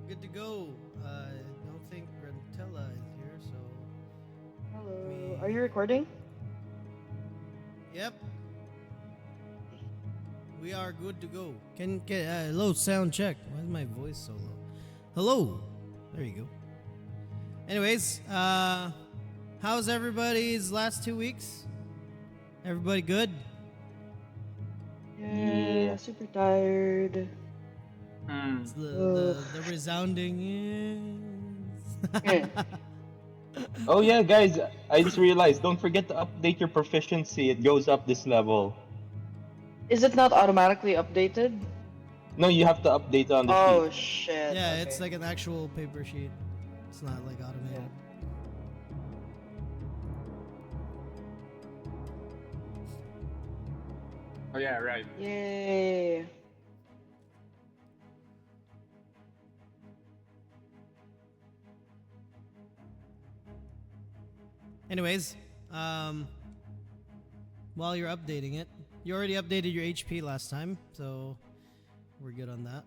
good to go. I don't think Grantella is here, so Hello. Are me. you recording? Yep, we are good to go. Can get hello sound check. Why is my voice so low? Hello. There you go. Anyways, how's everybody's last 2 weeks? Everybody good? Yeah, Yeah. super tired. It's Hmm. Ugh. the resounding Eh. yes. Oh yeah, guys, I just realized. Don't forget to update your proficiency. It goes up this level. Is it not automatically updated? No, you have to update it on the sheet. Oh shit. Yeah, it's Okay. like an actual paper sheet. It's not like Yeah. automated. Oh yeah, right. Yay. Anyways, um, while you're updating it, you already updated your HP last time, so we're good on that.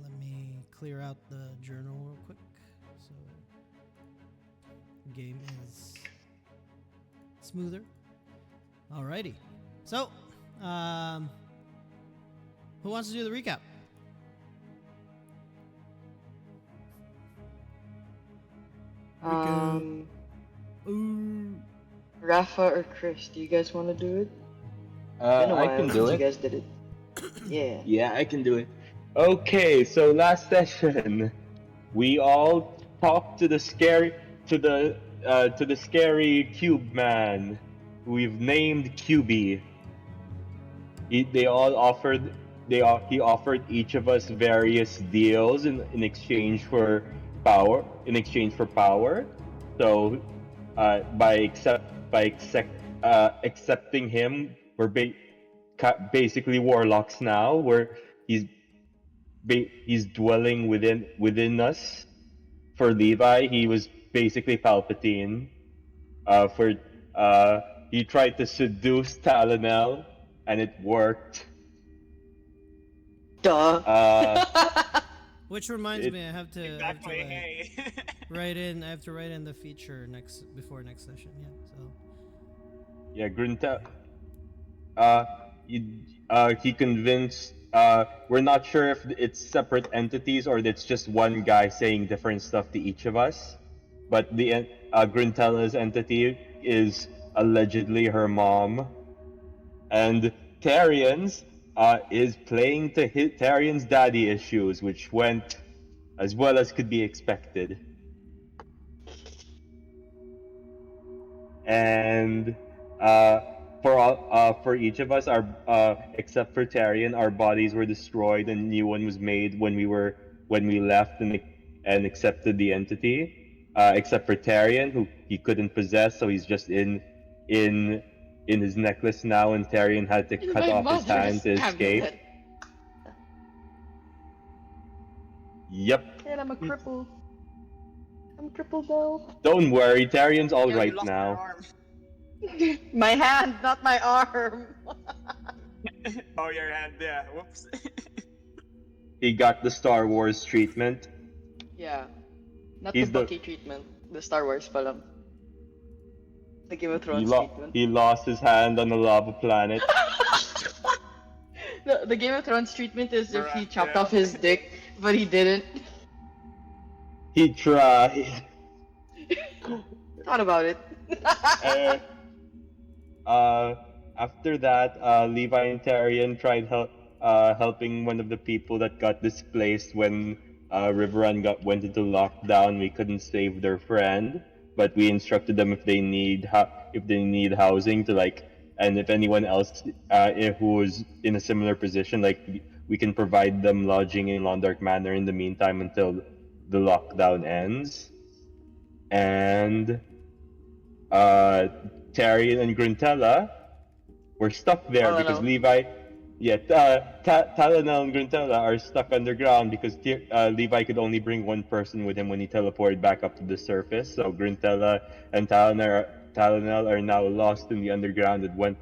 Let me clear out the journal real quick. So, game is smoother. Alrighty. So, um, who wants to do the recap? Recap. Um, Ooh. Rafa or Chris, do you guys want to do it? It's been a I while can do since you it. guys did it. Yeah. Yeah, I can do it. Okay, so last session, we all talked to the scary cube man. We've named QB. They all offered he offered each of us various deals in exchange for power. So accepting him, basically warlocks now. Where he's he's dwelling within us. For Levi, he was basically Palpatine. For he tried to seduce Talonel, and it worked. Duh. Uh, Which reminds it me, I have to Exactly. like Hey. write in. I have to write in the feature next before next session. Yeah. So yeah, Grunta. Uh, he convinced. We're not sure if it's separate entities or it's just one guy saying different stuff to each of us. But Gruntella's entity is allegedly her mom, and Tarian's is playing to Tarian's daddy issues, which went as well as could be expected. And uh, for each of us, our except for Tarian, our bodies were destroyed and a new one was made when we left and accepted the entity. Except for Tarian, who he couldn't possess, so he's just in in his necklace now, and Tarian had to In cut my off his hand mother's to escape. amulet. Yep. And I'm a cripple. I'm crippled now. Don't worry, Tarian's all Yo, you right lost your now. arm. My hand, not my arm. Oh, your hand. Yeah. Whoops. He got the Star Wars treatment. Yeah. Not the He's the Bucky treatment. The Star Wars palam. The Game of he Thrones lo- treatment. he lost his hand on a lava planet. The Game of Thrones treatment is if Bruh. he chopped Yeah. off his dick, but he didn't. He tried. Thought about it. Uh, uh, After that, Levi and Tarian tried helping one of the people that got displaced when Riverrun went into lockdown. We couldn't save their friend, but we instructed them if they need housing to and if anyone else who is in a similar position, we can provide them lodging in Londark Manor in the meantime until the lockdown ends. And uh, Tarian and Gruntella were stuck there All in because all. Talonel and Gruntella are stuck underground because Levi could only bring one person with him when he teleported back up to the surface. So Gruntella and Talonel are now lost in the underground and went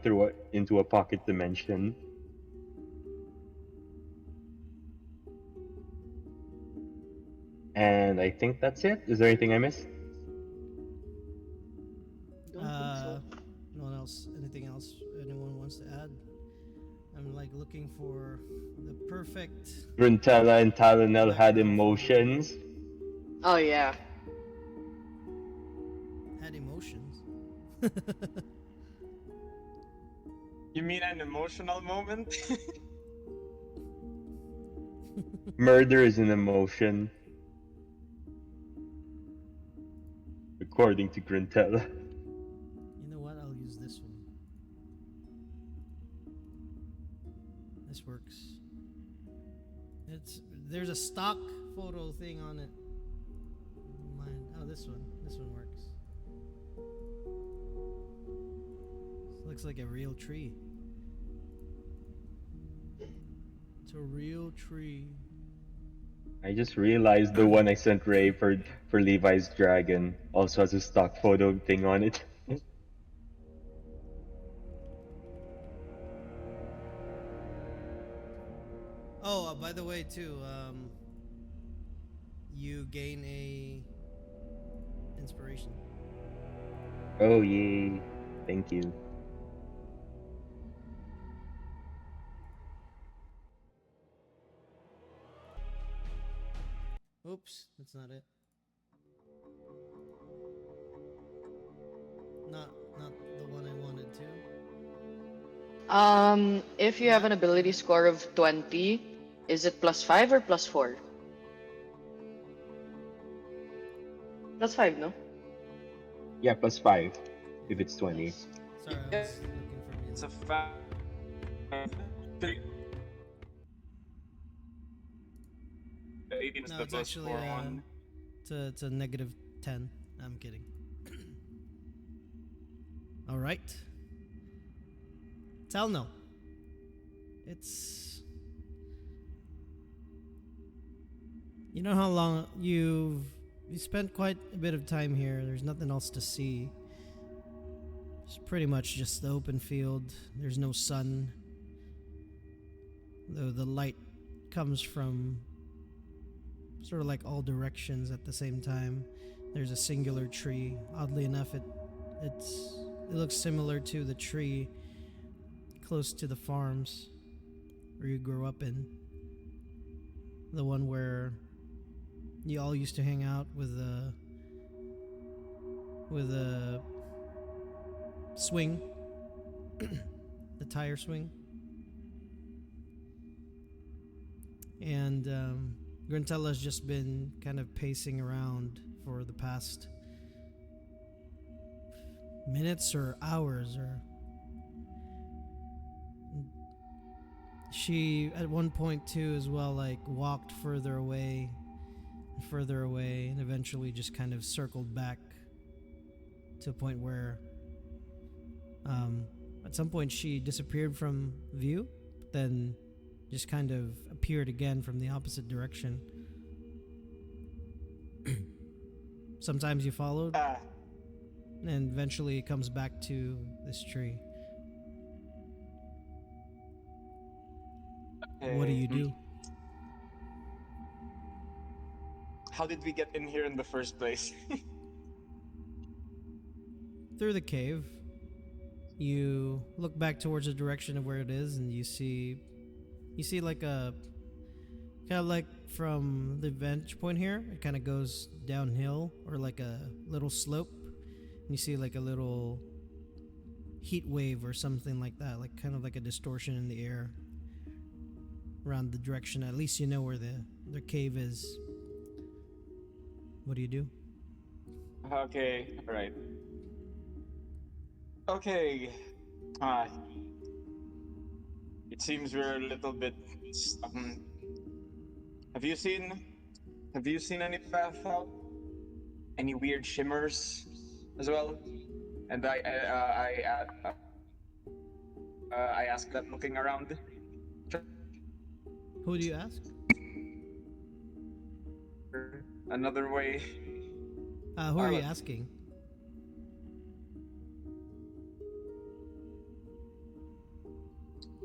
into a pocket dimension. And I think that's it. Is there anything I missed? Don't think so. No one else? Anything else? Anyone wants to add? I'm like looking for the perfect Gruntella and Talonel had background photo. emotions. Oh yeah. Had emotions. You mean an emotional moment? Murder is an emotion, according to Gruntella. You know what? I'll use this one. This works. There's a stock photo thing on it. Mine. Oh, this one. This one works. This looks like a real tree. It's a real tree. I just realized the one I sent Ray for Levi's dragon also has a stock photo thing on it. Oh, by the way, too, you gain a inspiration. Oh yay! Thank you. Oops, that's not it. Not the one I wanted to. If you have an ability score of 20, is it +5 or +4? +5, no? Yeah, +5 if it's 20. Nice. Sorry, I was looking for It's a music. fact. The 18 is No, the it's plus actually 4 one. it's a -10. I'm kidding. All right. Tell no. It's you know how long you spent quite a bit of time here. There's nothing else to see. It's pretty much just the open field. There's no sun. Though the light comes from sort of like all directions at the same time. There's a singular tree. Oddly enough, it looks similar to the tree close to the farms where you grew up in. The one where you all used to hang out with a swing, the tire swing. And Grintella's just been kind of pacing around for the past minutes or hours, or she at one point too as well like walked further away, and eventually just kind of circled back to a point where at some point she disappeared from view, but then just kind of appeared again from the opposite direction. Sometimes you followed, and eventually it comes back to this tree. What do you do? How did we get in here in the first place? Through the cave, you look back towards the direction of where it is, and you see like a kind of like from the vantage point here, it kind of goes downhill or like a little slope. And you see like a little heat wave or something like that, like kind of like a distortion in the air around the direction. At least you know where the cave is. What do you do? Okay, alright. Okay. It seems we're a little bit have you seen any path out? Any weird shimmers as well? And I asked that looking around. Who do you ask? Another way. Who are you asking?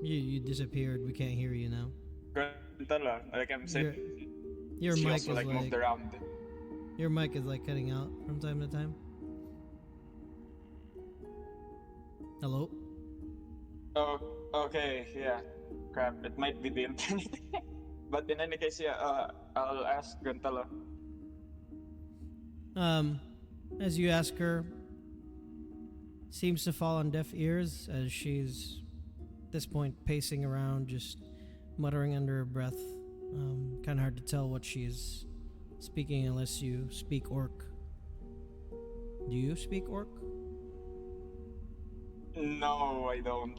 You disappeared. We can't hear you now. Like I'm saying, Your she mic also is like moved around. Your mic is like cutting out from time to time. Hello? Oh, okay, yeah. Crap, it might be the internet. But in any case, yeah, I'll ask Guntala. As you ask her, seems to fall on deaf ears as she's at this point pacing around, just muttering under her breath. Kind of hard to tell what she's speaking unless you speak Orc. Do you speak Orc? No, I don't.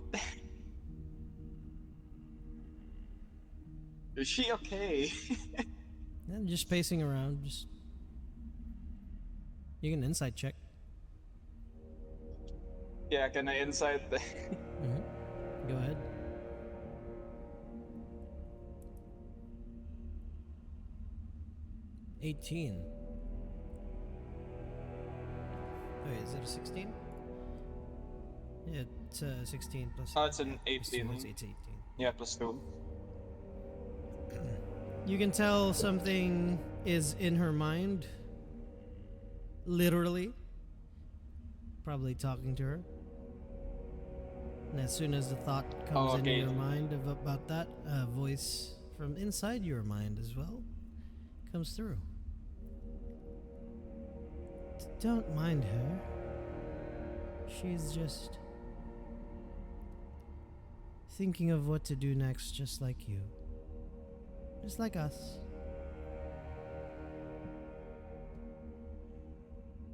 Is she okay? Yeah, just pacing around. Just you can insight check. Yeah, can I insight? Go ahead. $18. Wait, is it a 16? Yeah, it's 16 plus. Oh, it's an plus 18. two, it's 18. Yeah, +2. You can tell something is in her mind. Literally. Probably talking to her. And as soon as the thought comes into your mind about that, a voice from inside your mind as well comes through. Don't mind her. She's just thinking of what to do next, just like you. Just like us.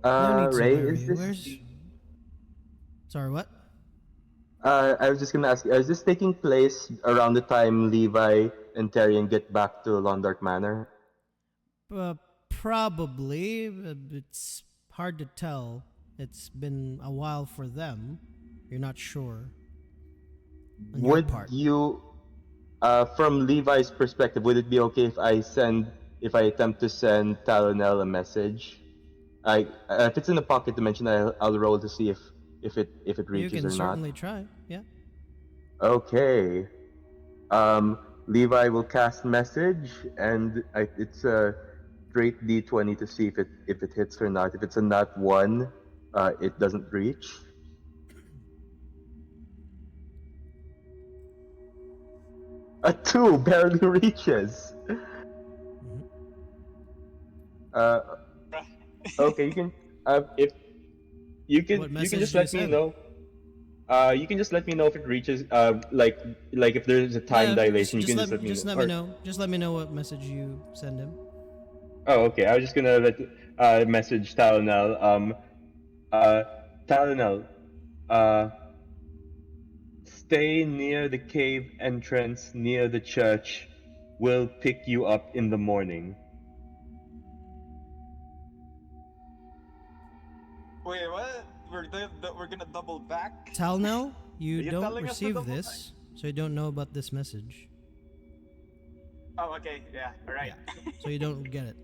No need to Ray, worry. is this? Where's... Sorry, what? I was just gonna ask you, is this taking place around the time Levi and Tyrion get back to Londark Manor? Probably. It's hard to tell. It's been a while for them. You're not sure. On your Would part. you, from Levi's perspective, would it be okay if I attempt to send Talonel a message? If it's in the pocket dimension, I'll roll to see if it You reaches can or not. certainly try. Yeah. Okay. Levi will cast message, and it's a straight D20 to see if it hits or not. If it's a nat 1, it doesn't reach. A 2 barely reaches. Okay, you can If you What can message just do you let me send? know. You can just let me know if it reaches. Like if there's a time Yeah, dilation, you can just let me just know. let me know. Just let me know what message you send him. Oh, okay. I was just gonna message Talonel. Talonel, stay near the cave entrance near the church. We'll pick you up in the morning. Wait, what? We're gonna double back? Talnell, you Are you don't telling us to receive double this, so you don't know about this message. Oh, okay, yeah, alright. Yeah, so you don't get it.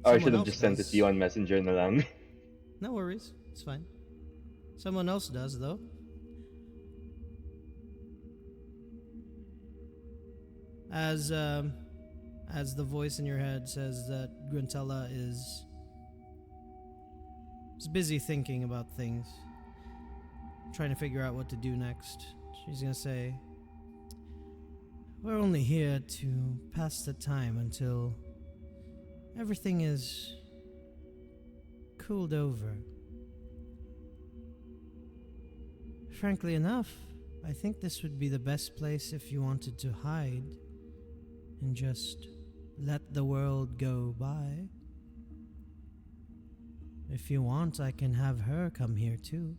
Oh, I Someone should have else just sent it to you does. on Messenger na lang. No worries, it's fine. Someone else does though. As the voice in your head says that Gruntella is busy thinking about things, trying to figure out what to do next. She's gonna say, "We're only here to pass the time until everything is cooled over. Frankly enough, I think this would be the best place if you wanted to hide and just let the world go by. If you want, I can have her come here too."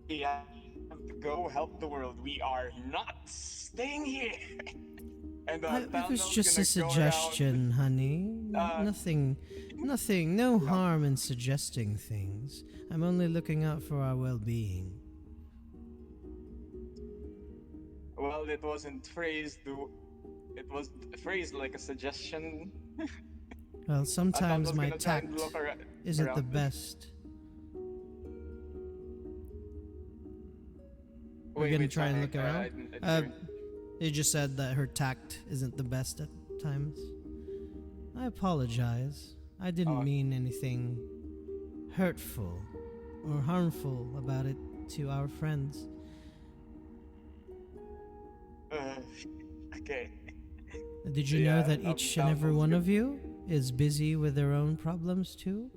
We have to go help the world. We are not staying here. And It was Talnel's just a gonna go around. suggestion, honey. Nothing, no harm in suggesting things. I'm only looking out for our well-being. Well, it wasn't phrased. It was phrased like a suggestion. Well, sometimes my gonna try and tact look isn't the around. best. Wait, You're gonna wait, try and sorry, look around? I didn't hear. You just said that her tact isn't the best at times. I apologize. I didn't Oh. mean anything hurtful or harmful about it to our friends. Uh, okay. Did you know Yeah, that each and that every was one good. of you is busy with their own problems too?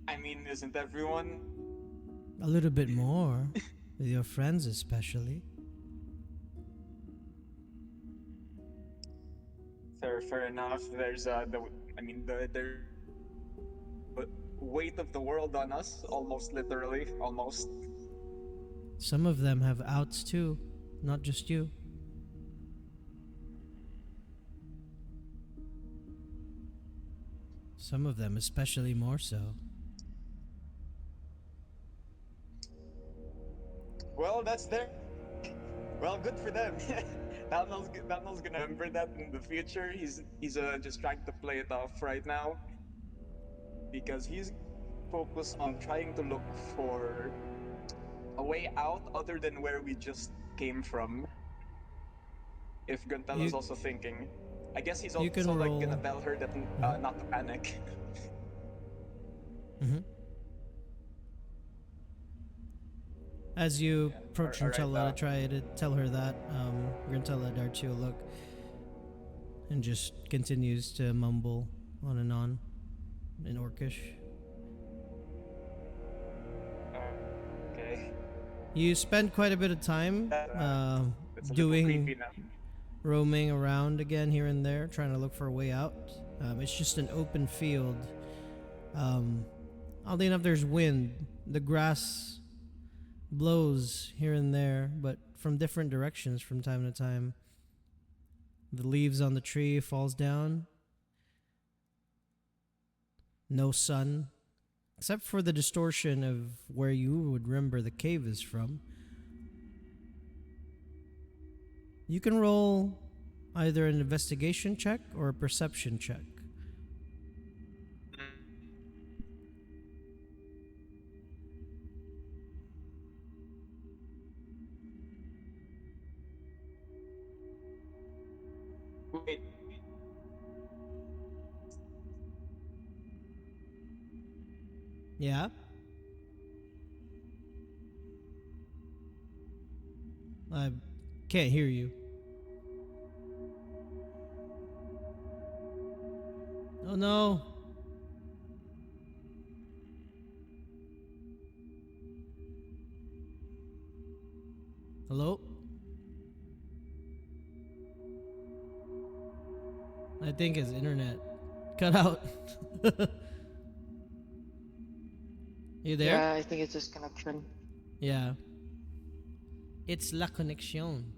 I mean, isn't everyone? A little bit more, with your friends especially. Fair enough. There's I mean, the weight of the world on us, almost literally, almost. Some of them have outs too, not just you. Some of them especially more so. Well, that's their. Well, good for them. Donald's gonna remember that in the future. He's just trying to play it off right now because he's focused on trying to look for a way out other than where we just came from. If Gontella's You also thinking, I guess he's you also can like gonna roll. tell her that not to panic. Mhm. As you approach All right. Grantella to try to tell her that, Grantella darts you a look and just continues to mumble on and on in Orcish. Okay. You spend quite a bit of time It's a little doing creepy now. roaming around again here and there, trying to look for a way out. It's just an open field. Oddly enough, there's wind. The grass blows here and there, but from different directions from time to time. The leaves on the tree falls down. No sun, except for the distortion of where you would remember the cave is from. You can roll either an investigation check or a perception check. Wait. Yeah? I can't hear you. Oh no. Hello? I think his internet cut out. You there? Yeah, I think it's just connection. Yeah. It's la connexion.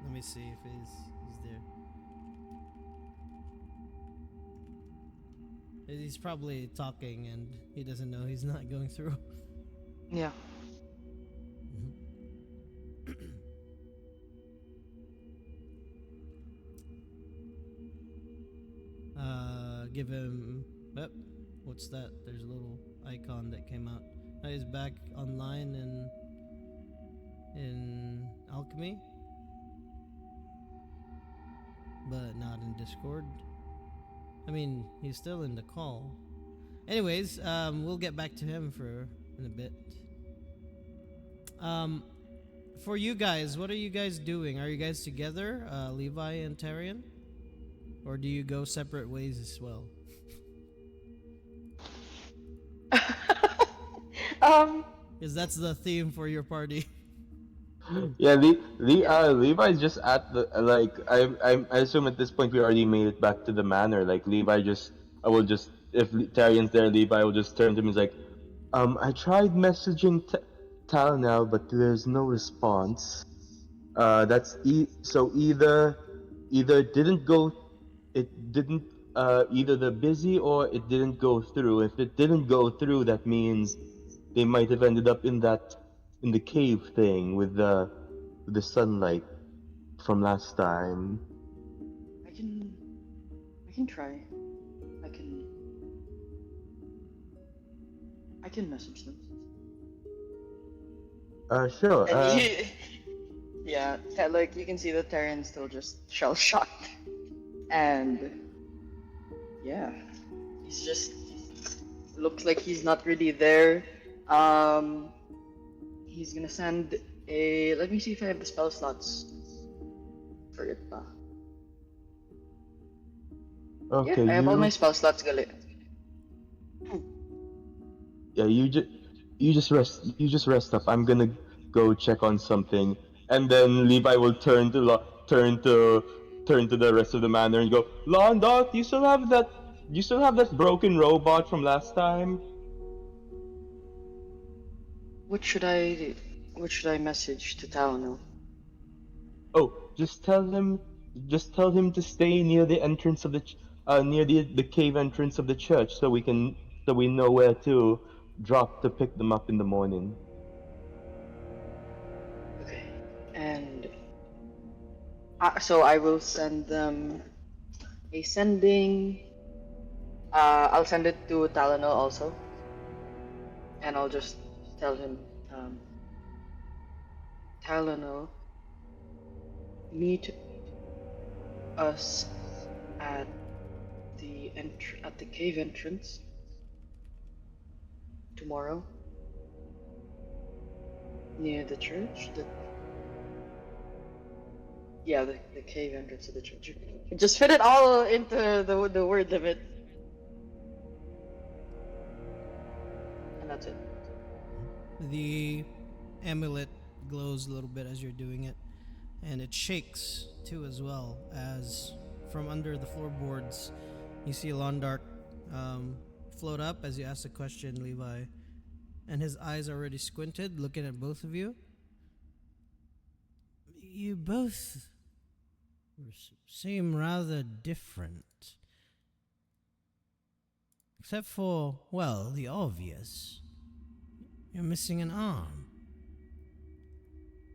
Let me see if he's there. He's probably talking and he doesn't know he's not going through. Yeah. Give him. Yep. What's that? There's a little icon that came out. Now he's back online in Alchemy, but not in Discord. I mean, he's still in the call. Anyways, we'll get back to him in a bit. For you guys, what are you guys doing? Are you guys together, Levi and Tarion? Or do you go separate ways as well? um, Because that's the theme for your party. Yeah, Levi's just at the like I assume at this point we already made it back to the manor. Like Levi just I will just if Tarian's there, Levi will just turn to him and he's like, I tried messaging Tal now, but there's no response. So either didn't go, it didn't either the busy or it didn't go through. If it didn't go through, that means they might have ended up in the cave thing with the sunlight from last time. I can. can try. I can message them. Sure. And you, yeah, like you can see that Terran's still just shell shocked, and yeah, he's just looks like he's not really there. He's gonna send a. Let me see if I have the spell slots for it. Yeah, Okay, I have all my spell slots, gali. yeah, you just rest up. I'm gonna go check on something, and then Levi will turn to the rest of the manor and go, Londot, you still have that broken robot from last time? What should I, what should I message to Talano? Oh, just tell him to stay near the entrance of near the cave entrance of the church, so we know where to drop to pick them up in the morning. Okay, and so I will send them a sending. I'll send it to Talano also, and I'll just tell him, Talano, meet us at at the cave entrance tomorrow near the church. Yeah, the cave entrance of the church. Just fit it all into the word limit, and that's it. The amulet glows a little bit as you're doing it, and it shakes too as well as from under the floorboards you see Londark float up as you ask the question, Levi, and his eyes are already squinted, looking at both of you. You both seem rather different. Except for, well, the obvious. You're missing an arm.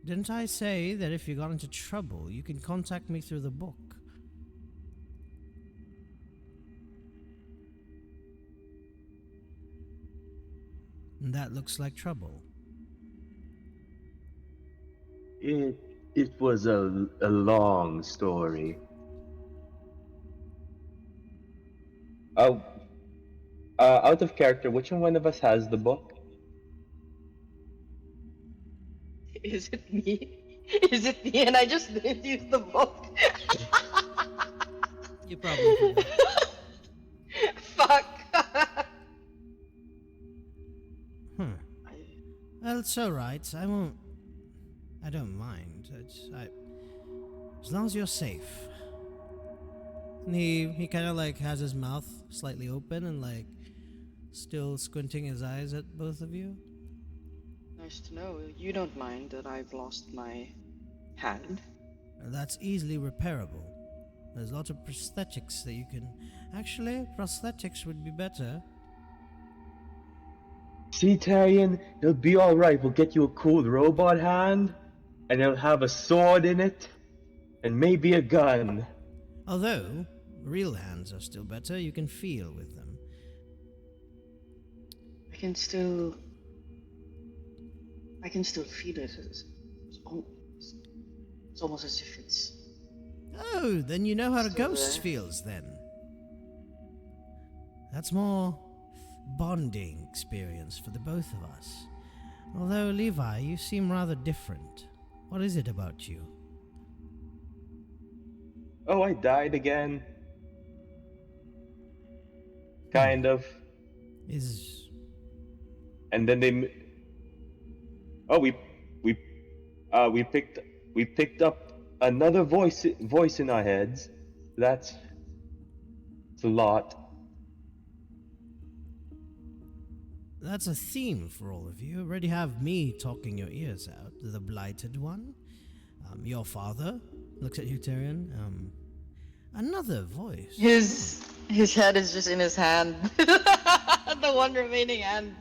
Didn't I say that if you got into trouble, you can contact me through the book? And that looks like trouble. It was a long story. Uh, Out of character, which one of us has the book? Is it me? Is it me? And I just didn't use the book. You probably forgot. Fuck. Well, it's alright. I don't mind. As long as you're safe. And he kind of like has his mouth slightly open and like still squinting his eyes at both of you. Nice to know. You don't mind that I've lost my hand. That's easily repairable. There's lots of prosthetics that you can. Actually, prosthetics would be better. See, Tarian, it'll be alright. We'll get you a cool robot hand, and it'll have a sword in it, and maybe a gun. Although, real hands are still better, you can feel with them. I can still feel it. It's almost as if it's. Oh, then you know how a Still ghost there. feels then. That's more bonding experience for the both of us. Although, Levi, you seem rather different. What is it about you? Oh, I died again. Kind of. Is... And then oh, we picked up another voice in our heads. It's a lot. That's a theme for all of you. You already have me talking your ears out. The blighted one. Your father looks at you, Tyrion. Another voice. His head is just in his hand. The one remaining hand.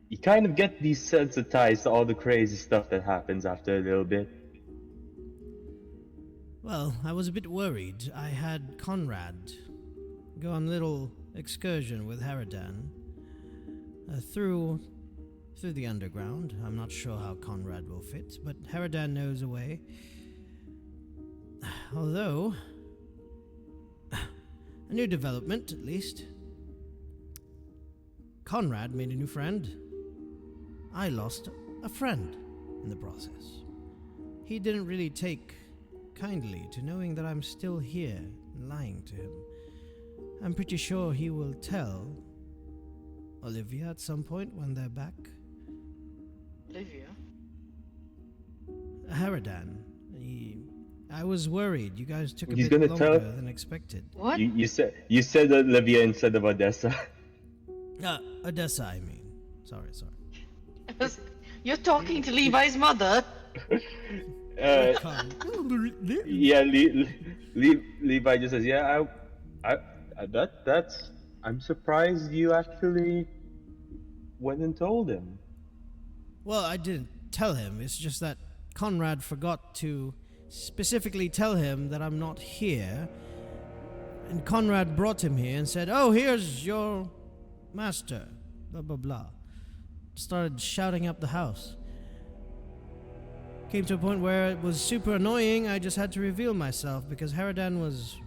You kind of get desensitized to all the crazy stuff that happens after a little bit. Well, I was a bit worried. I had Conrad go on a little excursion with Haradan through the underground. I'm not sure how Conrad will fit, but Haradan knows a way. Although, a new development, at least. Conrad made a new friend. I lost a friend in the process. He didn't really take kindly to knowing that I'm still here and lying to him. I'm pretty sure he will tell Olivia at some point when they're back. Olivia? Haradan. I was worried. You guys took a He's bit gonna longer tell- than expected. What? You said Olivia instead of Odessa. Odessa, I mean. Sorry. You're talking to Levi's mother? Yeah, Levi just says, "Yeah, that's. I'm surprised you actually went and told him." Well, I didn't tell him. It's just that Conrad forgot to specifically tell him that I'm not here. And Conrad brought him here and said, "Oh, here's your master." Blah, blah, blah. Started shouting up the house. Came to a point where it was super annoying. I just had to reveal myself because Haradan was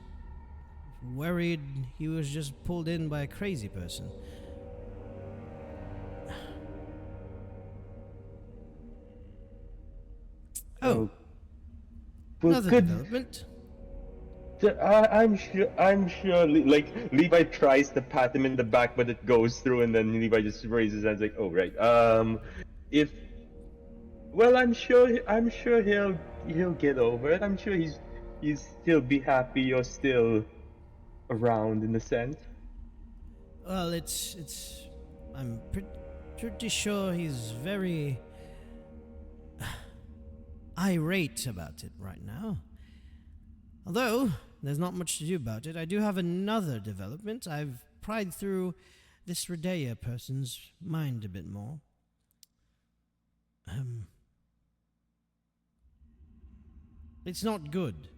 worried he was just pulled in by a crazy person. Oh, Well, another good. development. I'm sure. Like Levi tries to pat him in the back, but it goes through, and then Levi just raises his hands like, "Oh right. If well, I'm sure he'll get over it. I'm sure he'll be happy you're still around in a sense." Well, I'm pretty sure he's very irate about it right now. Although, there's not much to do about it. I do have another development. I've pried through this Redea person's mind a bit more. It's not good.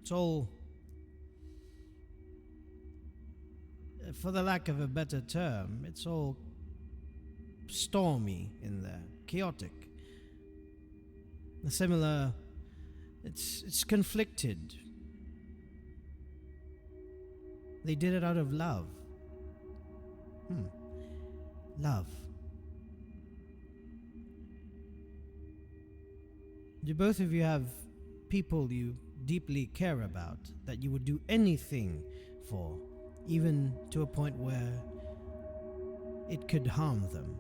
It's all, for the lack of a better term, it's all stormy in there, chaotic. A similar, it's conflicted. They did it out of love. Love. Do both of you have people you deeply care about that you would do anything for, even to a point where it could harm them?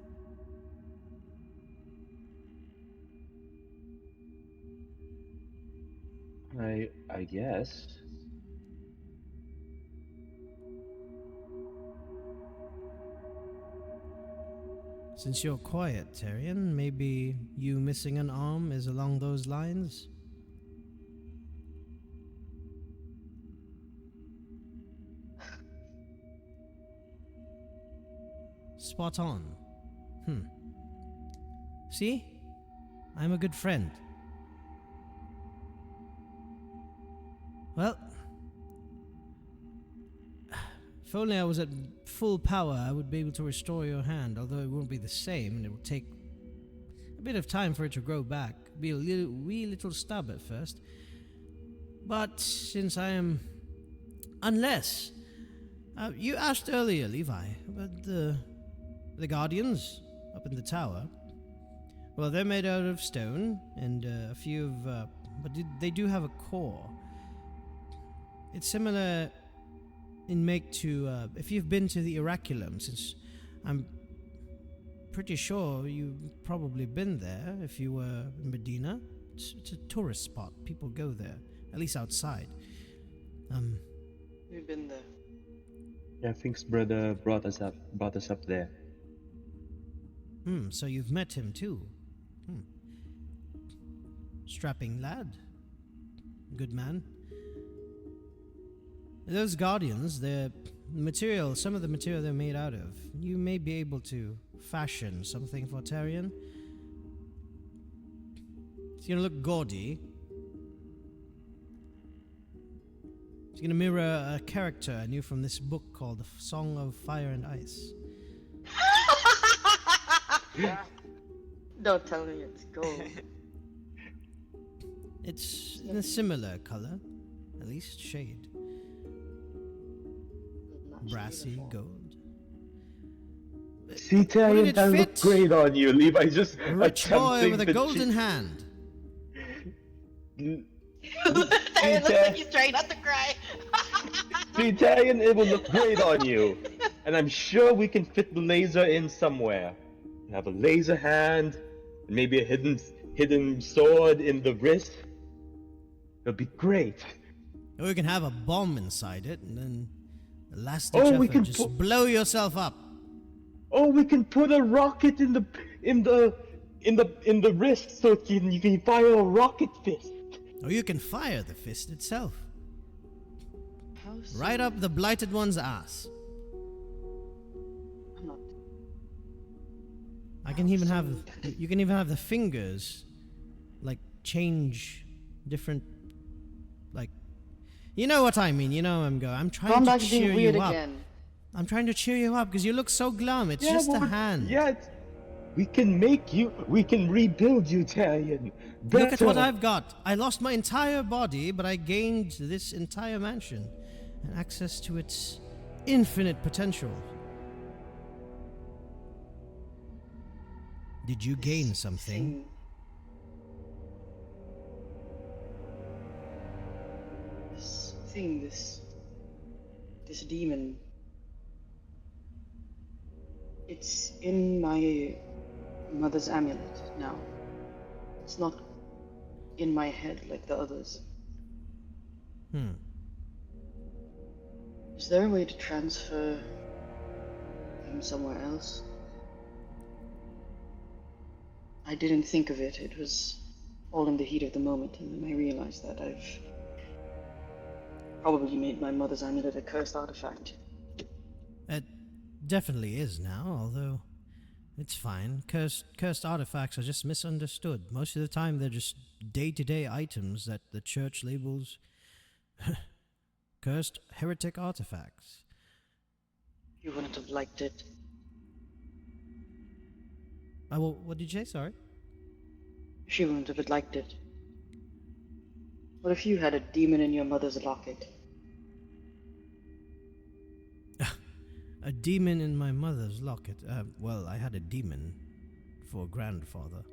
I guess. Since you're quiet, Tyrion, maybe you missing an arm is along those lines? Spot on. See? I'm a good friend. Well, if only I was at full power, I would be able to restore your hand, although it won't be the same, and it will take a bit of time for it to grow back. Be a wee little stub at first. But since I am... Unless... you asked earlier, Levi, about the Guardians up in the tower. Well, they're made out of stone, and a few of... but they do have a core. It's similar in make to... if you've been to the Oraculum, since I'm pretty sure you've probably been there if you were in Medina. It's a tourist spot. People go there, at least outside. We've been there. Yeah, Fink's brother brought us up there. So you've met him too. Strapping lad. Good man. Those Guardians, some of the material they're made out of, you may be able to fashion something for Tyrion. It's gonna look gaudy. gonna mirror a character I knew from this book called The Song of Fire and Ice. Don't tell me it's gold. It's in a similar color, at least shade. Not Brassy uniform. gold. See, Wouldn't Tarian, it that fit? looked great on you. Levi just A rich boy attempting with a to golden hand. Tyrion looks like he's trying not to cry. See, Tarian, it will look great on you. And I'm sure we can fit the laser in somewhere. You have a laser hand, and maybe a hidden sword in the wrist. It'll be great. Or you can have a bomb inside it, and then the last Oh, ditch we effort, can just put- blow yourself up. Oh, we can put a rocket in the wrist so you can fire a rocket fist. Or you can fire the fist itself, How right up the blighted one's ass. I'm not. I can even have, you can even have the fingers, like, change different, like, you know what I mean, you know I'm going. I'm trying Going to back to being cheer weird you up. again. I'm trying to cheer you up because you look so glum. It's just a but- hand. Yeah, we can rebuild you, Tarian. Look at what Better. I've got. I lost my entire body, but I gained this entire mansion and access to its infinite potential. Did you gain something? This demon. It's in my mother's amulet now. It's not in my head like the others. Is there a way to transfer him somewhere else? I didn't think of it. It was all in the heat of the moment, and then I realized that I've probably made my mother's amulet a cursed artifact. It definitely is now, although it's fine. Cursed artifacts are just misunderstood. Most of the time, they're just day-to-day items that the church labels cursed heretic artifacts. You wouldn't have liked it. Well, what did you say? Sorry. She wouldn't have liked it. What if you had a demon in your mother's locket? A demon in my mother's locket. Well, I had a demon for grandfather.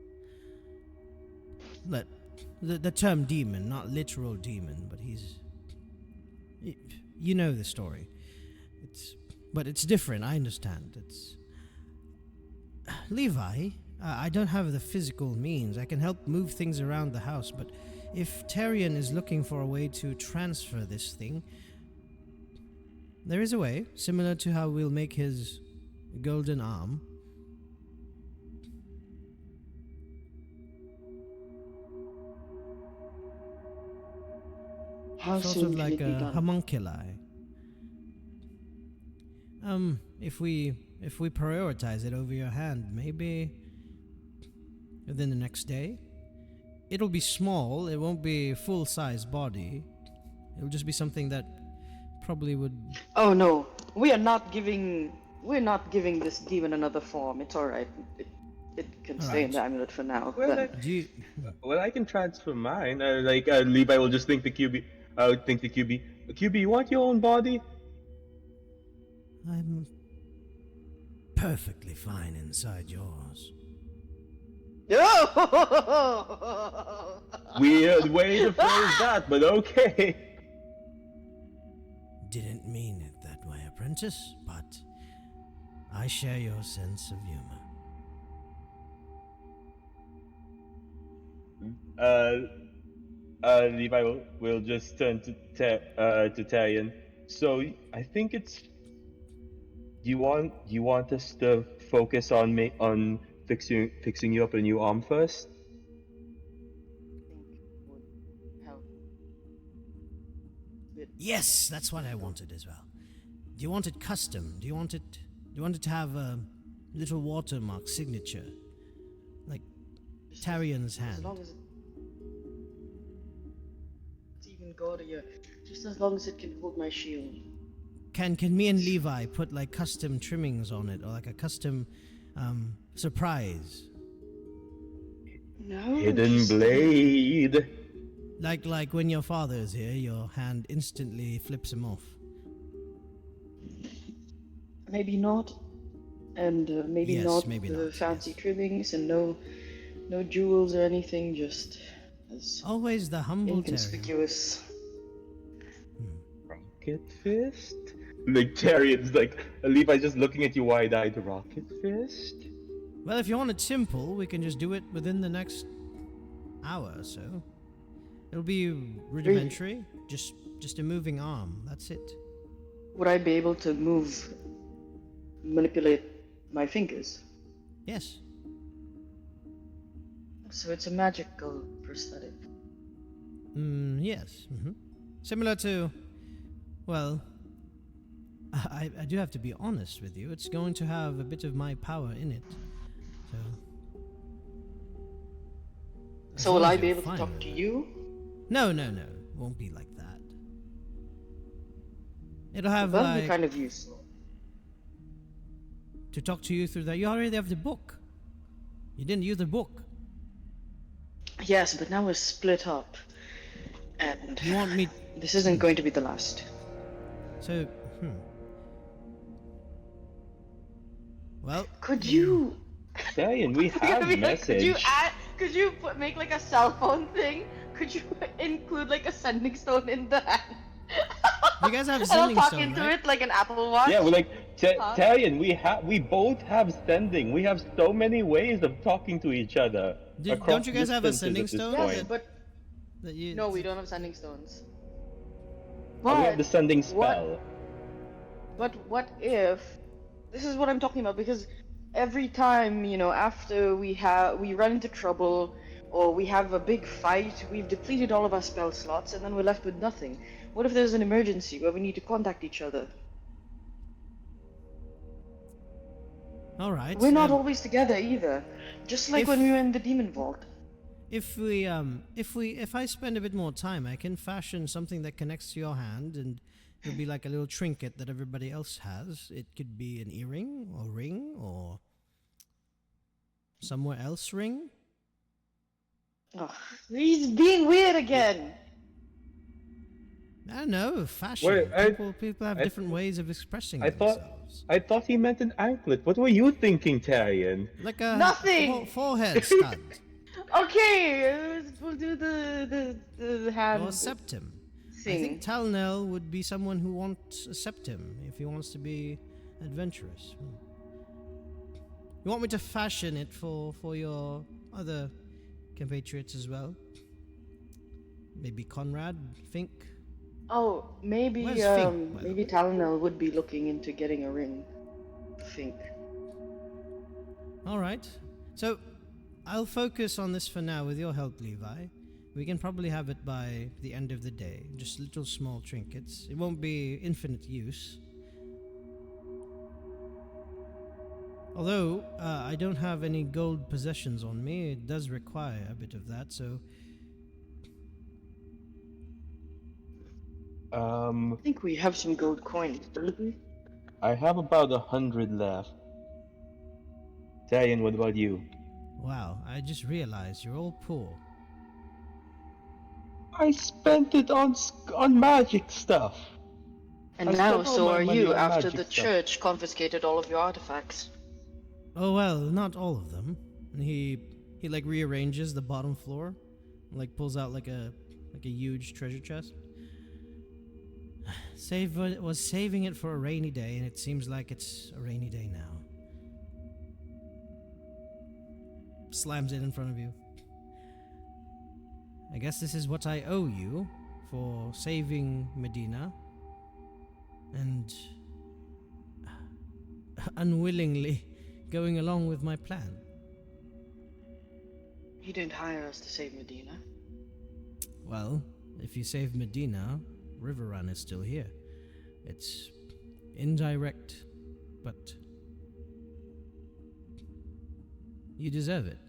The term demon, not literal demon, but he's... You know the story. But it's different, I understand. It's... Levi, I don't have the physical means. I can help move things around the house, but if Tarion is looking for a way to transfer this thing, there is a way, similar to how we'll make his golden arm. How Sort soon of can like it be a done? homunculi. If we prioritize it over your hand, maybe within the next day. It'll be small, it won't be a full-size body. It'll just be something that probably would... Oh no, we're not giving this demon another form. It's alright. It can stay in Alright. the amulet for now. Well, Then- Do you... Well, I can transfer mine. Levi will just think the QB. Think the QB. QB, you want your own body? I'm perfectly fine inside yours. Weird way to phrase that, but okay. Didn't mean it that way, apprentice, but I share your sense of humor. Levi will just turn to Tarion. So I think it's you want us to focus on fixing you up a new arm first. Yes, that's what I wanted as well. Do you want it custom? Do you want it to have a little watermark signature? Like Tarion's As hand. long as it's even can go to you, just as long as it can hold my shield. Can me and Levi put like custom trimmings on it, or like a custom surprise? No, Hidden just blade. Like when your father is here, your hand instantly flips him off. maybe not, and maybe Yes, not maybe the not, fancy yes. trimmings, and no jewels or anything. Just as Always the humble Tyrion. inconspicuous. Rocket fist? Like Tyrion's like Levi's just looking at you wide-eyed. Rocket fist? Well, if you want it simple, we can just do it within the next hour or so. It'll be rudimentary, just a moving arm. That's it. Would I be able to manipulate my fingers? Yes. So it's a magical prosthetic. Yes. Similar to, well, I do have to be honest with you. It's going to have a bit of my power in it. So. as So will long I as be you're able to fine talk with to it. you? No. Won't be like that. It'll have That'd like be kind of useful. to talk to you through that. You already have the book. You didn't use the book. Yes, but now we're split up, and You want me? this isn't going to be the last. So, Well, Could you? Tyrion, we have Could you message. make like a cell phone thing? Could you include like a sending stone in the hand? You guys have And I'll sending talk stone, into right? it like an Apple Watch. Yeah, we're like Huh? Tyrion, we both have sending. We have so many ways of talking to each other across Don't you guys have a distances sending at this stone? Yes, point. but That you, no, we don't have sending stones. Oh, we have the sending what- spell. But what if? This is what I'm talking about, because every time, after we run into trouble or we have a big fight, we've depleted all of our spell slots and then we're left with nothing. What if there's an emergency where we need to contact each other? All right. We're not always together either. Just like if- when we were in the demon vault. If I spend a bit more time, I can fashion something that connects to your hand, and it'll be like a little trinket that everybody else has. It could be an earring or ring or somewhere else ring. Oh, he's being weird again. I don't know, fashion. Wait, people have I- different ways of expressing I thought themselves. I thought he meant an anklet. What were you thinking, Tyrion? Like a Nothing! forehead stud Okay, we'll do the hand or a septum. I thing. think Talnell would be someone who wants a septum if he wants to be adventurous. You want me to fashion it for your other compatriots as well? Maybe Conrad, Fink? Oh, maybe Where's Fink, by the maybe way? Talonel would be looking into getting a ring. Think. Alright. So, I'll focus on this for now with your help, Levi. We can probably have it by the end of the day. Just little small trinkets. It won't be infinite use. Although, I don't have any gold possessions on me, it does require a bit of that, so... I think we have some gold coins, don't we? I have about 100 left. Tyrion, what about you? Wow, I just realized you're all poor. I spent it on magic stuff. And I now, spent all so my are money you, on after magic the stuff. church confiscated all of your artifacts. Oh well, not all of them. And he like rearranges the bottom floor, like pulls out like a huge treasure chest. Was saving it for a rainy day, and it seems like it's a rainy day now. Slams it in front of you. I guess this is what I owe you for saving Medina and unwillingly going along with my plan. You didn't hire us to save Medina. Well, if you save Medina, Riverrun is still here. It's indirect, but you deserve it.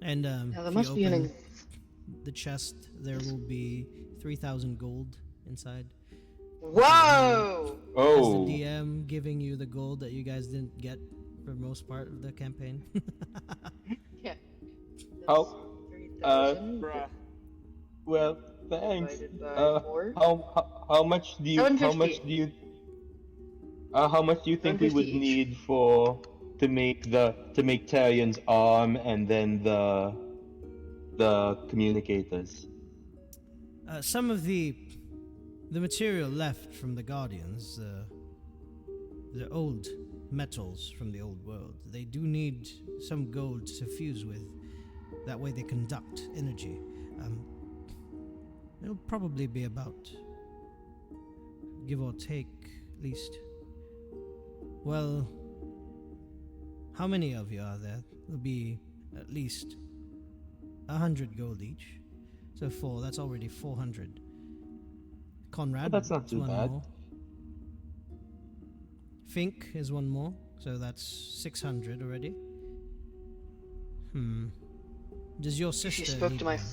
And Now there if must you be an. open the chest, there will be 3,000 gold inside. Whoa! As the Oh, DM giving you the gold that you guys didn't get for most part of the campaign. Yeah. That's how? 3,000 Bruh. Well, thanks. divided by 4. How much do you how much do you think we 750 would each. need for to make Talian's arm and then the communicators? Some of the material left from the Guardians, the old metals from the old world, they do need some gold to fuse with. That way they conduct energy. It'll probably be about, give or take, at least. Well, how many of you are there? It'll be at least 100 gold each. So 4, that's already 400. Conrad, Oh, that's not is too one bad. more. Fink is one more, so that's 600 already. Does your If she sister spoke need to my. one?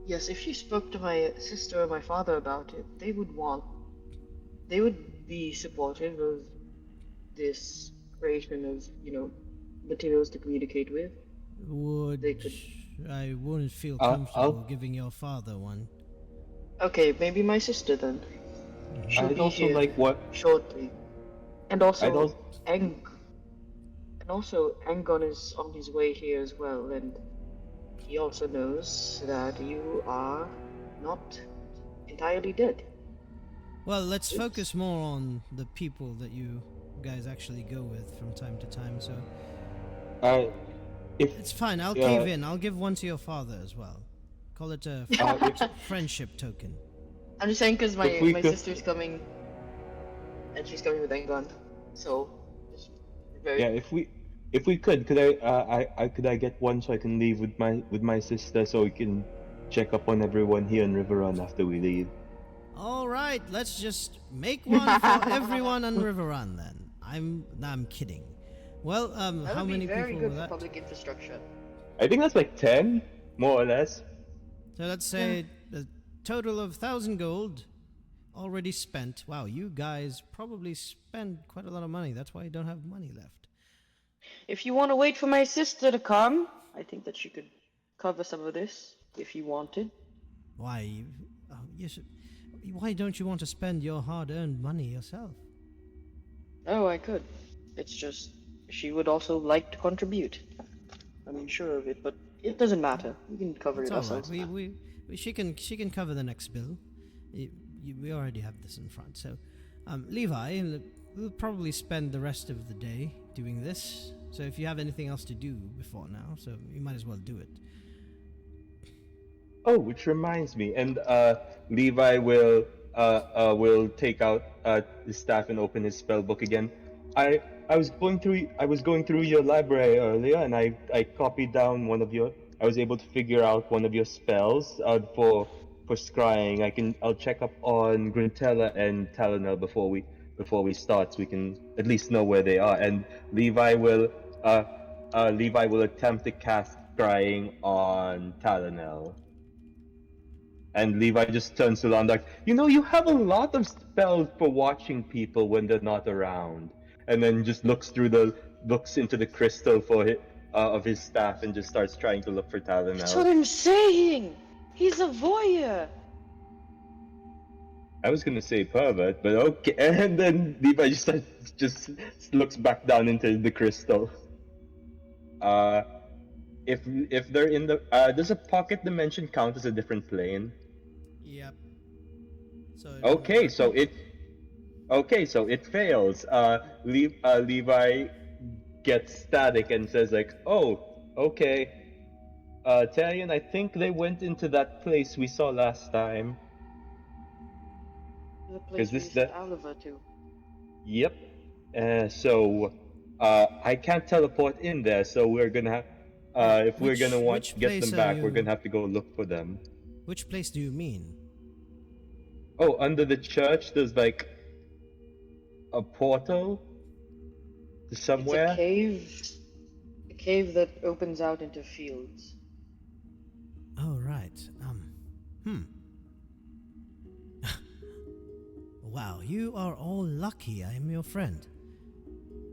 Yes, if she spoke to my sister or my father about it, they would want. They would be supportive of this creation of, materials to communicate with. Would They could. I wouldn't feel I'll comfortable giving your father one. Okay, maybe my sister then. She'll I'd be also here like what shortly. And I'd also, also Angon is on his way here as well, and he also knows that you are not entirely dead. Well, let's focus more on the people that you guys actually go with from time to time. So if it's fine. I'll uh, cave in. I'll give one to your father as well. Call it a friendship token. I'm just saying because if we my could sister's coming, and she's coming with Angon, so just very. yeah if we could I get one so I can leave with my sister so we can check up on everyone here in Riverrun after we leave. All right, let's just make one for everyone on Riverrun then. I'm kidding. Well, That how would be many very people good were for that? public infrastructure. I think that's like 10 more or less. So let's say a total of 1,000 gold already spent. Wow, you guys probably spend quite a lot of money. That's why you don't have money left. If you want to wait for my sister to come, I think that she could cover some of this if you wanted. Why? Yes. Why don't you want to spend your hard-earned money yourself? Oh, I could. It's just she would also like to contribute. I'm sure of it, but it doesn't matter. We can cover It's it all right. ourselves. She can cover the next bill. We already have this in front. So, Levi, we'll probably spend the rest of the day doing this. So if you have anything else to do before now, so you might as well do it. Oh, which reminds me, and Levi will take out his staff and open his spell book again. I was going through your library earlier, and I copied down one of your. I was able to figure out one of your spells for scrying. I'll check up on Grintella and Talonel before we start, so we can at least know where they are. And uh Levi will attempt to cast scrying on Talonel. And Levi just turns around like, you have a lot of spells for watching people when they're not around. And then just looks into the crystal of his staff and just starts trying to look for That's what Talonel. I'm saying! He's a voyeur! I was gonna say pervert, but okay. And then Levi just looks back down into the crystal. Uh, if they're in the does a pocket dimension count as a different plane? Yep. So it won't Okay, work. so it fails. Levi gets static and says like, "Oh, okay. Talion, I think they went into that place we saw last time. The Because place we this sent that Oliver to. Yep. So I can't teleport in there, so we're gonna have. If we're gonna want Which get them place are back, we're you? gonna have to go look for them. Which place do you mean? Oh, under the church, there's like a portal to It's a somewhere. cave. A cave that opens out into fields. Oh, right. Hmm. Wow, you are all lucky I am your friend.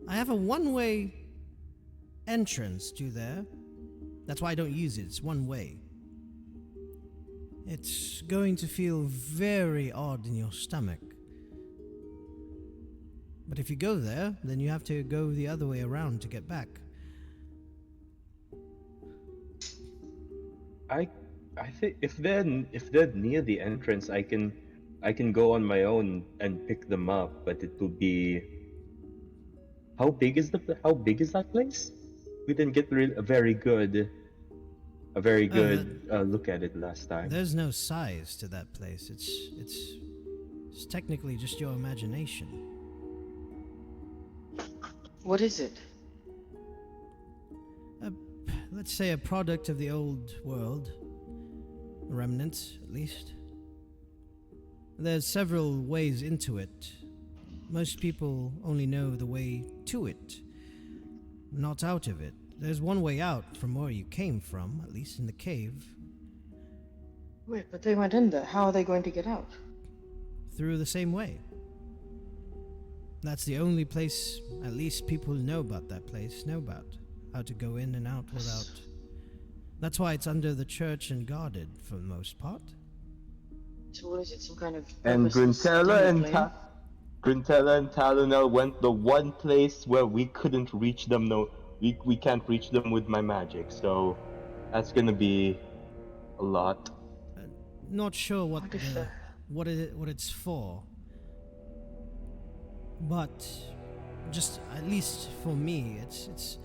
I have a one-way entrance to there. That's why I don't use it. It's one way. It's going to feel very odd in your stomach. But if you go there, then you have to go the other way around to get back. I think if they're near the entrance, I can go on my own and pick them up. But it will be how big is that place? We didn't get a very good look at it last time. There's no size to that place. It's technically just your imagination. What is it? Let's say a product of the old world. Remnants, at least. There's several ways into it. Most people only know the way to it, not out of it. There's one way out from where you came from, at least in the cave. Wait, but they went in there. How are they going to get out? Through the same way. That's the only place, at least people who know about that place, know about. How to go in and out without... That's why it's under the church and guarded, for the most part. So what is it, some kind of... And Gruntella and plane? Gruntella and Talonel went the one place where we couldn't reach them. No, we can't reach them with my magic. So that's gonna be a lot. Not sure what What if the- what it's for, but just at least for me, it's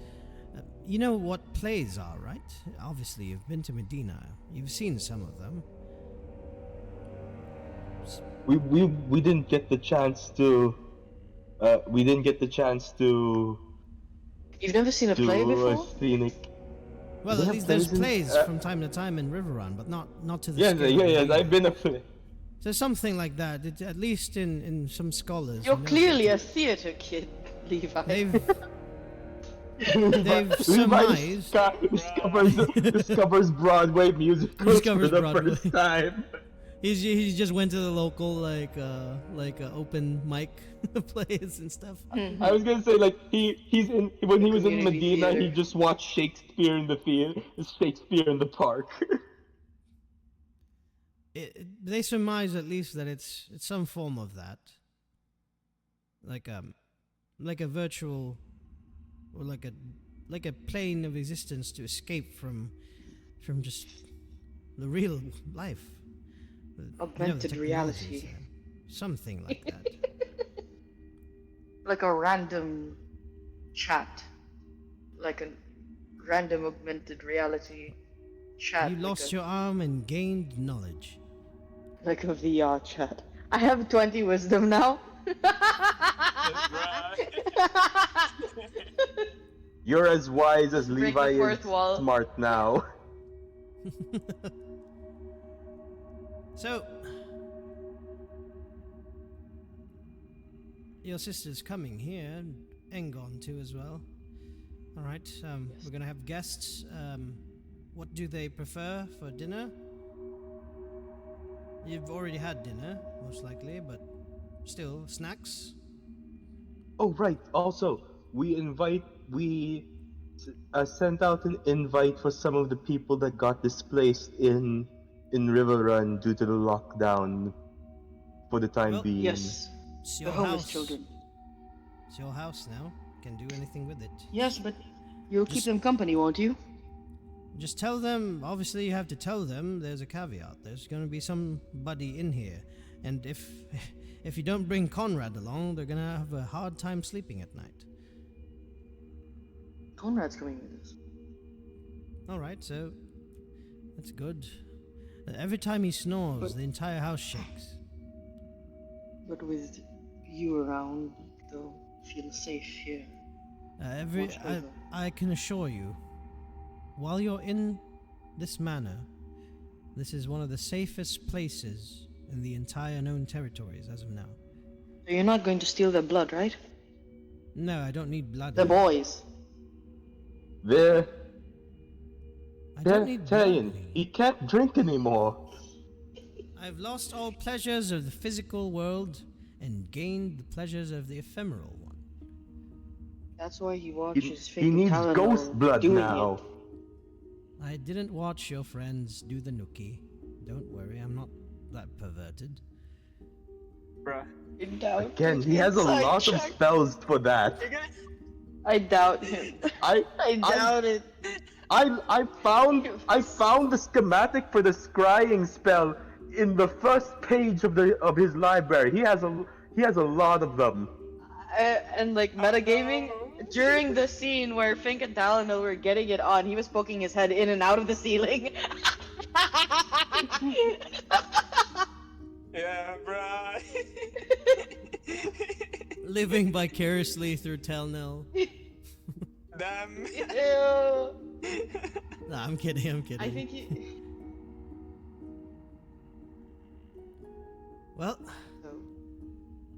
you know what plays are, right? Obviously, you've been to Medina. You've seen some of them. We didn't get the chance to. We didn't get the chance to. You've never seen a play before? Scenic. Well, They at have least there's plays in- plays from time to time in Riverrun, but not to the Yeah, scale yeah, of yeah. Medina. I've been a play. So something like that. At least in some scholars. You're who know clearly that, a theater kid, Levi. They've surmised. Discovers Broadway musicals Discovers for the Broadway. first time. He just went to the local like open mic plays and stuff. I was gonna say like he's in when he was in Community Medina, he theater. just watched Shakespeare in the theater, Shakespeare in the park. They surmise at least that it's some form of that, like a virtual, or like a plane of existence to escape from just the real life. The Augmented technologies reality. there. Something like that. Like a random chat. Like a random augmented reality chat. You lost your arm and gained knowledge. Like a VR chat. I have 20 wisdom now. You're as wise as Break Levi the is fourth wall. smart now. So, your sister's coming here, and Engon too as well. All right, we're gonna have guests. What do they prefer for dinner? You've already had dinner, most likely, but still, snacks? Oh right. Also, we sent out an invite for some of the people that got displaced in River Run due to the lockdown for the time Well, being. Yes. It's The your homeless house. children. It's your house now. Can do anything with it. Yes, but you'll keep Just- them company, won't you? Just tell them, obviously you have to tell them there's a caveat. There's going to be somebody in here. And if you don't bring Conrad along, they're going to have a hard time sleeping at night. Conrad's coming with us. Alright, so that's good. Every time he snores, But- the entire house shakes. But with you around, they'll feel safe here. Watch over. I can assure you, while you're in this manor, this is one of the safest places in the entire known territories as of now. So you're not going to steal their blood, right? No, I don't need blood. The boys. There, I don't need Tarian, blood. he can't drink anymore. I've lost all pleasures of the physical world and gained the pleasures of the ephemeral one. That's why he watches He Fink and needs ghost Talon blood doing now. it. I didn't watch your friends do the nookie. Don't worry, I'm not that perverted. Bruh. I doubt Again, it. he has a Inside lot of check. spells for that. You guys. I doubt him. I doubt it. I found the schematic for the scrying spell in the first page of his library. He has a lot of them. And like metagaming, no. during the scene where Fink and Talon were getting it on, he was poking his head in and out of the ceiling. Yeah, bruh. Living vicariously through Telnil. Damn. Ew. Nah, I'm kidding. I think he. Well,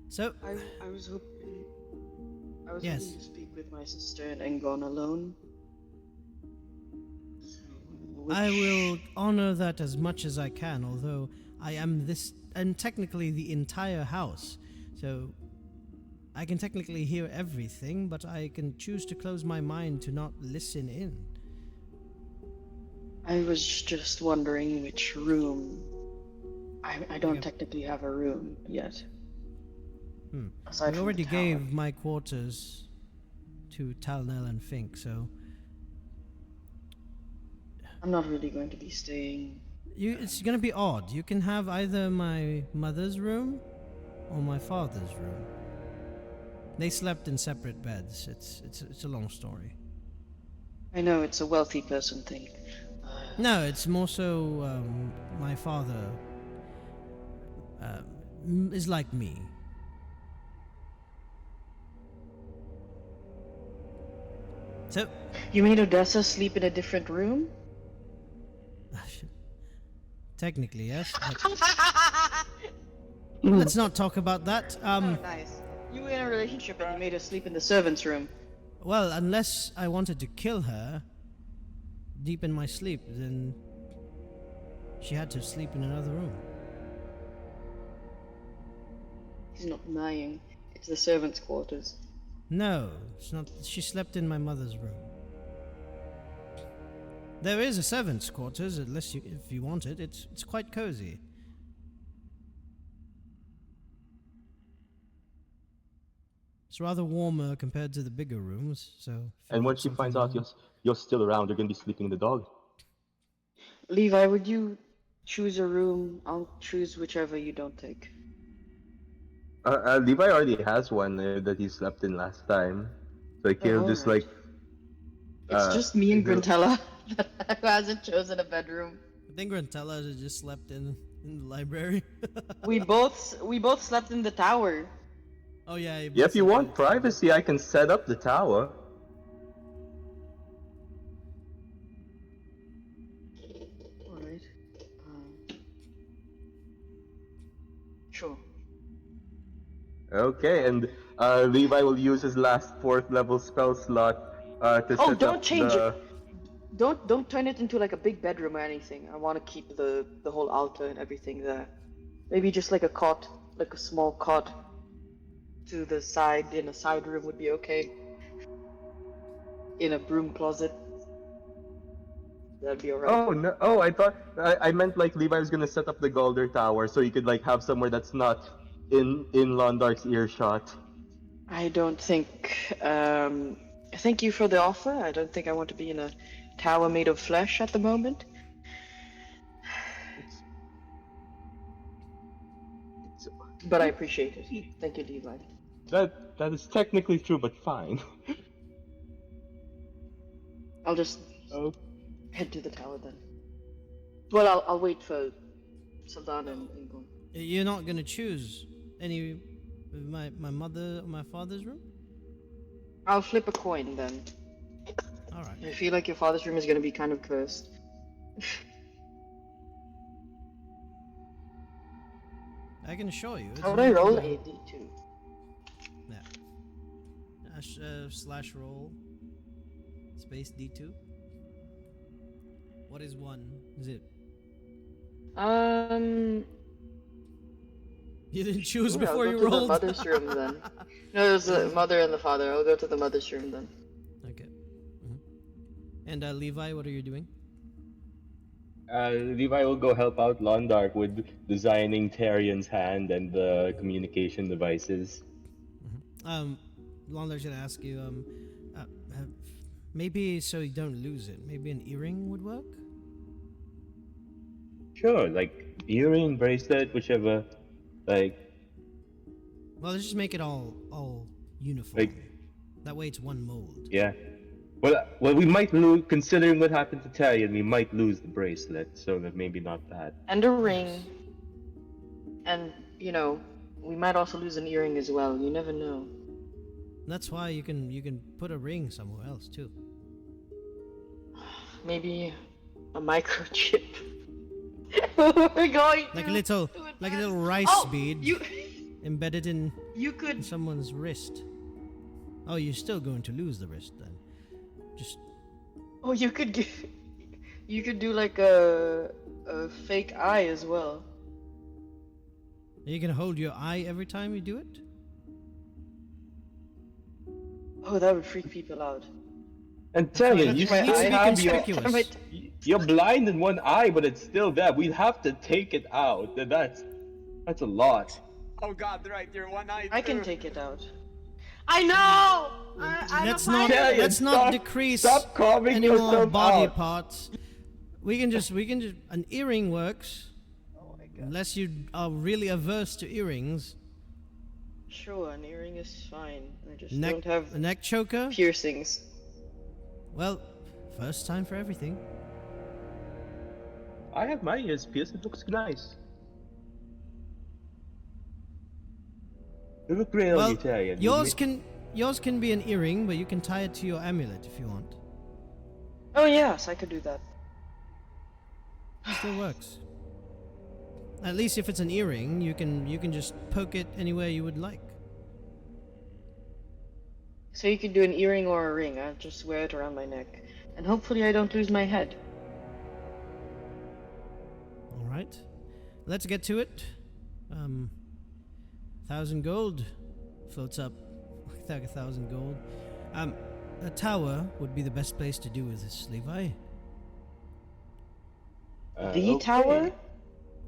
so I was hoping. I was Yes. hoping to speak with my sister and Engon alone. I will honor that as much as I can, although I am technically the entire house, so I can technically hear everything, but I can choose to close my mind to not listen in. I was just wondering which room. I don't technically have a room yet. Aside I from already the tower. gave my quarters to Talnell and Fink, so I'm not really going to be staying. it's gonna be odd. You can have either my mother's room or my father's room. They slept in separate beds. It's a long story. I know it's a wealthy person thing. No, it's more so my father is like me. So, You made Odessa sleep in a different room? technically, yes. But let's not talk about that. Oh, nice. You were in a relationship and you made her sleep in the servant's room. Well, unless I wanted to kill her deep in my sleep, then she had to sleep in another room. He's not lying. It's the servant's quarters. No, it's not. She slept in my mother's room. There is a servant's quarters, if you want it. It's quite cozy. It's rather warmer compared to the bigger rooms, so. if you And when want she something finds out warm- you're still around, you're gonna be sleeping in the dog. Levi, would you choose a room? I'll choose whichever you don't take. Levi already has one that he slept in last time, so like, he'll just alright. It's just me and he'll- Grantella who hasn't chosen a bedroom. I think Grantella just slept in the library. We both slept in the tower. Oh yeah. Yeah, if you want privacy, I can set up the tower. Alright. Sure. Okay, and Levi will use his last 4th level spell slot to Oh, set don't up change the... it. Don't turn it into like a big bedroom or anything. I want to keep the whole altar and everything there. Maybe just like a cot, like a small cot to the side in a side room would be okay. In a broom closet. That'd be alright. Oh no! Oh, I meant like Levi was gonna set up the Galder Tower so you could like have somewhere that's not in Londark's earshot. I don't think. Thank you for the offer. I don't think I want to be in a tower made of flesh at the moment. But I appreciate it. Thank you, Levi. That is technically true, but fine. I'll just Oh. head to the tower then. Well, I'll wait for Saldana and Ingon. You're not gonna choose any my mother or my father's room? I'll flip a coin then. Alright. I feel like your father's room is gonna be kind of cursed. I can assure you. How would I roll a d2? Yeah. Slash roll. space D2. What is 1? Is it? You didn't choose Sure, before I'll you go to the rolled. mother's room then. No, it was the mother and the father. I'll go to the mother's room then. Okay. And Levi, what are you doing? Levi will go help out Londark with designing Tarian's hand and the communication devices. Londar's gonna ask you, uh, uh, maybe so you don't lose it. Maybe an earring would work. Sure, like earring, bracelet, whichever. Like, Well, let's just make it all uniform. Like- That way, it's one mold. yeah. Well, we might lose, considering what happened to Tarian, we might lose the bracelet, so that maybe not that. And a ring. And, you know, we might also lose an earring as well. You never know. That's why you can put a ring somewhere else too. Maybe a microchip. We're going Like to a little to like a advance- little rice Oh, bead You, embedded in you could. someone's wrist. Oh, you're still going to lose the wrist then. Just Oh, you could give. You could do like a fake eye as well. are you gonna hold your eye every time you do it? Oh, that would freak people out. And Tarian, That's you why it still needs to be have your, conspicuous. you're blind in one eye, but it's still there. We'd have to take it out. That's a lot. Oh god, right, you're one-eyed I can too. take it out. I know. I'm Let's a not pilot. Tarian, let's not stop- decrease stop carving any more yourself body out. parts. We can just an earring works. Oh my god. Unless you are really averse to earrings. Sure, an earring is fine. I just Neck don't have a neck choker. piercings. Well, first time for everything. I have my ears pierced. It looks nice. You look great on Well, you, Tarian. yours can be an earring, but you can tie it to your amulet if you want. Oh yes, I could do that. Still works. At least if it's an earring, you can just poke it anywhere you would like. So you could do an earring or a ring. I'll just wear it around my neck, and hopefully I don't lose my head. All right, let's get to it. 1,000 gold floats up like 1,000 gold. A tower would be the best place to do with this, Levi. The Okay. tower,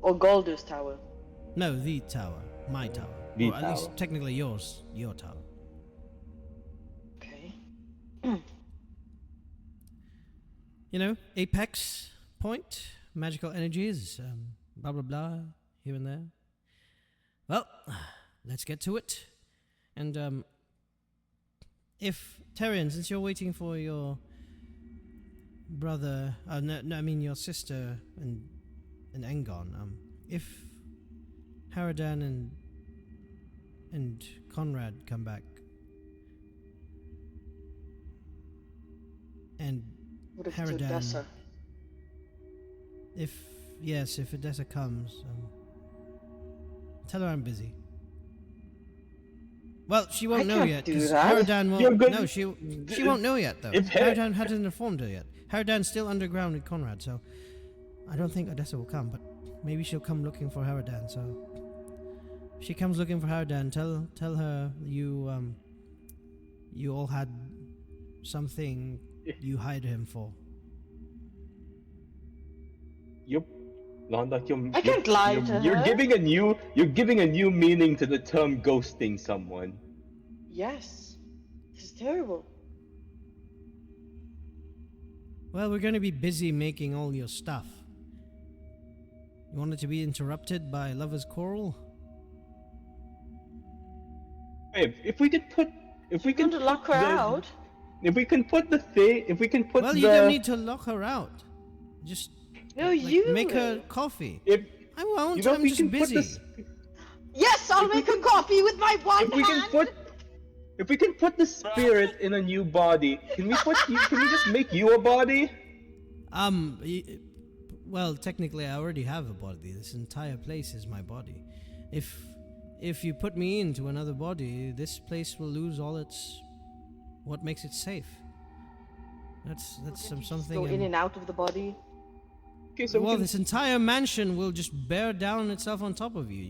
or Gold's tower. No, the tower, my tower, The or at least tower. technically yours, your tower. Okay. You know, apex point, magical energies, blah blah blah, here and there. Well, let's get to it. And if Tarian, since you're waiting for your brother, no, I mean your sister and Engon, if Haradan and Conrad come back, and What if it's Haradan, Odessa? if Odessa comes, tell her I'm busy. Well, she won't I know can't yet do because that. Haradan You're won't. good- No, she won't know yet though. If Haradan hasn't informed her yet. Haradan's still underground with Conrad, so I don't think Odessa will come. But maybe she'll come looking for Haradan. So if she comes looking for Haradan, tell her you all had something you hide him for. Londak, I can't lie to you're her. giving a new meaning to the term ghosting someone. Yes. This is terrible. Well, we're going to be busy making all your stuff. You want it to be interrupted by lovers' quarrel? Hey, if we could put Going to lock her out? If we can put the thing, if we can put Well, the you don't need to lock her out. Just No, like, you make her will. coffee. if I won't. you know I'm we just can put busy. this Yes, I'll make a coffee with my one if we can hand. if we can put the spirit in a new body, can we just make you a body? Well, technically, I already have a body. This entire place is my body. If you put me into another body, this place will lose all its what makes it safe. That's Can't you just something. go in and out of the body. Okay, so Well, we this entire mansion will just bear down itself on top of you. Do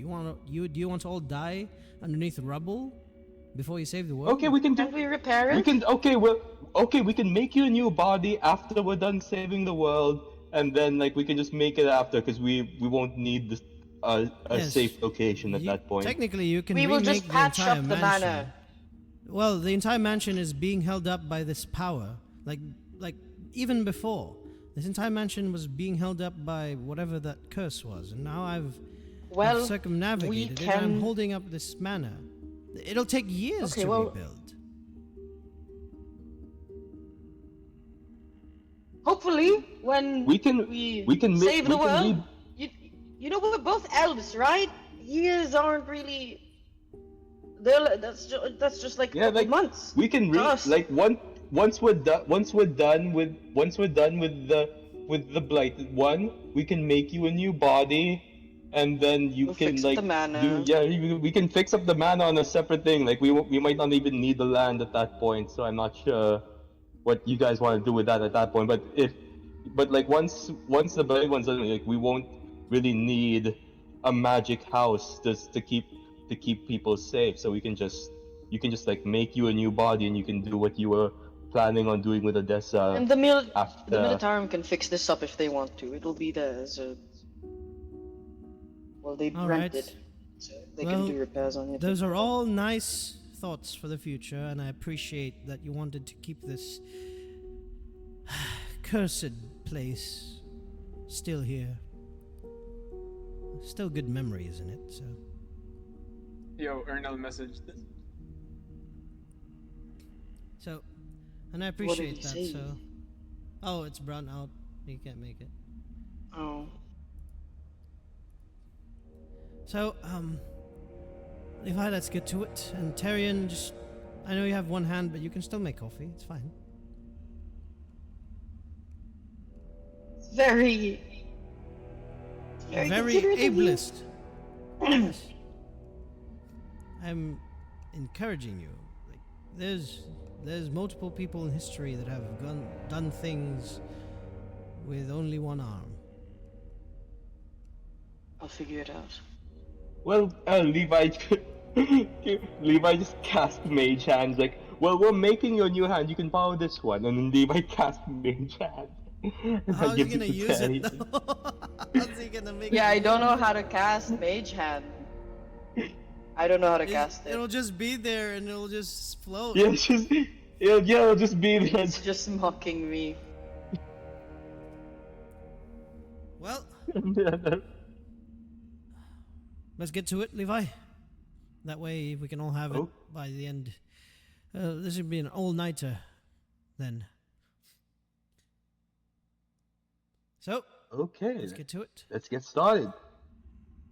you want to all die underneath rubble before you save the world? okay, we can do. Can we repair We it? can okay. We can make you a new body after we're done saving the world, and then like we can just make it after because we won't need this a Yes. safe location at that point. Technically, you can We will remake just the patch entire up the mansion. mana. Well, the entire mansion is being held up by this power. Like even before, this entire mansion was being held up by whatever that curse was, and now I've Well, circumnavigated we it, and I'm can. holding up this mana. It'll take years Okay, to well- rebuild. Hopefully, when We can save the world, read. you know we're both elves, right? Years aren't really. That's just like a Yeah, couple like months. we can to read us. like once we're done with the blighted one, we can make you a new body, and then you We'll can fix up like the mana. we can fix up the mana on a separate thing. Like we might not even need the land at that point, so I'm not sure what you guys want to do with that at that point. But like once the blighted one's done, like we won't really need a magic house just to keep people safe. So you can just like make you a new body, and you can do what you were planning on doing with Odessa And the after. Militarum can fix this up if they want to. It'll be there as a. Well, they All rent right. it, so they Well, can do repairs on it. Those are all nice thoughts for the future, and I appreciate that you wanted to keep this cursed place still here. Still good memories in it, so. Yo, Ernal messaged this. So, and I did appreciate he that, say? so. Oh, it's brown out. You can't make it. Oh. So, Levi, let's get to it. And Tyrion, just. I know you have one hand, but you can still make coffee. It's fine. It's very. Very considerate of you. ableist. Yes. I'm encouraging you. Like, there's multiple people in history that have done things with only one arm. I'll figure it out. Well, Levi Levi just cast Mage Hand. Like, well, we're making you a new hand. You can borrow this one, and then Levi cast Mage Hand. And How's he gives gonna to use it Terry. though? How's he gonna make Yeah, it I don't know move? how to cast Mage Hand. I don't know how to cast it. It'll just be there and it'll just float. Yeah, it's just it'll just be there. It's just mocking me. Well, let's get to it, Levi. That way we can all have it Oh. by the end. This should be an all-nighter, then. So, Okay, let's get to it. let's get started.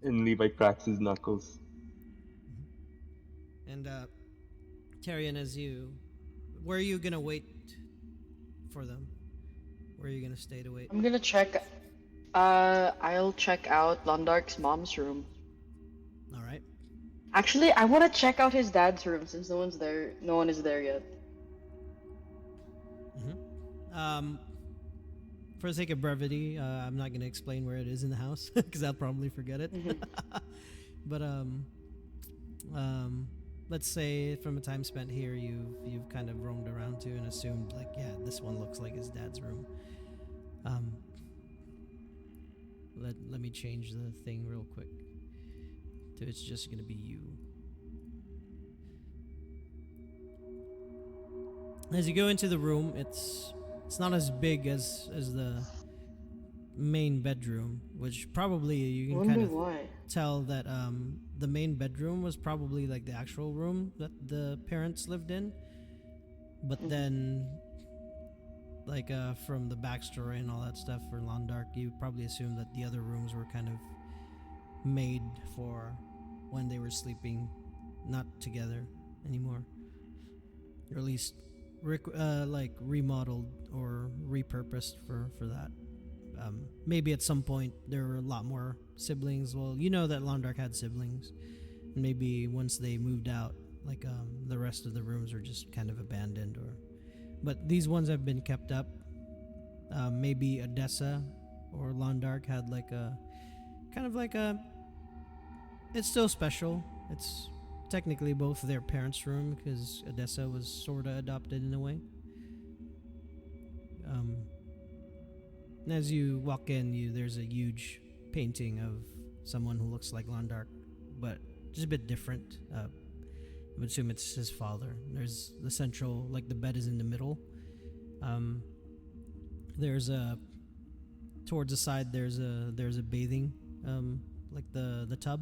And Levi cracks his knuckles. And, Tyrion, where are you gonna wait for them? Where are you gonna stay to wait? I'm gonna check. I'll check out Londark's mom's room. Alright. Actually, I want to check out his dad's room since no one's there. No one is there yet. For the sake of brevity, I'm not gonna explain where it is in the house, because I'll probably forget it. But, let's say from a time spent here, you've kind of roamed around to and assumed, like, yeah, this one looks like his dad's room. Let me change the thing real quick. So it's just gonna be you. As you go into the room, it's not as big as the main bedroom, which probably you can Wonder kind of why. tell that the main bedroom was probably like the actual room that the parents lived in. But then, like from the backstory and all that stuff for Londark, you probably assume that the other rooms were kind of made for when they were sleeping, not together anymore, or at least like remodeled or repurposed for that. Maybe at some point there were a lot more siblings. Well, you know that Londark had siblings. Maybe once they moved out, like the rest of the rooms were just kind of abandoned, but these ones have been kept up. maybe Odessa or Londark had like a kind of like a. It's still special. It's technically both their parents' room because Odessa was sorta adopted in a way. And as you walk in, there's a huge painting of someone who looks like Londark, but just a bit different. I would assume it's his father. There's the central, like the bed is in the middle. There's a towards the side. There's a bathing, like the tub.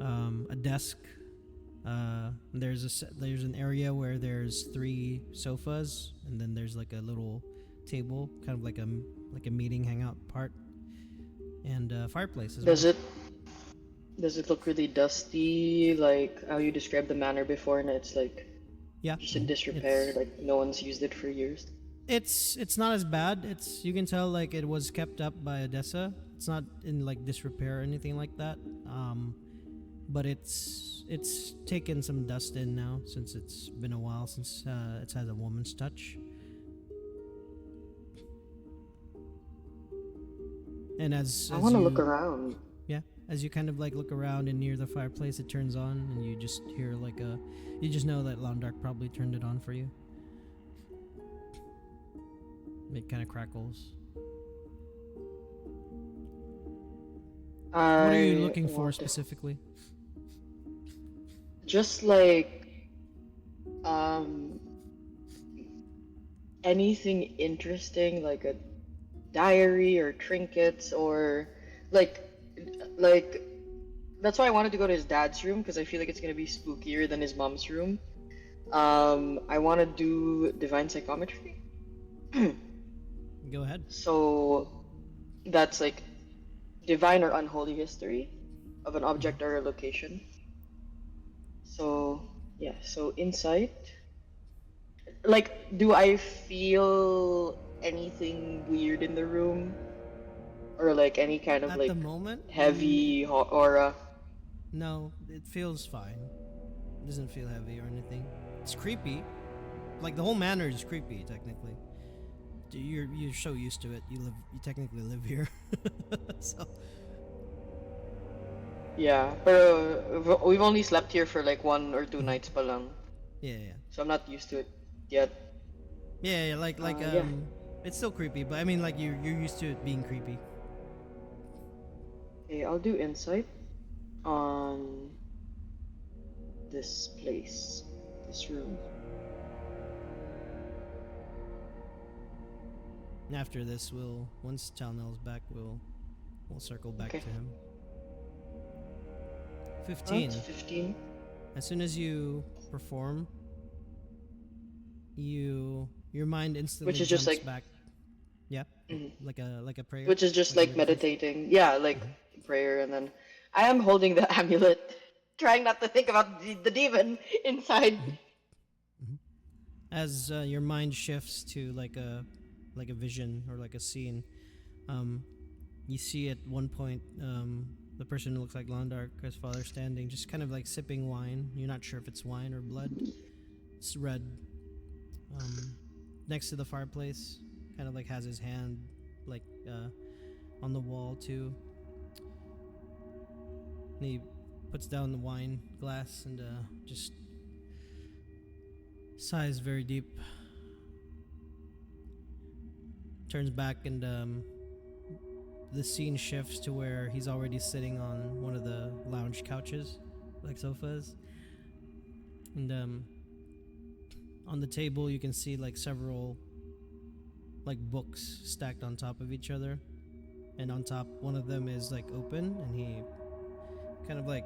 A desk. There's an area where there's 3 sofas, and then there's like a little table, kind of like a meeting hangout part, and a fireplace as Does well. it look really dusty, like how you described the manor before, and it's like Yeah, just in disrepair, it's like no one's used it for years? it's not as bad. You can tell like it was kept up by Odessa. It's not in like disrepair or anything like that. But it's taken some dust in now since it's been a while since it's had a woman's touch. And I as want to look you around. yeah, as you kind of like look around and near the fireplace, it turns on, and you just hear like you just know that Londark probably turned it on for you. It kind of crackles. What are you I looking for want to specifically? just like um anything interesting, like a diary or trinkets or like like that's why I wanted to go to his dad's room because I feel like it's gonna be spookier than his mom's room. I want to do divine psychometry. Go ahead. So that's like divine or unholy history of an object or a location. So yeah, so insight. Like, do I feel anything weird in the room, or like any kind of At the like moment, heavy aura? no, it feels fine. It doesn't feel heavy or anything. It's creepy. Like the whole manor is creepy, technically. You're so used to it. You technically live here, so Yeah, but we've only slept here for like 1 or 2 nights pa lang, yeah. so I'm not used to it yet. Yeah, like Yeah. it's still creepy, but I mean like you're used to it being creepy. Okay, I'll do insight on this place, this room. And after this, once Talnell's back, we'll circle back Okay. to him. Oh, 15. it's 15. As soon as you perform, your mind instantly Which is just jumps like, back. Yep, mhm. like a prayer. Which is just Like a like meditation. meditating. Yeah, like prayer, and then I am holding the amulet, trying not to think about the demon inside. As your mind shifts to like a vision or like a scene, um, you see at one point the person who looks like Londark, his father, standing, just kind of like sipping wine. You're not sure if it's wine or blood. It's red. Next to the fireplace, kind of like has his hand like on the wall too. And he puts down the wine glass and just sighs very deep. Turns back and the scene shifts to where he's already sitting on one of the lounge couches, like sofas. And on the table you can see like several like books stacked on top of each other. And on top, one of them is like open, and he kind of like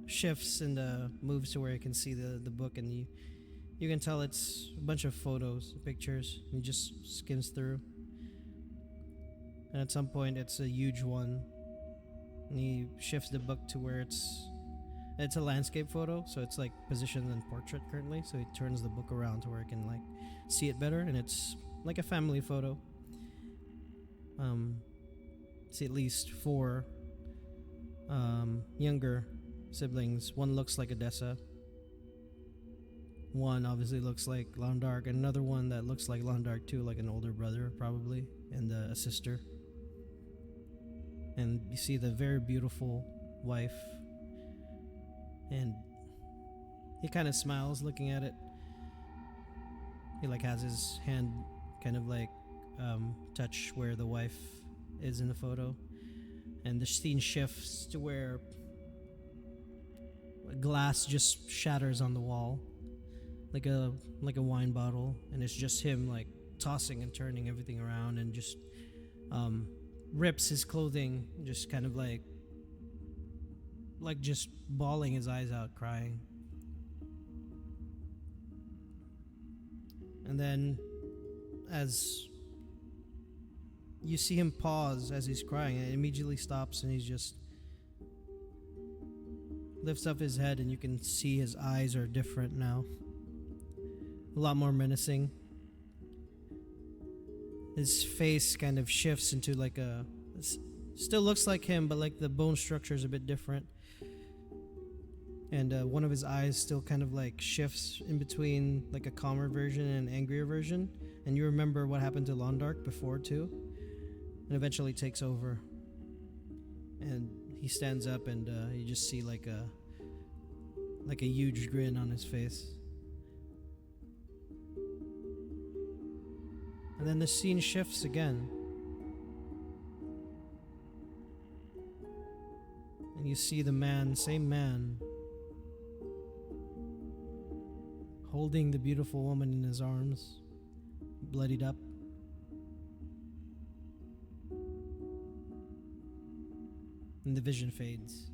shifts and moves to where you can see the book, and you can tell it's a bunch of photos, pictures. He just skims through, and at some point it's a huge one, and he shifts the book to where it's a landscape photo, so it's like positioned in portrait currently. So he turns the book around to where I can like see it better, and it's like a family photo. See at least 4 younger siblings. One looks like Odessa. one obviously looks like Londark, and another one that looks like Londark too, like an older brother probably, and a sister. And you see the very beautiful wife, and he kind of smiles looking at it. He like has his hand kind of like touch where the wife is in the photo, and the scene shifts to where glass just shatters on the wall, like a wine bottle, and it's just him like tossing and turning everything around, and just rips his clothing, just kind of like just bawling his eyes out, crying. And then as you see him pause as he's crying, and it immediately stops, and he's just lifts up his head, and you can see his eyes are different now, a lot more menacing. His face kind of shifts into like still looks like him, but like the bone structure is a bit different, and one of his eyes still kind of like shifts in between like a calmer version and an angrier version, and you remember what happened to Londark before too, and eventually takes over, and he stands up, and you just see like a huge grin on his face. And then the scene shifts again, and you see the same man, holding the beautiful woman in his arms, bloodied up. And the vision fades.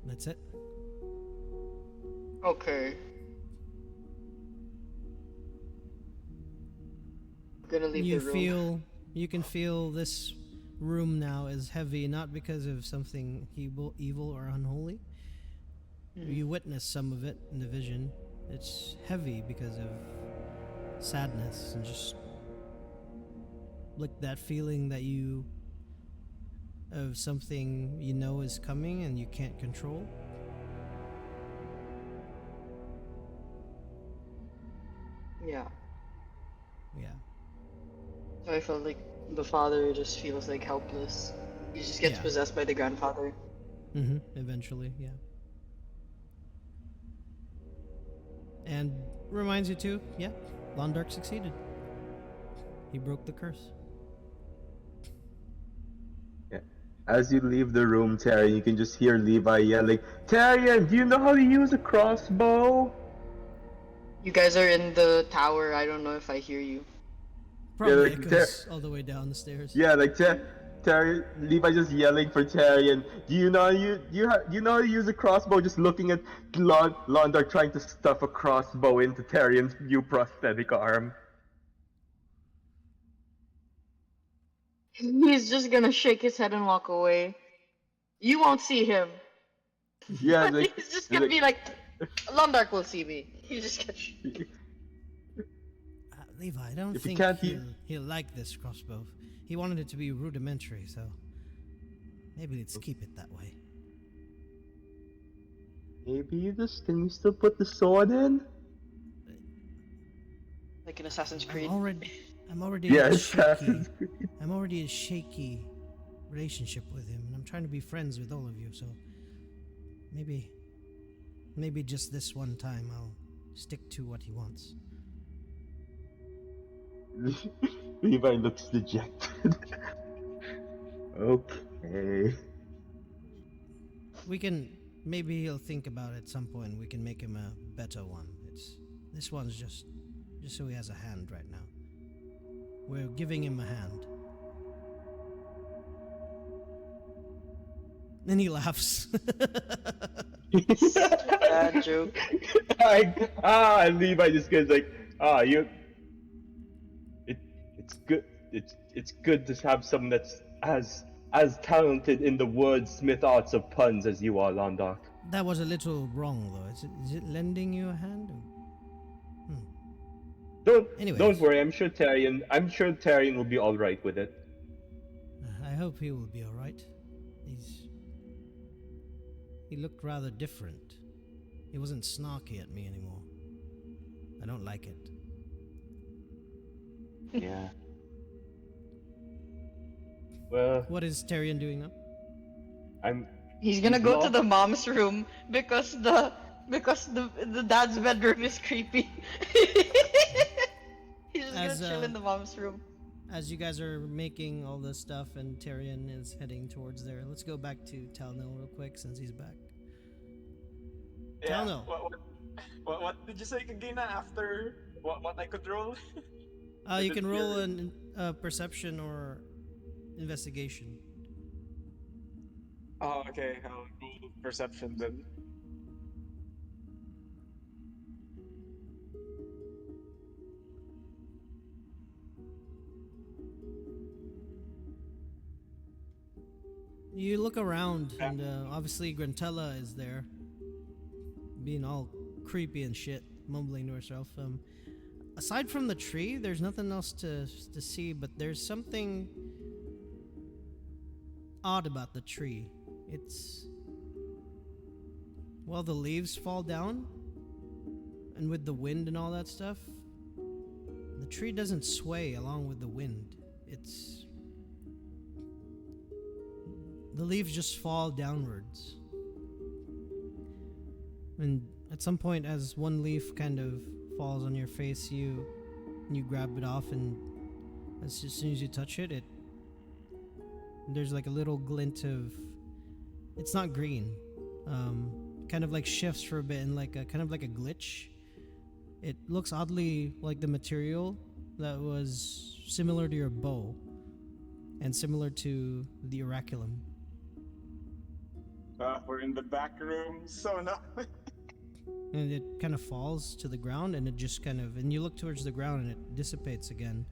That's it. Okay. I'm gonna leave the room. You can feel this room now is heavy, not because of something evil or unholy. You witness some of it in the vision. It's heavy because of sadness, and just like that feeling that of something you know is coming and you can't control. Yeah. Yeah. So I felt like the father just feels like helpless. He just gets Yeah. possessed by the grandfather. Eventually, yeah. And reminds you too, yeah, Londark succeeded. He broke the curse. Yeah. As you leave the room, Terry, you can just hear Levi yelling, "Tyrion, do you know how to use a crossbow?" You guys are in the tower. I don't know if I hear you. Probably like echoes all the way down the stairs. Yeah, like Terry, Levi just yelling for Tyrion. Do you know you know how to use a crossbow? Just looking at Londar trying to stuff a crossbow into Tyrion's new prosthetic arm. He's just gonna shake his head and walk away. You won't see him. Yeah, like, He's just gonna be like, Londark will see me. He's just gonna. Levi, I don't If he think can't he'll like this crossbow. He wanted it to be rudimentary, so maybe let's keep it that way. Maybe can we still put the sword in? Like in Assassin's Creed. I'm already Yeah, in Assassin's Creed. I'm already in a shaky relationship with him, and I'm trying to be friends with all of you, so maybe just this one time I'll stick to what he wants. Levi looks dejected. Okay. Maybe he'll think about it at some point. We can make him a better one. This one's just so he has a hand right now. We're giving him a hand. And he laughs. Bad joke. Levi just goes like, it's good. It's good to have someone that's as talented in the wordsmith arts of puns as you are, Londark. That was a little wrong, though. Is it lending you a hand? Don't Anyways, worry. I'm sure Tyrion will be all right with it. I hope he will be alright. He looked rather different. He wasn't snarky at me anymore. I don't like it. Yeah. Well, What is Tyrion doing now? I'm. He's gonna He's go to lost. the mom's room because the dad's bedroom is creepy. He's just gonna As chill in the mom's room. as you guys are making all this stuff and Tyrion is heading towards there, let's go back to Talnil real quick since he's back. Yeah. Talnil. What did you say, Kagina? After what I could roll? You did can roll hear- an perception or investigation. Oh, okay. I'll roll perception then. You look around, and obviously Grantella is there, being all creepy and shit, mumbling to herself. Aside from the tree, there's nothing else to see, but there's something odd about the tree. It's, well, the leaves fall down, and with the wind and all that stuff, the tree doesn't sway along with the wind. It's, the leaves just fall downwards. And at some point, as one leaf kind of falls on your face, you grab it off, and as soon as you touch it, there's like a little glint of, it's not green, kind of like shifts for a bit and like a kind of like a glitch. It looks oddly like the material that was similar to your bow and similar to the oraculum. We're in the back room, so no. And it kind of falls to the ground, and it just kind of, and you look towards the ground and it dissipates again.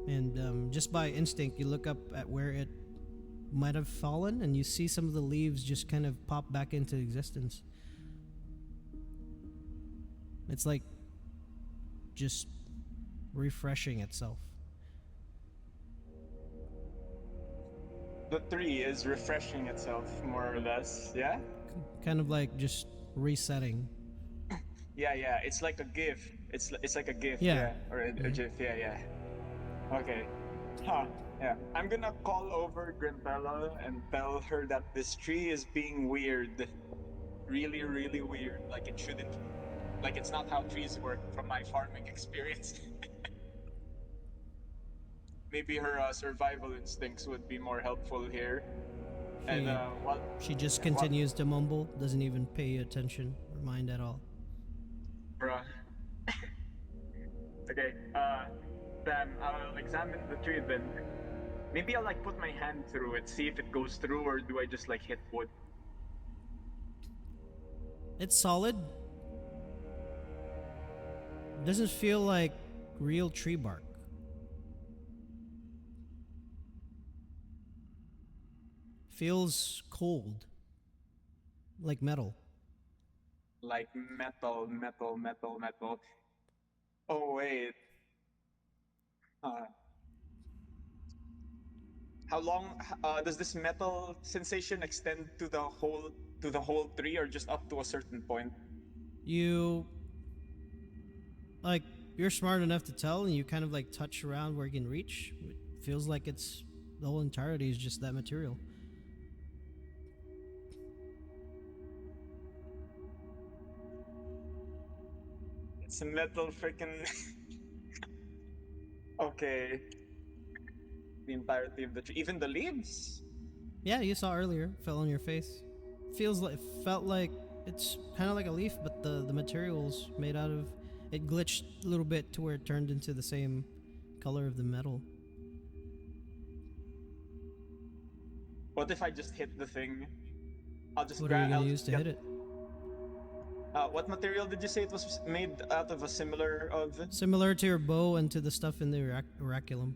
And just by instinct, you look up at where it might have fallen, and you see some of the leaves just kind of pop back into existence. It's like just refreshing itself. The tree is refreshing itself, more or less. Yeah. Kind of like just resetting. Yeah. It's like a GIF. It's like a GIF. Yeah. Or a GIF. Yeah. Okay. Huh. Yeah. I'm gonna call over Grandpella and tell her that this tree is being weird. Really, really weird. Like it shouldn't. Like it's not how trees work from my farming experience. Maybe her survival instincts would be more helpful here. And well, She just yeah, continues to mumble, doesn't even pay attention or mind at all. bruh. Okay. Then I'll examine the tree then. Maybe I'll like put my hand through it, see if it goes through, or do I just like hit wood? It's solid. Doesn't feel like real tree bark. Feels cold. Like metal. Like metal. Oh wait. Uh, how long does this metal sensation extend to the whole tree, or just up to a certain point? You, like, you're smart enough to tell, and you kind of like touch around where you can reach. It feels like it's, the whole entirety is just that material. It's a metal freaking. Okay. The entirety of the tree, even the leaves. Yeah, you saw earlier, fell on your face. Felt like it's kind of like a leaf, but the material's made out of, it glitched a little bit to where it turned into the same color of the metal. What if I just hit the thing? I'll just What are you I'll gonna use to get- hit it? What material did you say it was made out of? A similar of? Similar to your bow and to the stuff in the oraculum,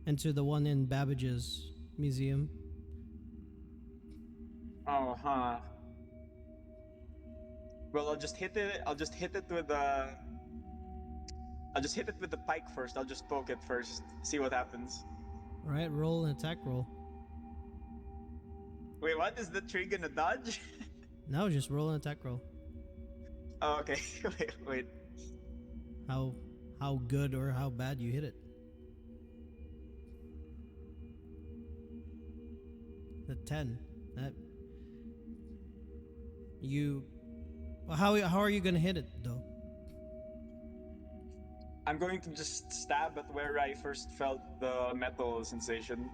and to the one in Babbage's museum. Oh, huh. Well, I'll just hit it. I'll just hit it with I'll just hit it with the pike first. I'll just poke it first. See what happens. All right, roll an attack roll. Wait, what? Is the tree gonna dodge? No, just roll an attack roll. Oh, okay. Wait. How good or how bad you hit it. The 10. That you. Well, how are you gonna hit it though? I'm going to just stab at where I first felt the metal sensation.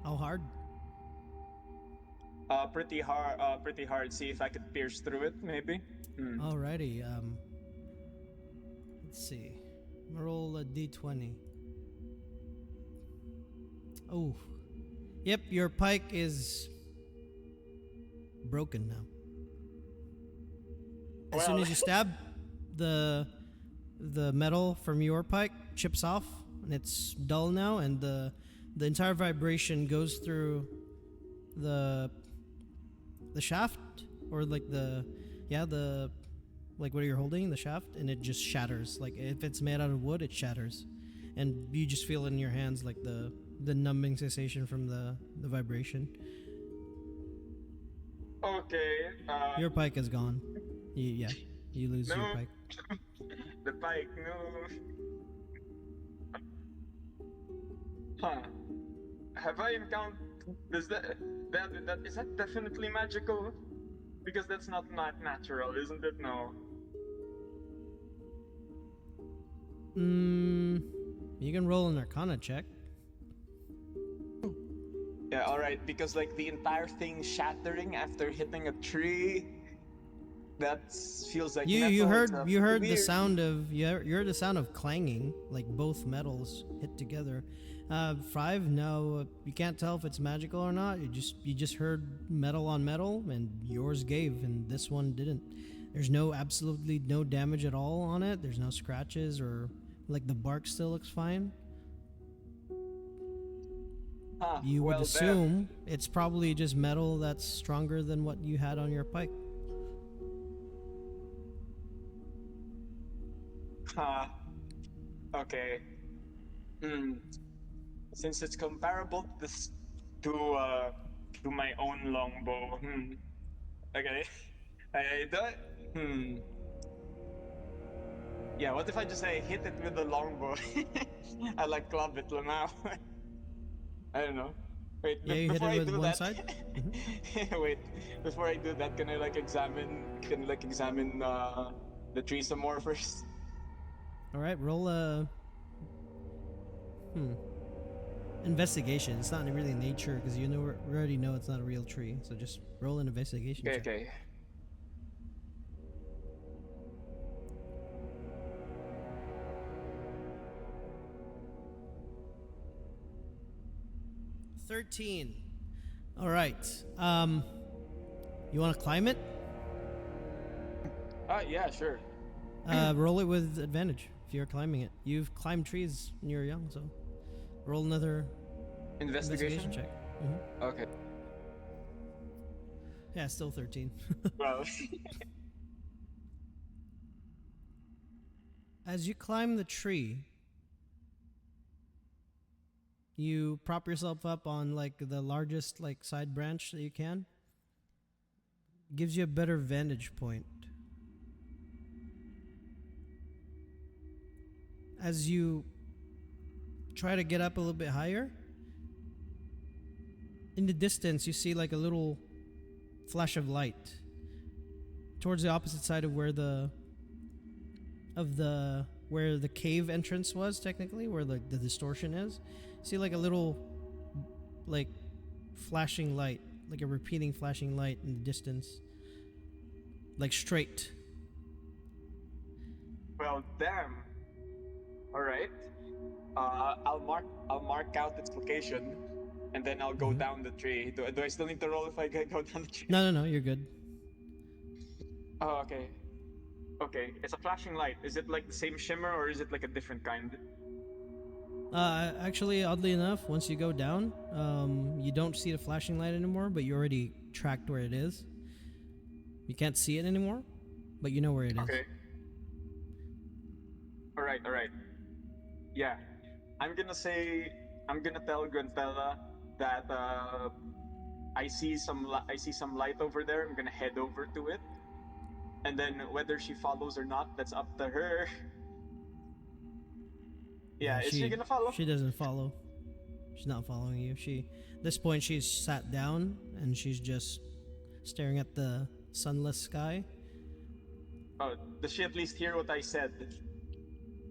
How hard? Pretty hard. Pretty hard. See if I could pierce through it, maybe. Alrighty. Let's see. I'm gonna roll a d20. Oh. Yep, your pike is broken now. As soon Well- as you stab, the metal from your pike chips off, and it's dull now, and the entire vibration goes through the shaft, or like the like what you're holding, the shaft, and it just shatters. Like if it's made out of wood, it shatters, and you just feel it in your hands, like the numbing sensation from the vibration. Okay. Your pike is gone. You lose your No. pike. The pike, no. Huh. Have I encountered... Is that is that definitely magical? Because that's not natural, isn't it? No. You can roll an Arcana check. Yeah, alright, because like the entire thing shattering after hitting a tree, that feels like You metal. heard It's the weird. sound of you heard the sound of clanging, like both metals hit together. 5. No, you can't tell if it's magical or not. You just heard metal on metal, and yours gave, and this one didn't. There's absolutely no damage at all on it. There's no scratches, or like the bark still looks fine. Huh, You would well, assume it's probably just metal that's stronger than what you had on your pike. Huh. Okay. Since it's comparable to this to my own longbow. Okay. I don't. Yeah. What if I just say hit it with the longbow? I like club it now. I don't know. Wait. Yeah, you hit before it I with do one that. side? Wait. Before I do that, can I examine the tree some more first? All right, roll a investigation. It's not really nature because you already know it's not a real tree. So just roll an investigation check. Okay. 13. All right. You want to climb it? Yeah, sure. Roll it with advantage if you're climbing it. You've climbed trees when you were young, so roll another investigation check. Okay. Yeah, still 13. Well. As you climb the tree, you prop yourself up on like the largest like side branch that you can. Gives you a better vantage point. As you try to get up a little bit higher, in the distance you see like a little flash of light towards the opposite side of where the cave entrance was, technically, where the distortion is. See like a little like flashing light, like a repeating flashing light in the distance, like straight. Well, damn. All right. I'll mark out its location, and then I'll go down the tree. Do I still need to roll if I go down the tree? No, you're good. Oh, okay. Okay, it's a flashing light. Is it like the same shimmer, or is it like a different kind? Actually, oddly enough, once you go down, you don't see the flashing light anymore, but you already tracked where it is. You can't see it anymore, but you know where it is. Okay. All right. Yeah, I'm gonna tell Grantella that I see some light over there. I'm gonna head over to it, and then whether she follows or not, that's up to her. Yeah, is she gonna follow? she doesn't follow. She's not following you. At this point she's sat down and she's just staring at the sunless sky. Does she at least hear what I said?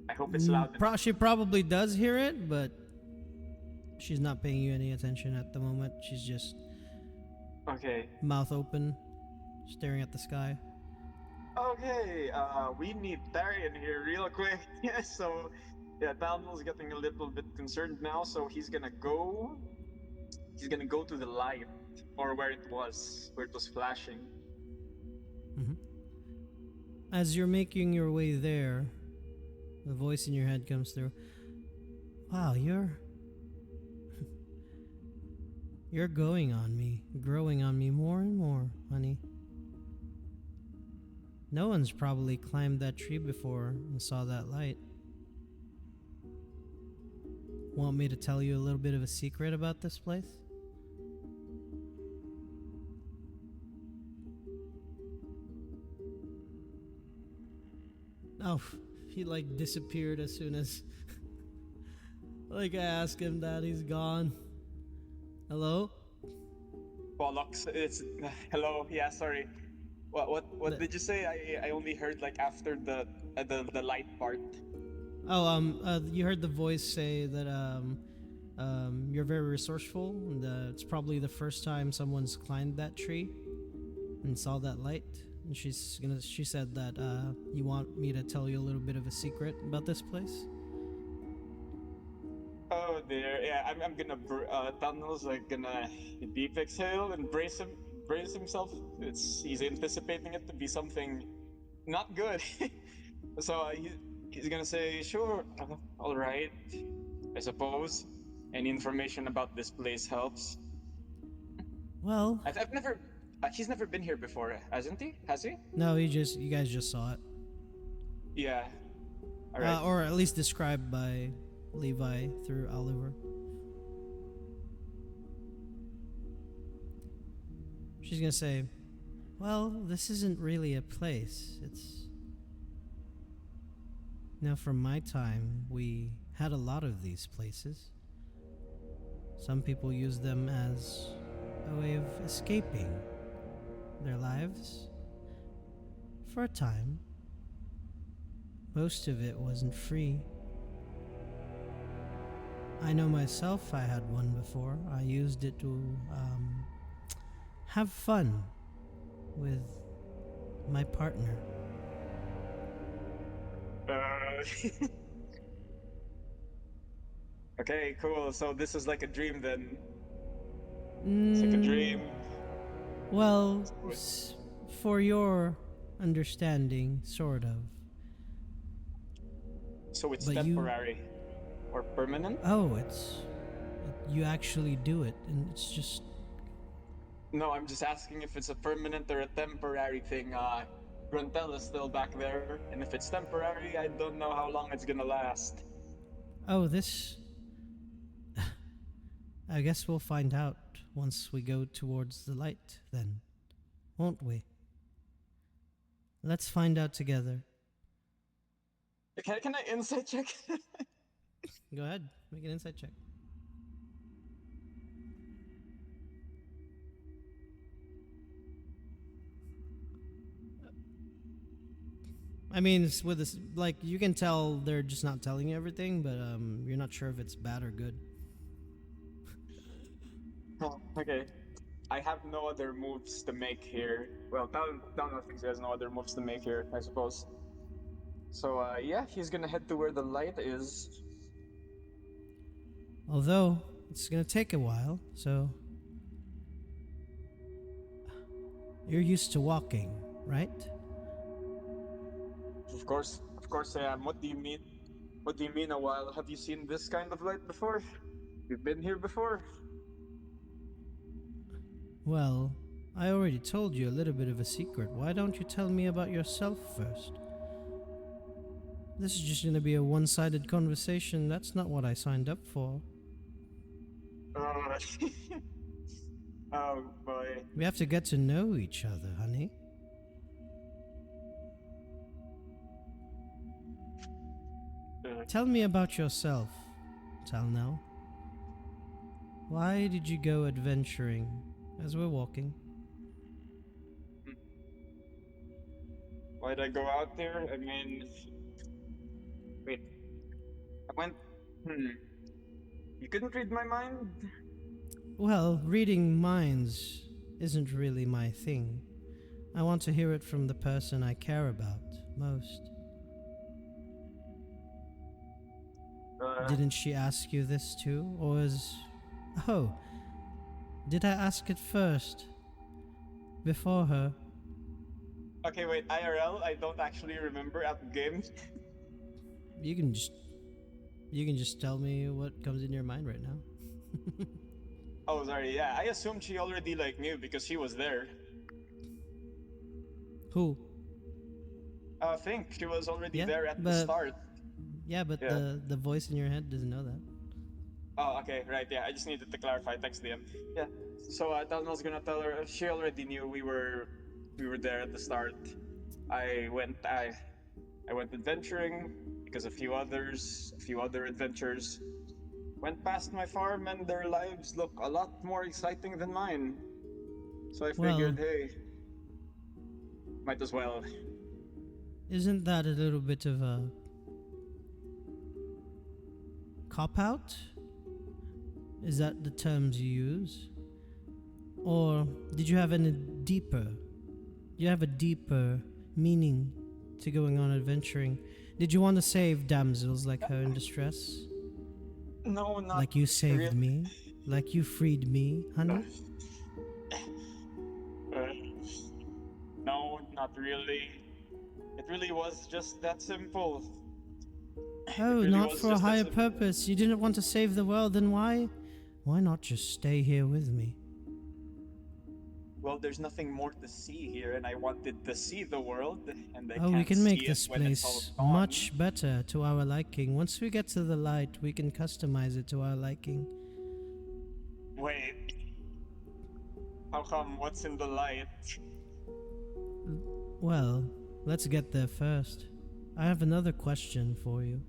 I hope it's loud enough. She probably does hear it, but she's not paying you any attention at the moment. She's just Okay. mouth open, staring at the sky. Okay, we need Tharian here real quick. Yeah, so yeah, Talon's getting a little bit concerned now, so he's gonna go to the light, or where it was flashing. As you're making your way there, the voice in your head comes through. Wow, you're growing on me more and more, honey. No one's probably climbed that tree before and saw that light. Want me to tell you a little bit of a secret about this place? Oh, he like disappeared as soon as like I asked him that. He's gone. Hello? Bollocks! It's hello. Yeah, sorry. What did you say? I only heard like after the light part. Oh, you heard the voice say that you're very resourceful, and it's probably the first time someone's climbed that tree and saw that light. And she said that you want me to tell you a little bit of a secret about this place. Oh dear, yeah. I'm gonna Tunnel's like gonna deep exhale and brace himself. He's anticipating it to be something not good. So he's gonna say, sure, all right, I suppose. Any information about this place helps. Well, I've never. He's never been here before, hasn't he? Has he? no, you guys just saw it. Yeah. All right. Or at least described by Levi through Oliver. She's gonna say, well, this isn't really a place. It's... Now, from my time, we had a lot of these places. Some people use them as a way of escaping their lives. For a time, most of it wasn't free. I know myself, I had one before. I used it to have fun with my partner. Okay, cool. So this is like a dream then. It's like a dream. Well, for your understanding, sort of. So it's But temporary or permanent? You actually do it, and it's just... No, I'm just asking if it's a permanent or a temporary thing. Gruntel is still back there, and if it's temporary, I don't know how long it's gonna last. Oh, this... I guess we'll find out once we go towards the light, then. Won't we? Let's find out together. Can I insight check? Go ahead, make an insight check. I mean, it's with this, like, you can tell they're just not telling you everything, but you're not sure if it's bad or good. Oh, okay. I have no other moves to make here. Well, Talon thinks he has no other moves to make here, I suppose. So, yeah, he's gonna head to where the light is. Although, it's gonna take a while, so... You're used to walking, right? Of course I am. What do you mean? What do you mean a while? Have you seen this kind of light before? You've been here before? Well, I already told you a little bit of a secret. Why don't you tell me about yourself first? This is just gonna be a one-sided conversation. That's not what I signed up for. Uh, oh boy. We have to get to know each other, honey. Tell me about yourself, Talnell. Why did you go adventuring as we're walking? Why'd I go out there? I mean, wait. I went. Hmm. You couldn't read my mind? Well, reading minds isn't really my thing. I want to hear it from the person I care about most. Didn't she ask you this too? Or is... Oh, did I ask it first? Before her? Okay, wait. IRL? I don't actually remember at the game. You can just tell me what comes in your mind right now. Oh, sorry. Yeah, I assumed she already knew because she was there. Who? I think she was already Yeah, there at the but- start. Yeah, but Yeah. the voice in your head doesn't know that. Oh, okay, right. Yeah, I just needed to clarify. Thanks, DM. Yeah. So Talon's gonna tell her she already knew we were there at the start. I went adventuring because a few other adventures went past my farm, and their lives look a lot more exciting than mine. So I figured, hey, might as well. Isn't that a little bit of a cop-out? Is that the terms you use? Or did you have a deeper meaning to going on adventuring? Did you want to save damsels like her in distress? No, not Like you saved really. me? Like you freed me, honey? No, not really. It really was just that simple. Oh, really not was for a just that higher simple. purpose. You didn't want to save the world, then why not just stay here with me? Well, there's nothing more to see here, and I wanted to see the world, and I Oh, can't we can make see this it when it's all place gone. much better to our liking. Once we get to the light, we can customize it to our liking. Wait. How come? What's in the light? Well, let's get there first. I have another question for you.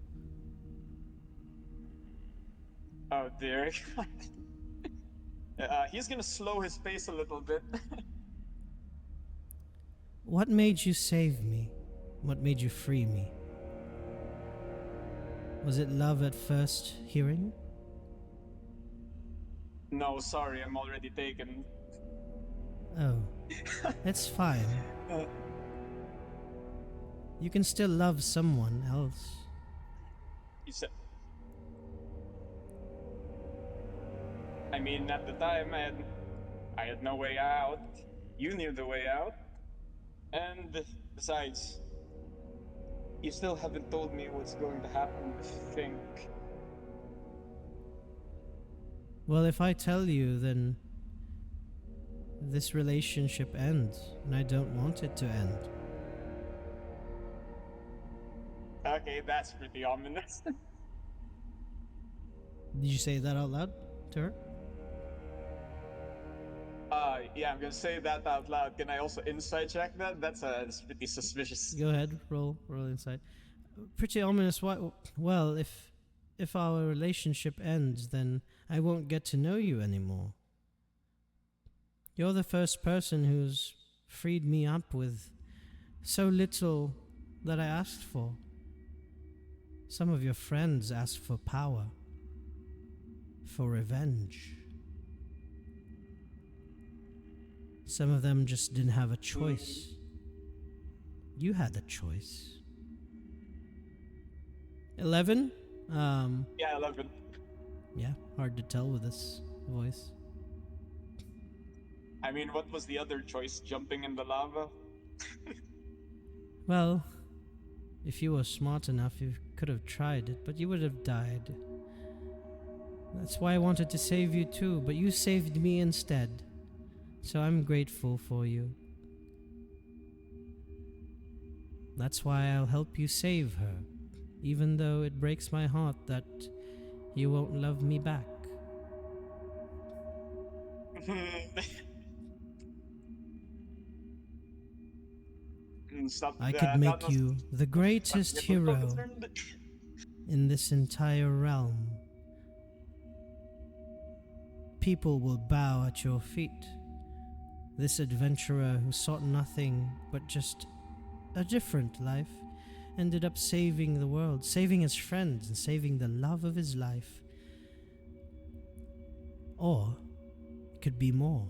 Oh dear. He's gonna slow his pace a little bit. What made you save me? What made you free me? Was it love at first hearing? No, sorry, I'm already taken. Oh, it's fine. Uh, You can still love someone else. He said. I mean, at the time, I had no way out. You knew the way out. And besides, you still haven't told me what's going to happen, I think. Well, if I tell you, then this relationship ends, and I don't want it to end. Okay, that's pretty ominous. Did you say that out loud to her? Yeah, I'm gonna say that out loud. Can I also inside check that? That's pretty suspicious. Go ahead, roll inside. Pretty ominous. Why? Well, if our relationship ends, then I won't get to know you anymore. You're the first person who's freed me up with so little that I asked for. Some of your friends asked for power, for revenge. Some of them just didn't have a choice. You had a choice. 11? Yeah, 11. Yeah, hard to tell with this voice. I mean, what was the other choice? Jumping in the lava? Well, if you were smart enough, you could have tried it, but you would have died. That's why I wanted to save you too, but you saved me instead. So I'm grateful for you. That's why I'll help you save her. even though it breaks my heart that you won't love me back. Stop. I could make Thanos you the greatest get a little hero concerned. in this entire realm. People will bow at your feet. This adventurer who sought nothing but just a different life ended up saving the world, saving his friends, and saving the love of his life. Or it could be more.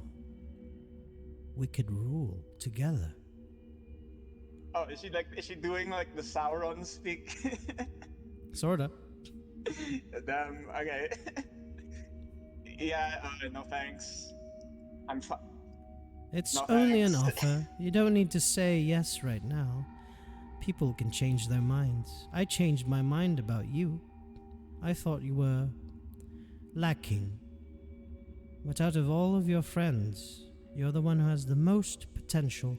We could rule together. Oh, is she doing like the Sauron speak? Sorta. Damn. Okay. Yeah. No thanks. I'm fine. It's No only an thanks. offer. You don't need to say yes right now. People can change their minds. I changed my mind about you. I thought you were lacking. But out of all of your friends, you're the one who has the most potential.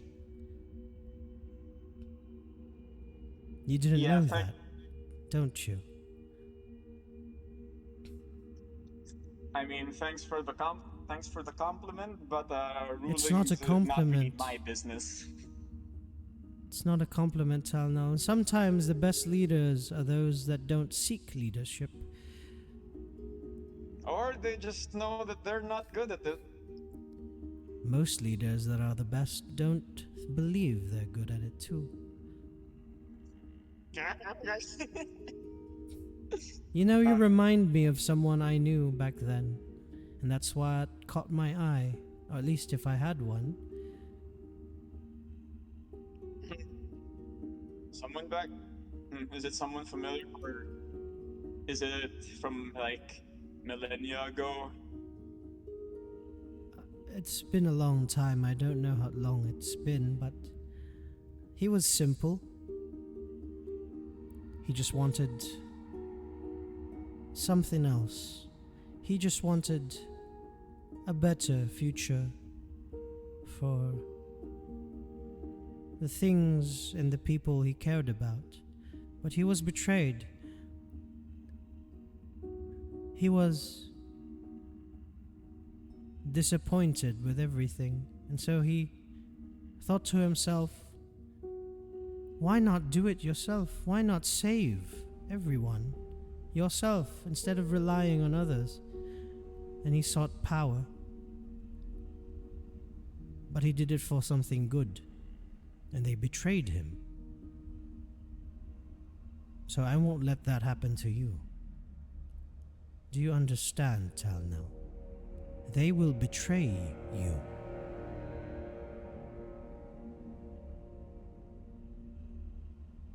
You didn't Yeah, know thank- that, don't you? I mean, thanks for the compliment, but ruling It's not a is not really compliment. my business. It's not a compliment, Talno. Sometimes the best leaders are those that don't seek leadership. Or they just know that they're not good at it. Most leaders that are the best don't believe they're good at it too. You know, you remind me of someone I knew back then, and that's why it caught my eye, or at least if I had one. Someone back? Is it someone familiar, or is it from like millennia ago? It's been a long time, I don't know how long it's been, but he was simple. He just wanted something else. He just wanted a better future for the things and the people he cared about. But he was betrayed. He was disappointed with everything, and so he thought to himself, why not do it yourself? Why not save everyone yourself instead of relying on others? And he sought power. But he did it for something good, and they betrayed him. So I won't let that happen to you. Do you understand, Talno? They will betray you.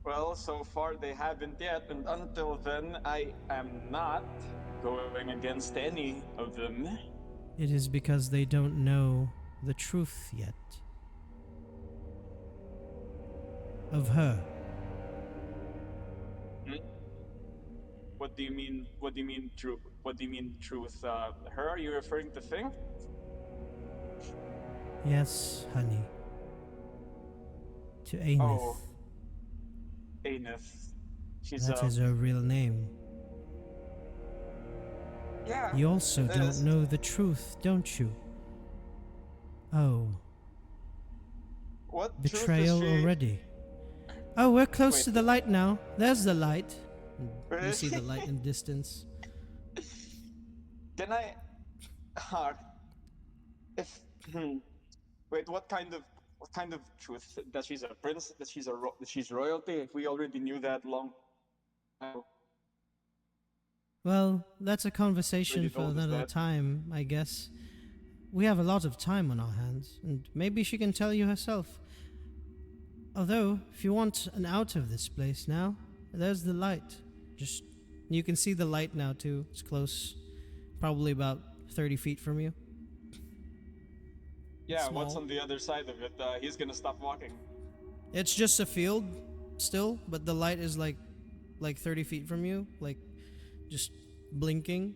Well, so far they haven't yet, and until then, I am not going against any of them. It is because they don't know the truth yet. Of her. What do you mean? What do you mean truth? What do you mean truth? Her? Are you referring to Thing? Yes, honey. To Aneth. Oh. Aneth. She's That is her real name. Yeah. You also it don't is. know the truth, don't you? Oh, What betrayal truth is she? already. Oh, we're close Wait. to the light now. There's the light. Really? You see the light in distance. Can I? If wait, what kind of truth? That she's a prince? That she's royalty? If we already knew that long ago. Well, that's a conversation Really for old as another that. time, I guess. We have a lot of time on our hands, and maybe she can tell you herself. Although, if you want an out of this place now, there's the light. Just, you can see the light now too. It's close, probably about 30 feet from you. Yeah, what's Small. on the other side of it? He's gonna stop walking. It's just a field still, but the light is like 30 feet from you, like just blinking.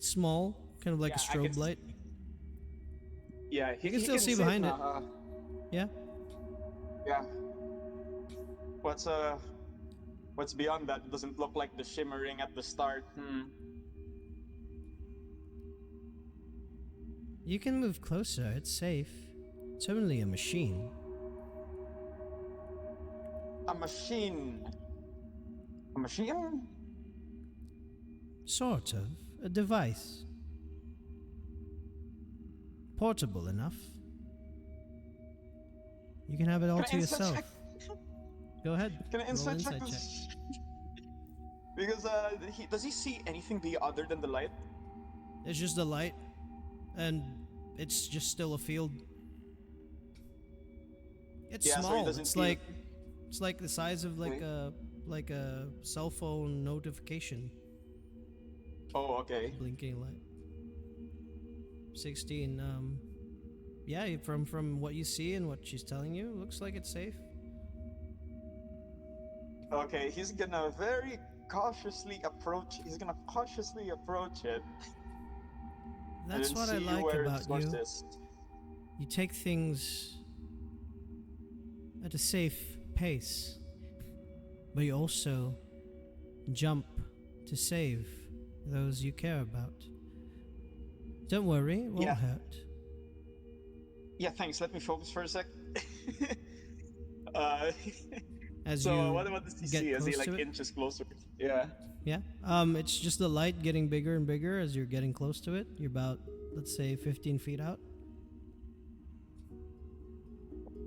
Small, kind of like Yeah, a I can strobe light. Yeah, You can still see behind it. Yeah. Yeah. What's What's beyond that? It doesn't look like the shimmering at the start. You can move closer, it's safe. It's only a machine. A machine. A machine? Sort of. A device. Portable enough. You can have it all Can I to insight yourself. check? Go ahead. Can I Roll insight check insight this? Because does he see anything other than the light? It's just a light, and it's just still a field. It's Yeah, so he small. doesn't It's see like it's like the size of Wait. a cell phone notification. Oh, okay. Blinking light. 16. Yeah, from what you see and what she's telling you, looks like it's safe. Okay, he's gonna very cautiously approach. He's gonna cautiously approach it. That's and what I see like where about the source you. is. You take things at a safe pace, but you also jump to save those you care about. Don't worry, it won't Yeah. hurt. Yeah, thanks. Let me focus for a sec. uh, As so you what does he get see? Is he close like to it? inches closer? Yeah. Yeah. It's just the light getting bigger and bigger as you're getting close to it. You're about, let's say, 15 feet out.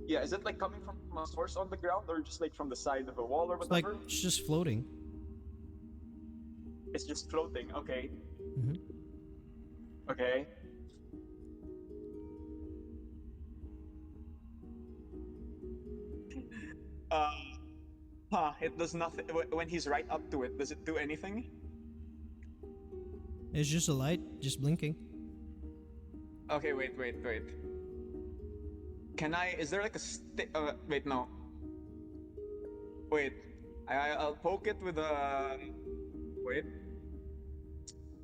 Yeah, is it like coming from a source on the ground or just like from the side of a wall or It's like whatever? it's just floating. It's just floating. Okay. hmm Okay. It does nothing. When he's right up to it, does it do anything? It's just a light, just blinking. Okay, wait. Can I? Is there like a stick? Wait, no. Wait. I'll poke it with a. Wait.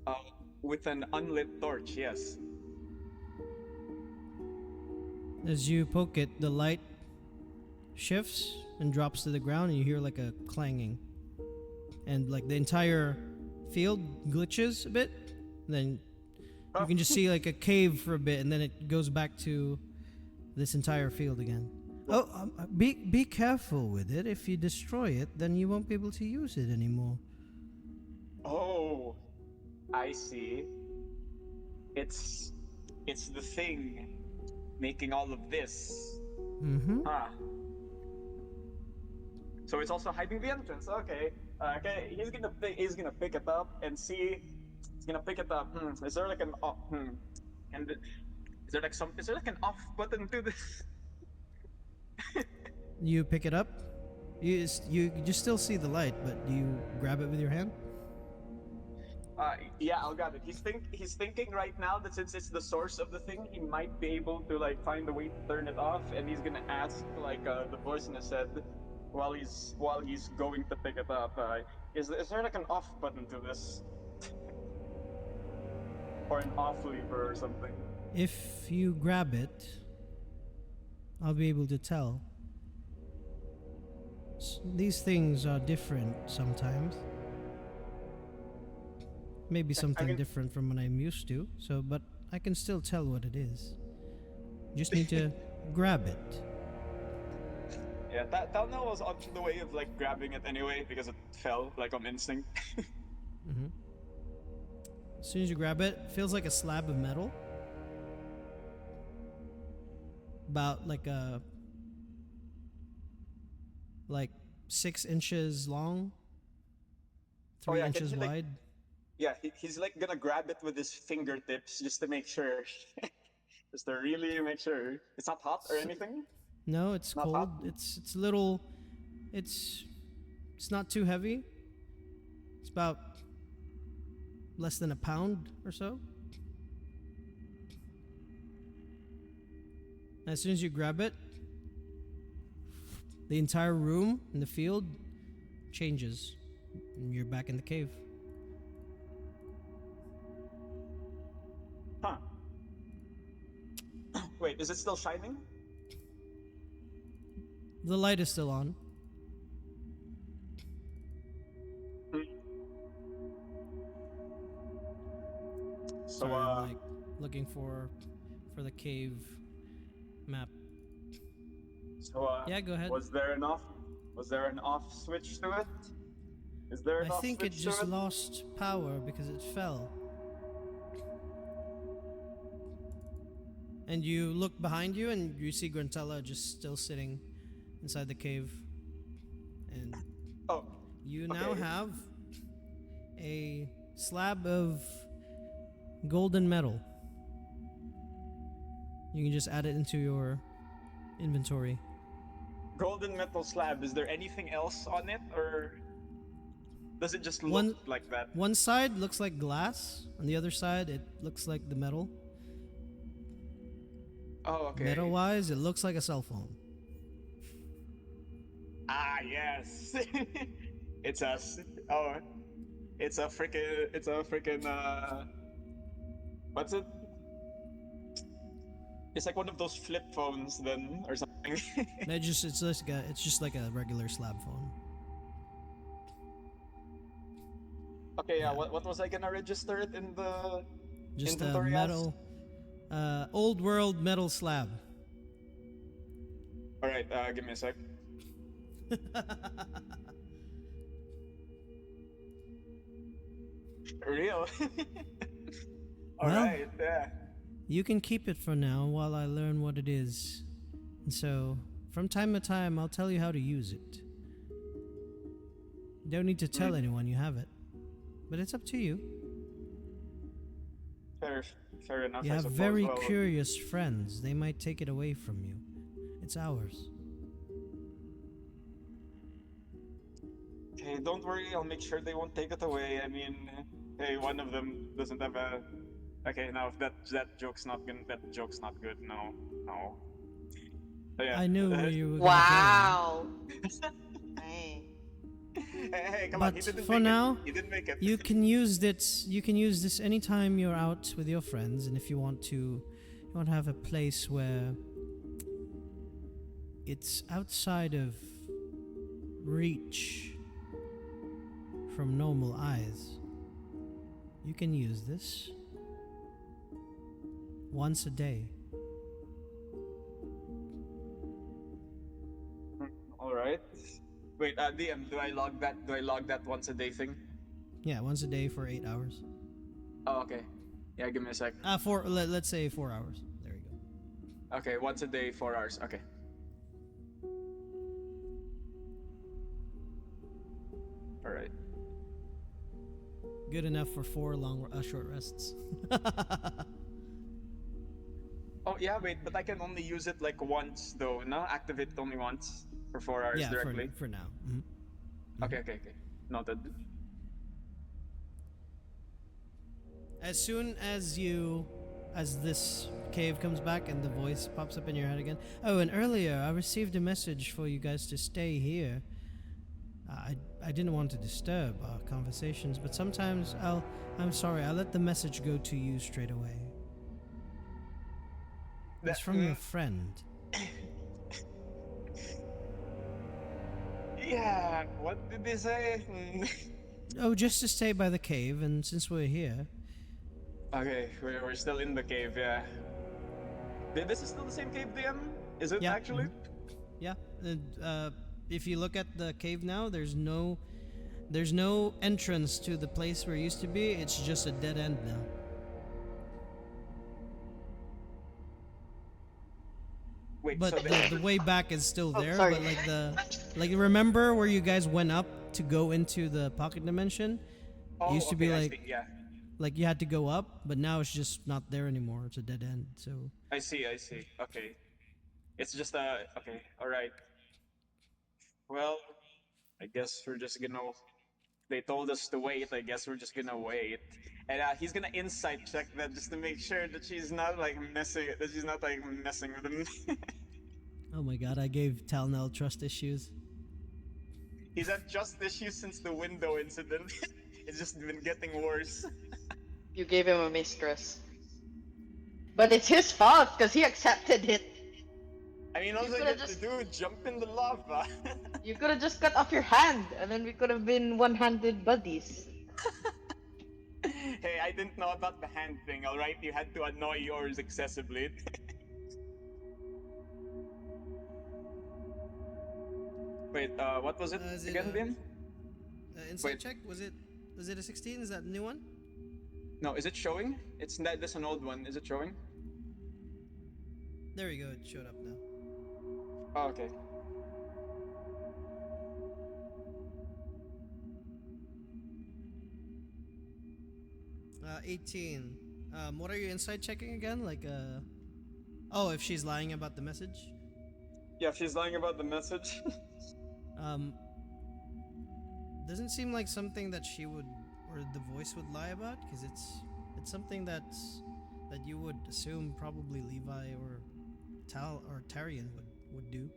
Uh, with an unlit torch. Yes. As you poke it, the light shifts and drops to the ground, and you hear like a clanging. And like the entire field glitches a bit. And then you can just see like a cave for a bit, and then it goes back to this entire field again. Oh, be careful with it. If you destroy it, then you won't be able to use it anymore. Oh, I see. It's the thing making all of this. Mm-hmm. So it's also hiding the entrance. Okay. Okay. He's gonna pick it up and see. He's gonna pick it up. Is there like an off? And is there like some? Is there like an off button to this? You pick it up. You just still see the light, but do you grab it with your hand? Yeah, I'll grab it. He's thinking right now that since it's the source of the thing, he might be able to like find a way to turn it off, and he's gonna ask like the voice in his head while he's going to pick it up. Is there like an off button to this, or an off lever or something? If you grab it, I'll be able to tell. These things are different sometimes. Maybe something can- different from what I'm used to. So, but I can still tell what it is. Just need to grab it. Yeah, Talnell was on the way of like grabbing it anyway because it fell like on instinct. Mm-hmm. As soon as you grab it, it feels like a slab of metal. About like 6 inches long, 3 yeah, can inches he, like- wide. Yeah, he's like gonna grab it with his fingertips just to make sure. Just to really make sure it's not hot or anything. No, it's Not cold. hot? It's little. It's not too heavy. It's about less than a pound or so. As soon as you grab it, the entire room in the field changes, and you're back in the cave. Huh. Wait, is it still shining? The light is still on. looking for the cave map. So, Yeah, go ahead. was there an off switch to it? Is there I an off think it switch just to it? lost power because it fell. And you look behind you and you see Grantella just still sitting inside the cave. And Oh, you now okay. have a slab of golden metal. You can just add it into your inventory. Golden metal slab. Is there anything else on it, or does it just look One like that? one side looks like glass, on the other side it looks like the metal. Oh, okay. Metal-wise, it looks like a cell phone. Ah, yes. it's a s- oh, it's a freaking what's it? It's like one of those flip phones then or something. It's just like a regular slab phone. Okay, yeah. Yeah. What was I gonna register it in the Just a inventory as? metal, old world metal slab. All right, give me a sec. Real. All Well, right, yeah. You can keep it for now while I learn what it is. And so, from time to time, I'll tell you how to use it. You don't need to tell anyone you have it, but it's up to you. Fair enough. You I have suppose. very Well, curious friends. They might take it away from you. It's ours. okay, don't worry. I'll make sure they won't take it away. I mean, hey, one of them doesn't have a. Okay, now if that joke's not good. No, no. But yeah. I knew where you were Wow. Hey. Hey, come on. But He didn't for make now, it. He didn't make it. You can use this. You can use this anytime you're out with your friends, and if you want to have a place where it's outside of reach from normal eyes. You can use this once a day. All right. Wait, DM, do I log that? Do I log that once a day thing? Yeah, once a day for 8 hours. Oh, okay. Yeah, give me a sec. Let's say 4 hours. There you go. Okay, once a day, 4 hours. Okay. All right. Good enough for 4 short rests. Oh yeah, wait, but I can only use it like once though. No, activate it only once for 4 hours Yeah, directly. for now. Okay. Noted. As soon as this cave comes back and the voice pops up in your head again. Oh, and earlier I received a message for you guys to stay here. I didn't want to disturb our conversations, but sometimes I'm sorry, I'll let the message go to you straight away. It's from your friend. Yeah, what did they say? Oh, just to stay by the cave, and since we're here. Okay, we're still in the cave, yeah. This is still the same cave, DM? Is it Yeah, actually? Yeah. If you look at the cave now, there's no entrance to the place where it used to be. It's just a dead end now. Wait, But so the way back is still there. sorry. But like remember where you guys went up to go into the pocket dimension? It used to be I like see, yeah. like you had to go up, but now it's just not there anymore. It's a dead end. So I see. Okay. It's just okay, alright. Well, I guess we're just gonna. They told us to wait. I guess we're just gonna wait, and he's gonna insight check that just to make sure that she's not like messing. That she's not like messing with him. oh my god, I gave Talnell trust issues. He's had trust issues since the window incident. It's just been getting worse. You gave him a mistress. But it's his fault because he accepted it. I mean, all I coulda get just- to do jump in the lava. You could have just cut off your hand and then we could have been one-handed buddies. Hey, I I didn't know about the hand thing. All right, you had to annoy yours excessively. Wait, what was it Is it again, Vin? insight Wait. check? Was it a 16? Is that the new one? No, is it showing? It's that. That's an old one. Is it showing? There we go. It showed up now. Oh, okay. 18. What are you inside checking again? Like, oh, if she's lying about the message. Yeah, if she's lying about the message. Um, doesn't seem like something that she would, or the voice would lie about, because it's something that you would assume probably Levi or Tarian would do,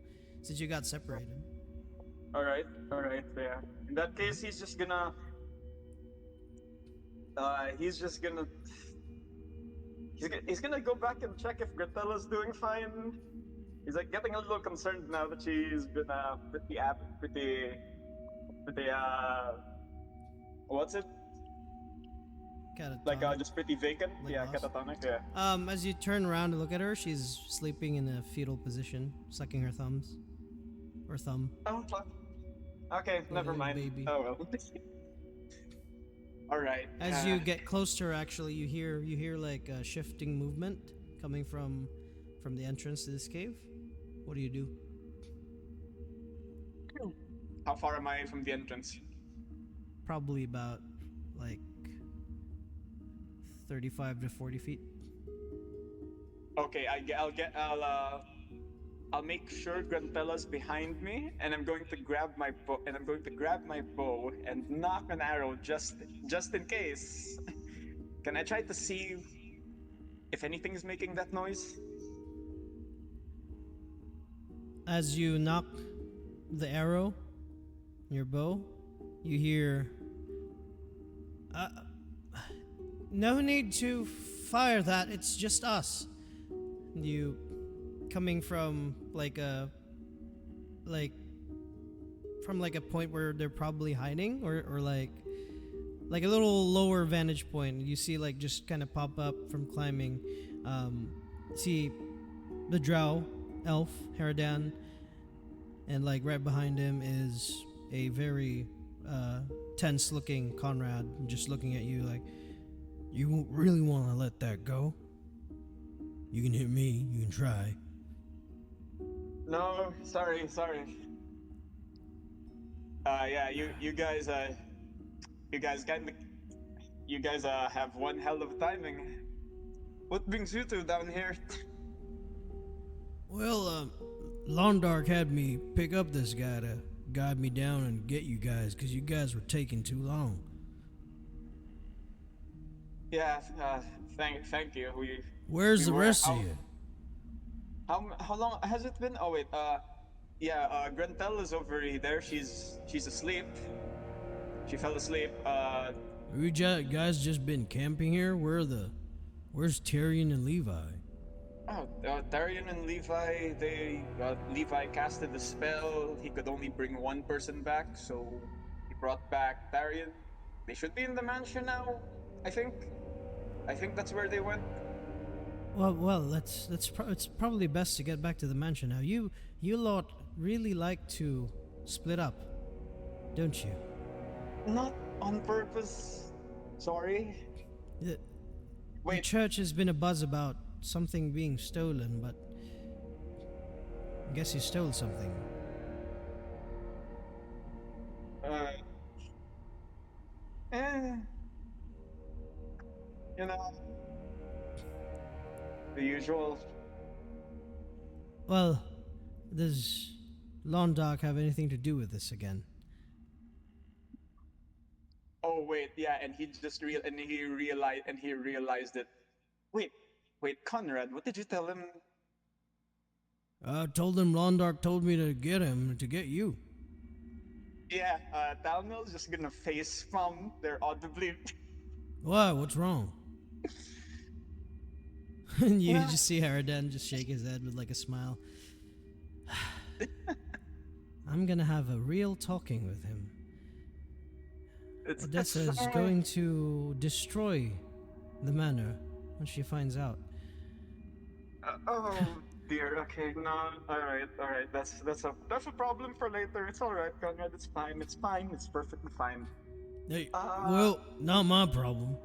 since you got separated. All right. Yeah. In that case, he's just gonna. He's gonna go back and check if Gratella's doing fine. He's like getting a little concerned now that she's been pretty what's it? Like Catatonic. just pretty vacant. Like Yeah, lost. catatonic. Yeah. As you turn around and look at her, she's sleeping in a fetal position, sucking her thumbs, or thumb. Oh, fuck. Okay, never little mind. baby. Oh well. All right. As you get close to her, actually, you hear like a shifting movement coming from the entrance to this cave. What do you do? How far am I from the entrance? Probably about like 35 to 40 feet. Okay, I'll make sure Grantella's behind me, and I'm going to grab my bow and knock an arrow just in case. Can I try to see if anything is making that noise? As you knock the arrow, your bow, you hear, no need to fire that, it's just us. You, coming from from a point where they're probably hiding, or like a little lower vantage point, you see like just kind of pop up from climbing, see the drow elf Haradan, and like right behind him is a very tense looking Conrad, just looking at you like, you won't really want to let that go. You can hit me, you can try. No, sorry. Yeah, you guys have one hell of timing. What brings you two down here? Well, Londark had me pick up this guy to guide me down and get you guys, because you guys were taking too long. Yeah, thank you. Where's the were- rest how- of you? How long has it been? Oh wait, Grantella's over there. She's asleep. She fell asleep. You guys just been camping here? Where's Tyrion and Levi? Darian and Levi, Levi casted the spell. He could only bring one person back, so he brought back Darian. They should be in the mansion now, I think. I think that's where they went. Well, it's probably best to get back to the mansion now. You lot really like to split up, don't you? Not on purpose. Sorry. The Wait, church has been a buzz about something being stolen, but I guess you stole something. you know, the usual. Well, does Londark have anything to do with this again? Oh wait, yeah, and he realized it. Wait, Conrad, what did you tell him? I told him Londark told me to get you. Yeah, Talmil's just gonna face palm there audibly. Why? What's wrong? And you Well- just see Haradan just shake his head with like a smile. I'm gonna have a real talking with him. It's Odessa is fine. going to destroy the manor when she finds out. Oh dear. Okay, no. All right. That's a problem for later. It's all right, Conrad. It's fine. It's fine. It's perfectly fine. Hey, Uh, well, not my problem.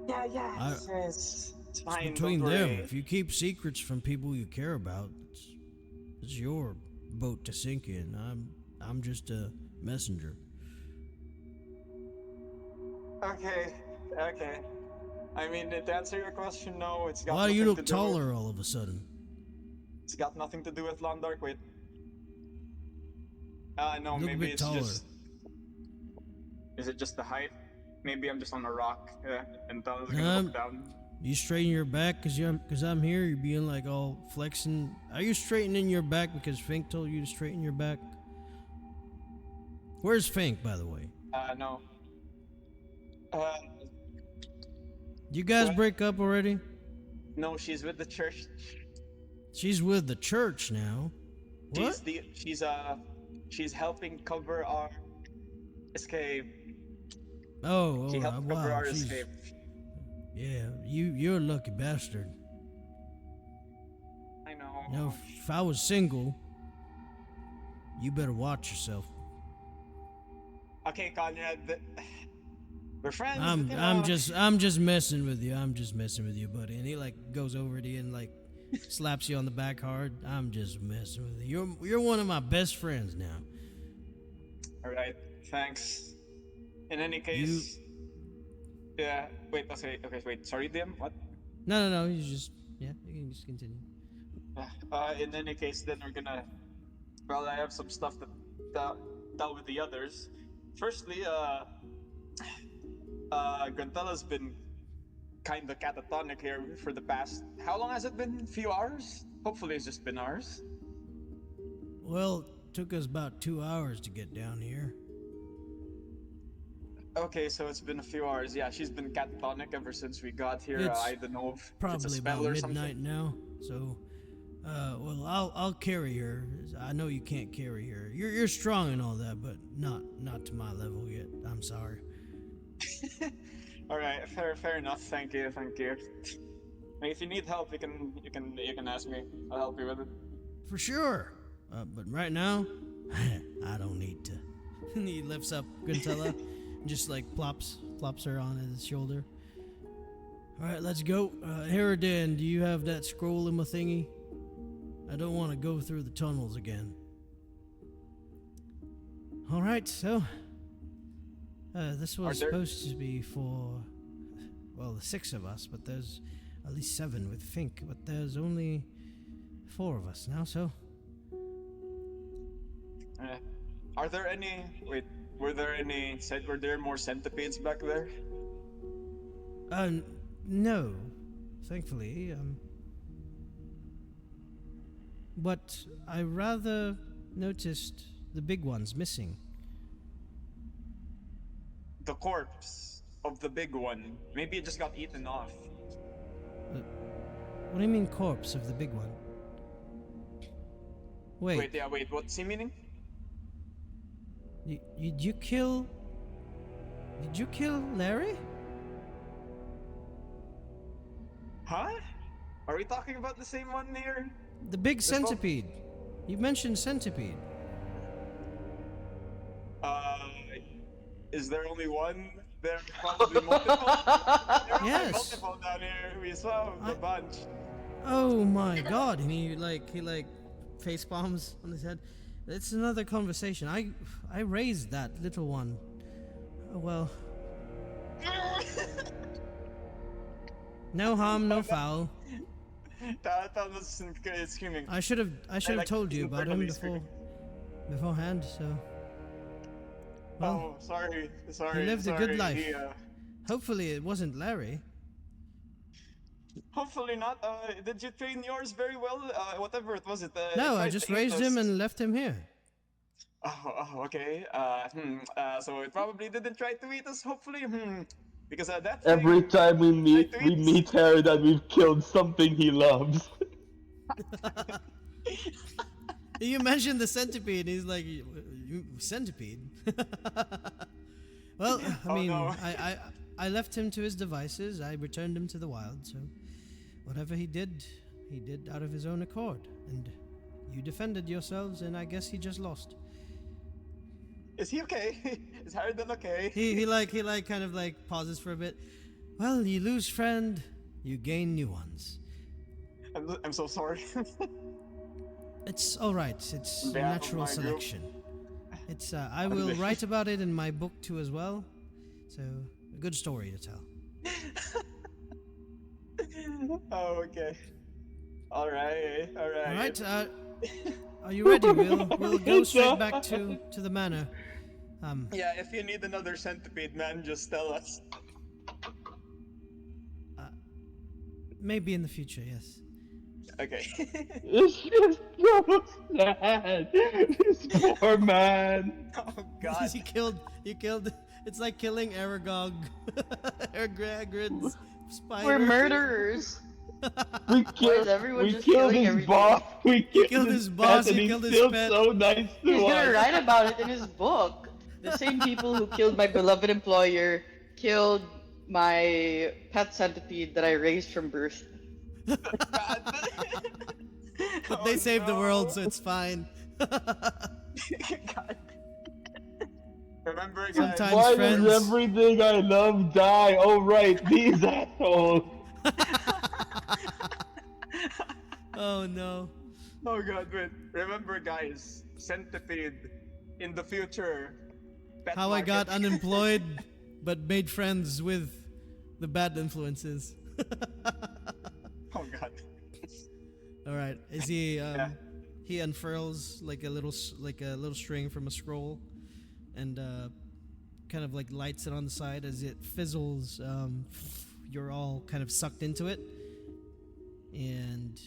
yeah. I, It's it's fine. between Don't them. worry. If you keep secrets from people you care about, it's your boat to sink in. I'm just a messenger. Okay. I mean, to answer your question, no. It's got Why do you nothing to look do with. taller all of a sudden? It's got nothing to do with Londark. Wait. No. You look a Maybe bit it's taller. just. Is it just the height? Maybe I'm just on a rock. Yeah, and I was gonna look down. You straighten your back because I'm here. You're being like all flexing. Are you straightening your back because Fink told you to straighten your back? Where's Fink, by the way? No. Uh, You guys What? break up already? no. She's with the church. She's with the church now. What? She's helping cover our escape. Oh, She helped cover wow. our escape. Yeah, you're a lucky bastard. I know. You know, if I was single, you better watch yourself. Okay, Conrad. We're friends. I'm you I'm know. just messing with you. I'm just messing with you, buddy. And he like goes over to you and like slaps you on the back hard. I'm just messing with you. You're one of my best friends now. All right. Thanks. In any case. Yeah. Wait. Okay. Wait. Sorry, Dim. What? No. You can just continue. In any case, then we're gonna. Well, I have some stuff to tell with the others. Firstly, Grantella's been kind of catatonic here for the past. How long has it been? A few hours? Hopefully, it's just been hours. Well, it took us about 2 hours to get down here. Okay, so it's been a few hours. Yeah, she's been catatonic ever since we got here. It's I don't know if it's a Probably spell about or midnight something. now. So, well, I'll carry her. I know you can't carry her. You're strong and all that, but not to my level yet. I'm sorry. All right, fair enough. Thank you. If you need help, you can ask me. I'll help you with it. For sure. But right now, I don't need to. And he lifts up Guntella and just like plops her on his shoulder. All right, let's go. Heradan, do you have that scroll in my thingy? I don't want to go through the tunnels again. All right, so this was supposed to be for, well, the 6 of us, but there's at least 7 with Fink, but there's only 4 of us now, so. Are there any? Wait, were there more centipedes back there? No, thankfully. But I rather noticed the big ones missing. The corpse of the big one. Maybe it just got eaten off. What do you mean, corpse of the big one? Wait, Wait. What's he meaning? Did you kill Larry? Huh? Are we talking about the same one here? The big centipede. You mentioned centipede. Is there only one? There are probably multiple. There are Yes. multiple down here. We saw a bunch. Oh my god! And he face palms on his head. It's another conversation. I raised that little one. Oh well. No harm, no foul. That was screaming. I should have told you about him internally beforehand. So. Well, Oh, sorry. he lived a good life. He, hopefully it wasn't Larry. hopefully not. Did you train yours very well? Whatever it was, it. No, it I tried just to eat raised him us. and left him here. Okay. So it probably didn't try to eat us. Hopefully. Because that Every thing time we tried to meet Harridan, we've killed something he loves. You mentioned the centipede. He's like, centipede. Well, I Oh, mean, no. I I left him to his devices. I returned him to the wild. So, whatever he did out of his own accord. And you defended yourselves, and I guess he just lost. Is he okay? Is Harridan okay? He kind of like pauses for a bit. Well, you lose friend, you gain new ones. I'm so sorry. It's all right. It's On behalf of natural my group. selection. It's I will write about it in my book too as well. So a good story to tell. Oh, okay. All right. All right. Are you ready? We'll go straight back to the manor. Yeah, if you need another centipede, man, just tell us. Maybe in the future. Yes. Okay. It's just so sad. This poor man. Oh God. you killed. It's like killing Aragog. Hagrid's spider. We're murderers. We Why killed. is everyone We just killed killing his everything? boss. We killed his boss, pet, you and killed he's his still pet. so nice to He's gonna us. write about it in his book. The same people who killed my beloved employer killed my pet centipede that I raised from birth. God. But they saved the world, so it's fine. God. Remember, guys. Sometimes Why friends. does everything I love die? Oh right, these assholes. Oh no. Oh God, wait. Remember, guys. Centipede. In the future. Pet How I got market. unemployed, but made friends with the bad influences. Oh God. All right. Is he? He unfurls like a little string from a scroll, and kind of like lights it on the side as it fizzles. You're all kind of sucked into it, and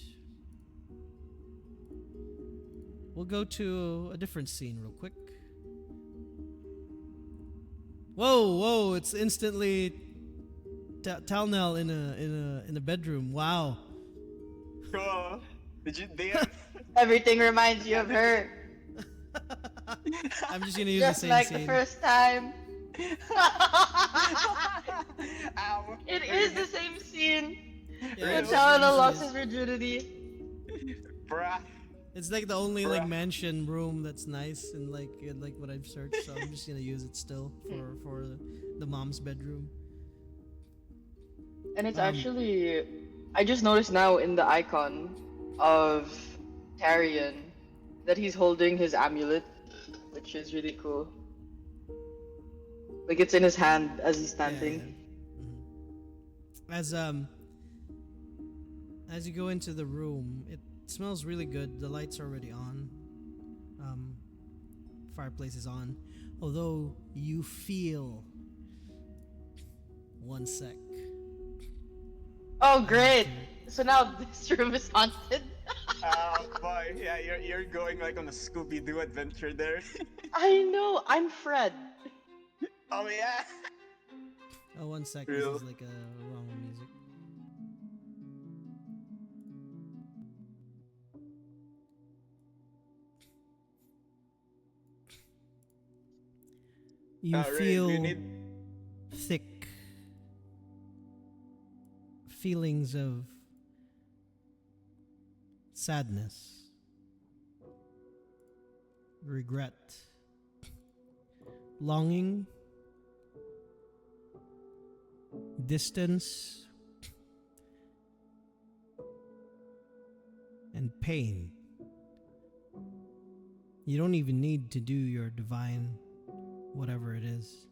we'll go to a different scene real quick. Whoa! It's instantly Talnell in a bedroom. Wow. Cool. Did you DM? Everything reminds you of her. I'm just gonna use Just the same like scene. the first time. Ow. It is the same scene. Yeah, When it Talana usually lost is. his virginity. Bruh. It's like the only like Bruh. mansion room that's nice and like what I've searched. So I'm just gonna use it still for the mom's bedroom. And it's Um, actually, I just noticed now in the icon of Tarion that he's holding his amulet, which is really cool. Like it's in his hand as he's standing. Yeah. As you go into the room, it smells really good. The lights are already on. Fireplace is on. Although you feel one sec. Oh great! So now this room is haunted. Oh boy, yeah, you're going like on a Scooby-Doo adventure there. I know, I'm Fred. Oh yeah. Oh, one sec. Real. This is like a wrong music. You Ray, feel do you need... thick feelings of sadness, regret, longing, distance, and pain. You don't even need to do your divine whatever it is.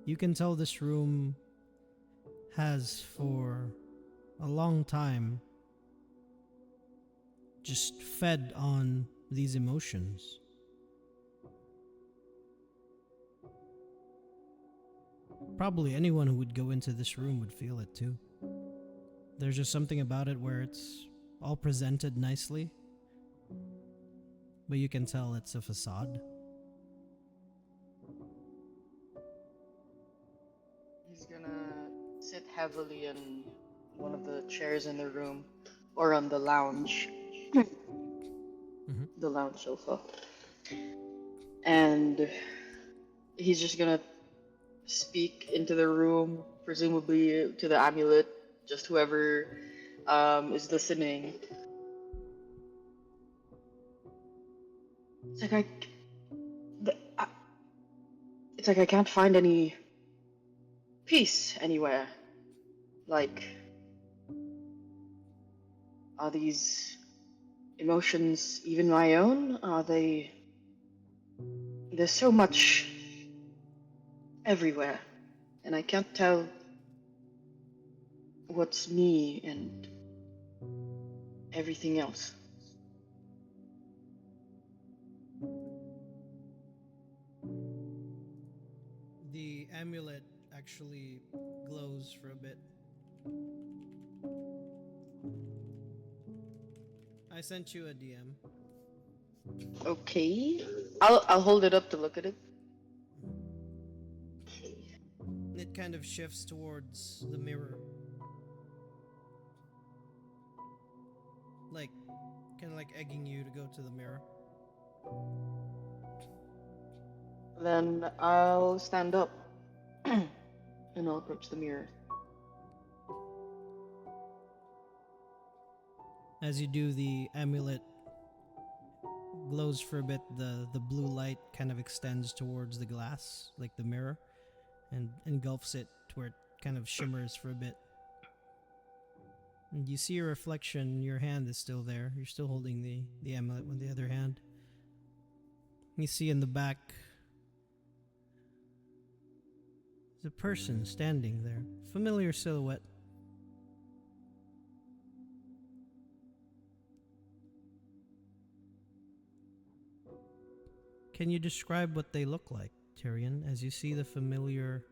You can tell this room has for a long time just fed on these emotions. Probably anyone who would go into this room would feel it too. There's just something about it where it's all presented nicely, but you can tell it's a facade. He's gonna sit heavily in one of the chairs in the room, or on the lounge. The lounge sofa. And he's just gonna speak into the room, presumably to the amulet, just whoever is listening. It's like the, I it's like I can't find any peace anywhere. Like, are these emotions even my own? Are they? There's so much everywhere, and I can't tell what's me and everything else. The amulet actually glows for a bit. I sent you a DM. Okay, I'll hold it up to look at it. It kind of shifts towards the mirror. Like, kind of like egging you to go to the mirror. Then I'll stand up and I'll approach the mirror. As you do, the amulet glows for a bit. The blue light kind of extends towards the glass, like the mirror, and engulfs it to where it kind of shimmers for a bit. And you see your reflection. Your hand is still there. You're still holding the amulet with the other hand. You see in the back there's a person standing there. Familiar silhouette. Can you describe what they look like, Tyrion, as you see the familiar,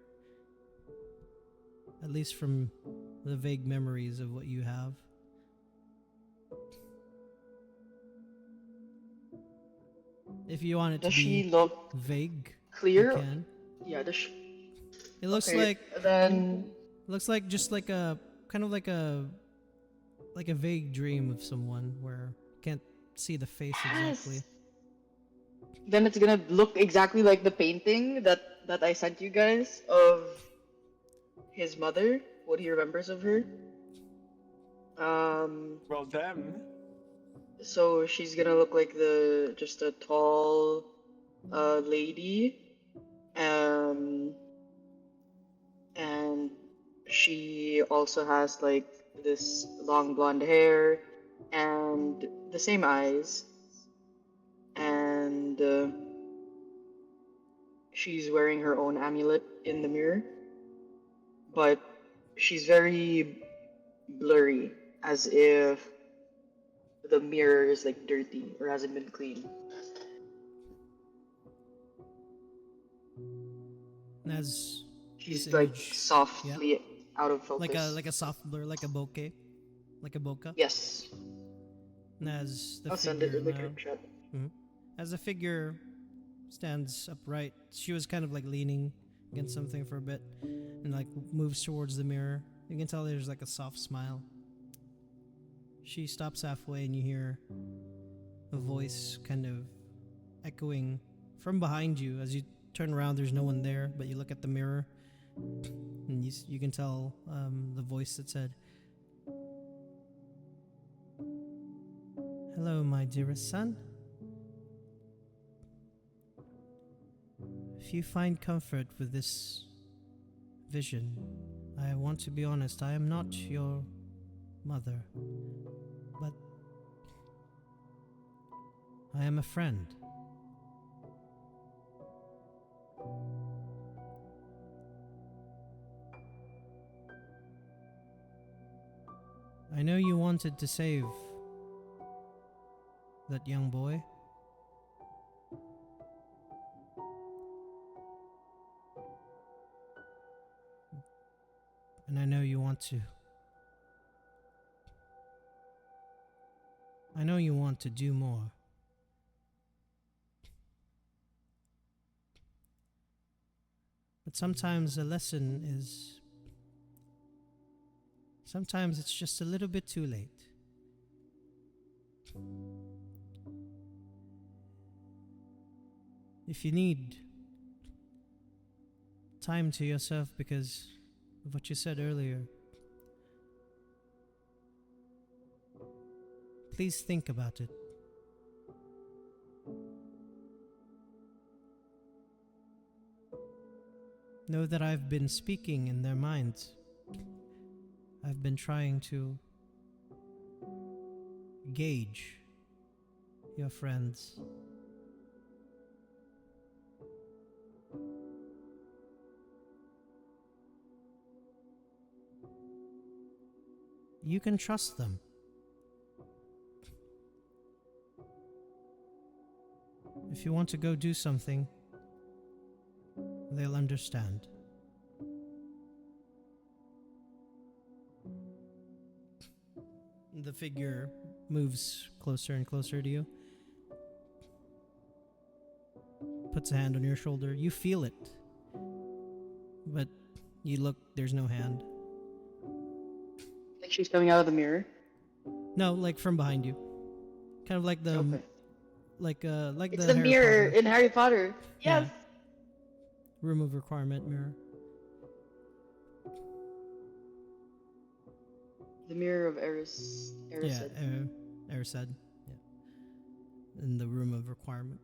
at least from the vague memories of what you have? If you want it Does to she be look vague, you clear? can. Yeah, does she... It looks Okay, then like just like a kind of like a vague dream of someone where you can't see the face exactly. yes. Then it's gonna look exactly like the painting that I sent you guys of his mother, what he remembers of her. Well, then, So she's gonna look like the just a tall lady, um, and she also has like this long blonde hair and the same eyes, and she's wearing her own amulet in the mirror, but she's very blurry, as if the mirror is like dirty or hasn't been cleaned. And as this She's like image, yeah, softly out of like focus. a soft blur, like a bokeh, like a bokeh. Yes, And as the I'll send it figure in the now, group chat. as the figure stands upright, she was kind of like leaning against something for a bit, and like moves towards the mirror. You can tell there's like a soft smile. She stops halfway, and you hear a voice kind of echoing from behind you. As you turn around, there's no one there, but you look at the mirror, and you can tell the voice that said, "Hello, my dearest son. If you find comfort with this vision, I want to be honest, I am not your mother, but I am a friend. I know you wanted to save that young boy. And I know you want to. I know you want to do more. But sometimes a lesson is... Sometimes it's just a little bit too late. If you need time to yourself because of what you said earlier. Please think about it. Know that I've been speaking in their minds. I've been trying to gauge your friends. You can trust them. If you want to go do something, they'll understand. The figure moves closer and closer to you. Puts a hand on your shoulder. You feel it. But you look, there's no hand. Like she's coming out of the mirror. No, like from behind you. Kind of like the Okay. like It's the the Harry mirror Potter in Harry Potter. Yes. Yeah. room of requirement mirror. The mirror of Eris. Yeah, Erised. Yeah. In the room of requirement.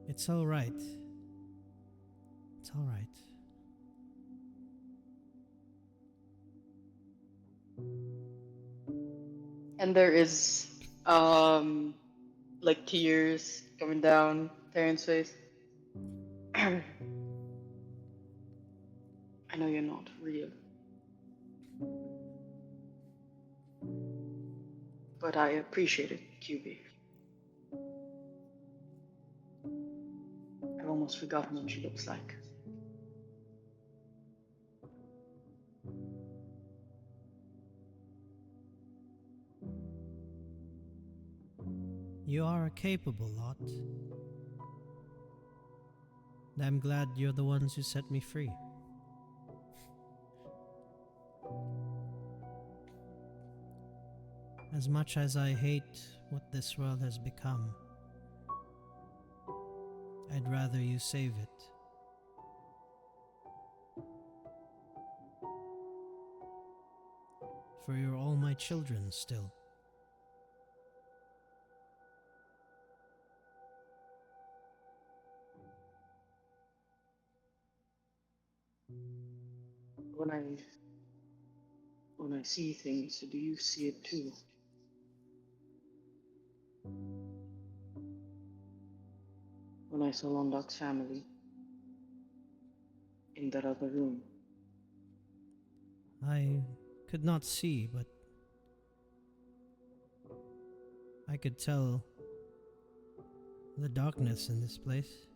It's all right. It's all right. And there is like tears coming down Terrence's face. I know you're not real. But I appreciate it, QB. I've almost forgotten what she looks like. You are a capable lot. And I'm glad you're the ones who set me free. As much as I hate what this world has become, I'd rather you save it. For you're all my children still. When I see things, do you see it too? When I saw Londok's family in that other room, I could not see, but I could tell the darkness in this place.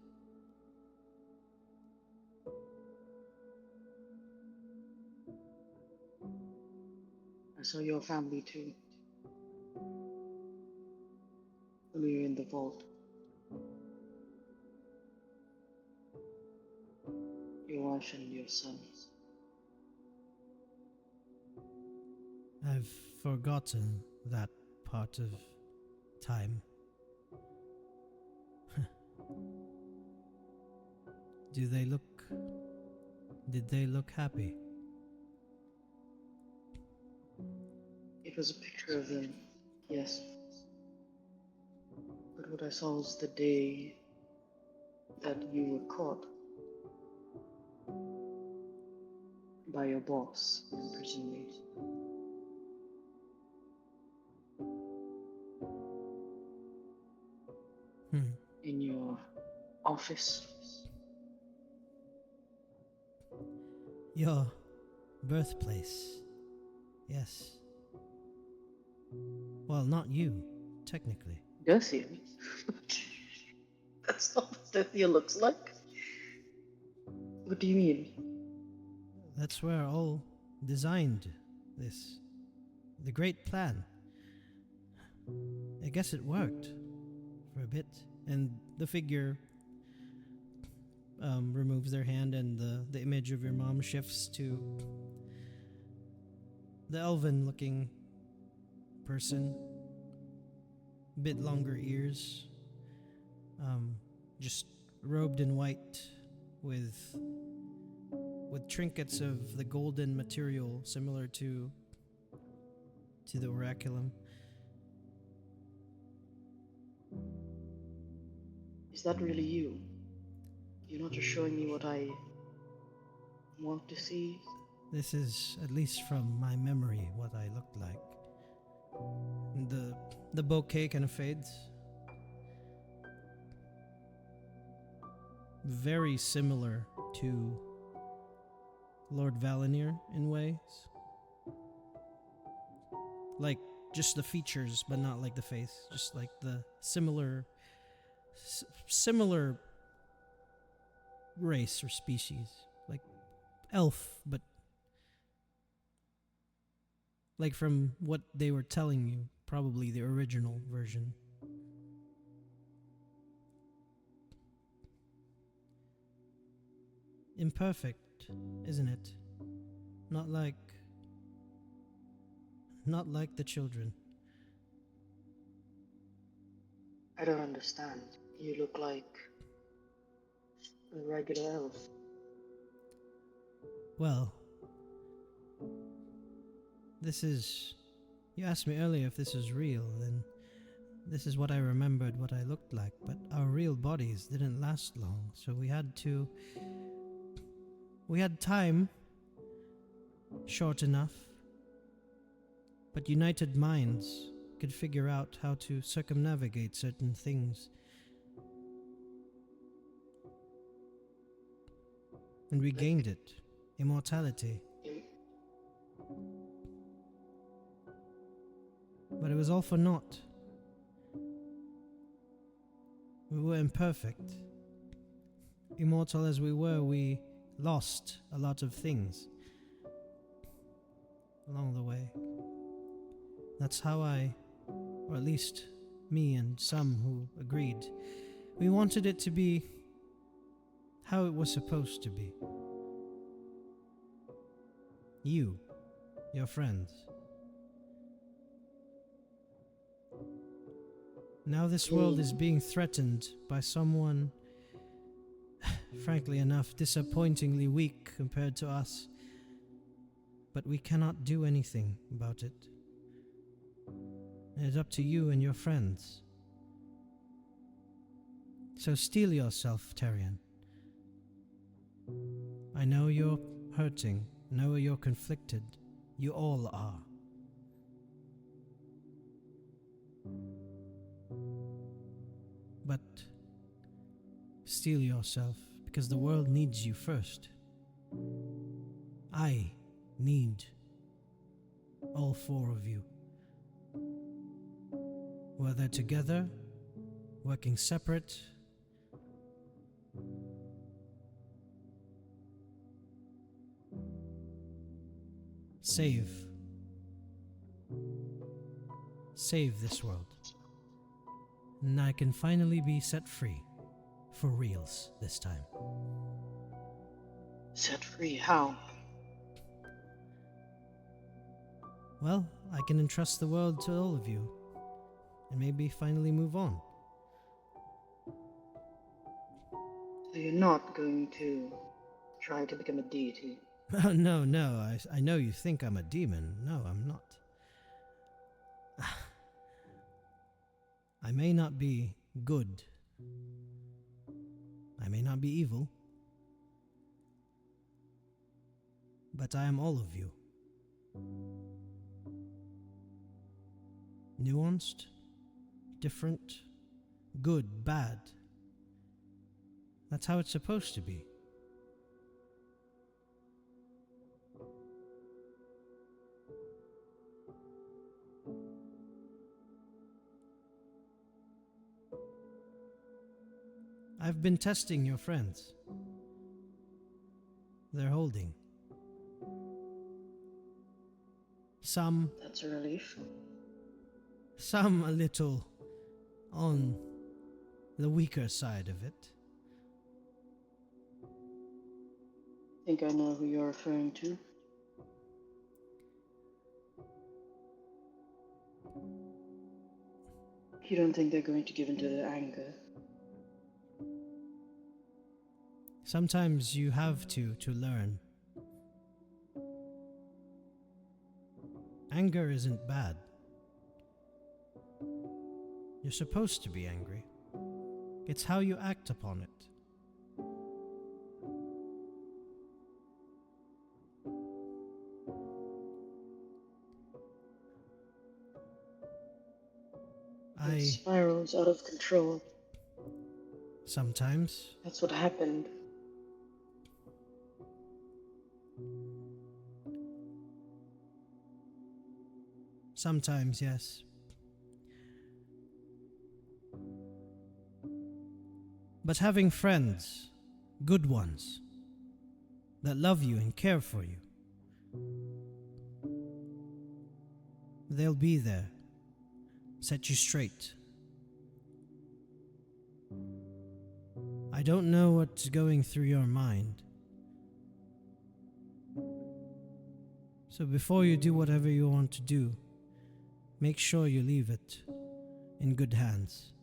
I saw your family too. When we were in the vault. Your wife and your son. I've forgotten that part of time. Did they look happy? It was a picture of them, yes. But what I saw was the day that you were caught by your boss in prison maze. In your office. Your birthplace. Yes. Well, not you, technically. Dacia? That's not what Dacia looks like. What do you mean? That's where all designed this. The great plan. I guess it worked for a bit. And the figure removes their hand, and the image of your mom shifts to the elven looking person. Bit longer ears. Just robed in white with trinkets of the golden material similar to the oraculum. Is that really you? You're not just showing me what I want to see? This is, at least from my memory, what I looked like. The bouquet kind of fades. Very similar to Lord Valinir in ways. Like, just the features, but not like the face. Just like the similar race or species. Like elf, but like from what they were telling you, probably the original version. Imperfect, isn't it? Not like the children. I don't understand. You look like a regular elf. Well, this is... You asked me earlier if this is real, then this is what I remembered what I looked like, but our real bodies didn't last long, so we had time, short enough, but united minds could figure out how to circumnavigate certain things. And we gained it. Immortality. But it was all for naught. We were imperfect. Immortal as we were, we lost a lot of things along the way. That's how or at least me and some who agreed, we wanted it to be how it was supposed to be. You, your friends. Now this world is being threatened by someone, frankly enough, disappointingly weak compared to us. But we cannot do anything about it. And it's up to you and your friends. So steel yourself, Tyrion. I know you're hurting, know you're conflicted. You all are. But steel yourself, because the world needs you first. I need all four of you. Whether together, working separate, save this world. And I can finally be set free. For reals this time. Set free? How? Well, I can entrust the world to all of you. And maybe finally move on. So you're not going to try to become a deity? Oh, no, I know you think I'm a demon. No, I'm not. I may not be good. I may not be evil. But I am all of you. Nuanced, different, good, bad. That's how it's supposed to be. I've been testing your friends. They're holding. Some That's a relief. Some a little on the weaker side of it. Think I know who you're referring to. You don't think they're going to give in to their anger? Sometimes you have to learn. Anger isn't bad. You're supposed to be angry. It's how you act upon it. It spirals out of control. Sometimes. That's what happened. Sometimes, yes. But having friends, good ones, that love you and care for you, they'll be there, set you straight. I don't know what's going through your mind. So before you do whatever you want to do, make sure you leave it in good hands.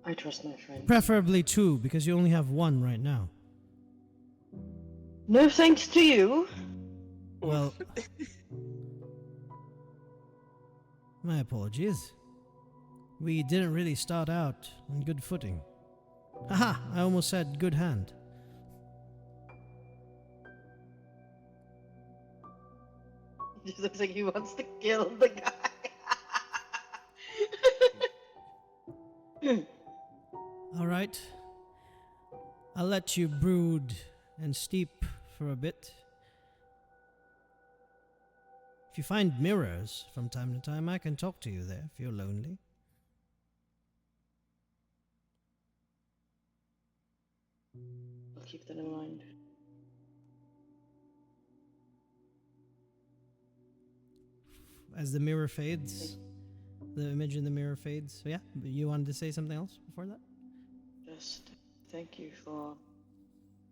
I trust my friend. Preferably two, because you only have one right now. No thanks to you. Well, my apologies. We didn't really start out on good footing. Haha, I almost said good hand. It looks like he wants to kill the guy. Alright. I'll let you brood and steep for a bit. If you find mirrors from time to time, I can talk to you there if you're lonely. I'll keep that in mind. As the mirror fades, the image in the mirror fades. So yeah, but you wanted to say something else before that? Just thank you for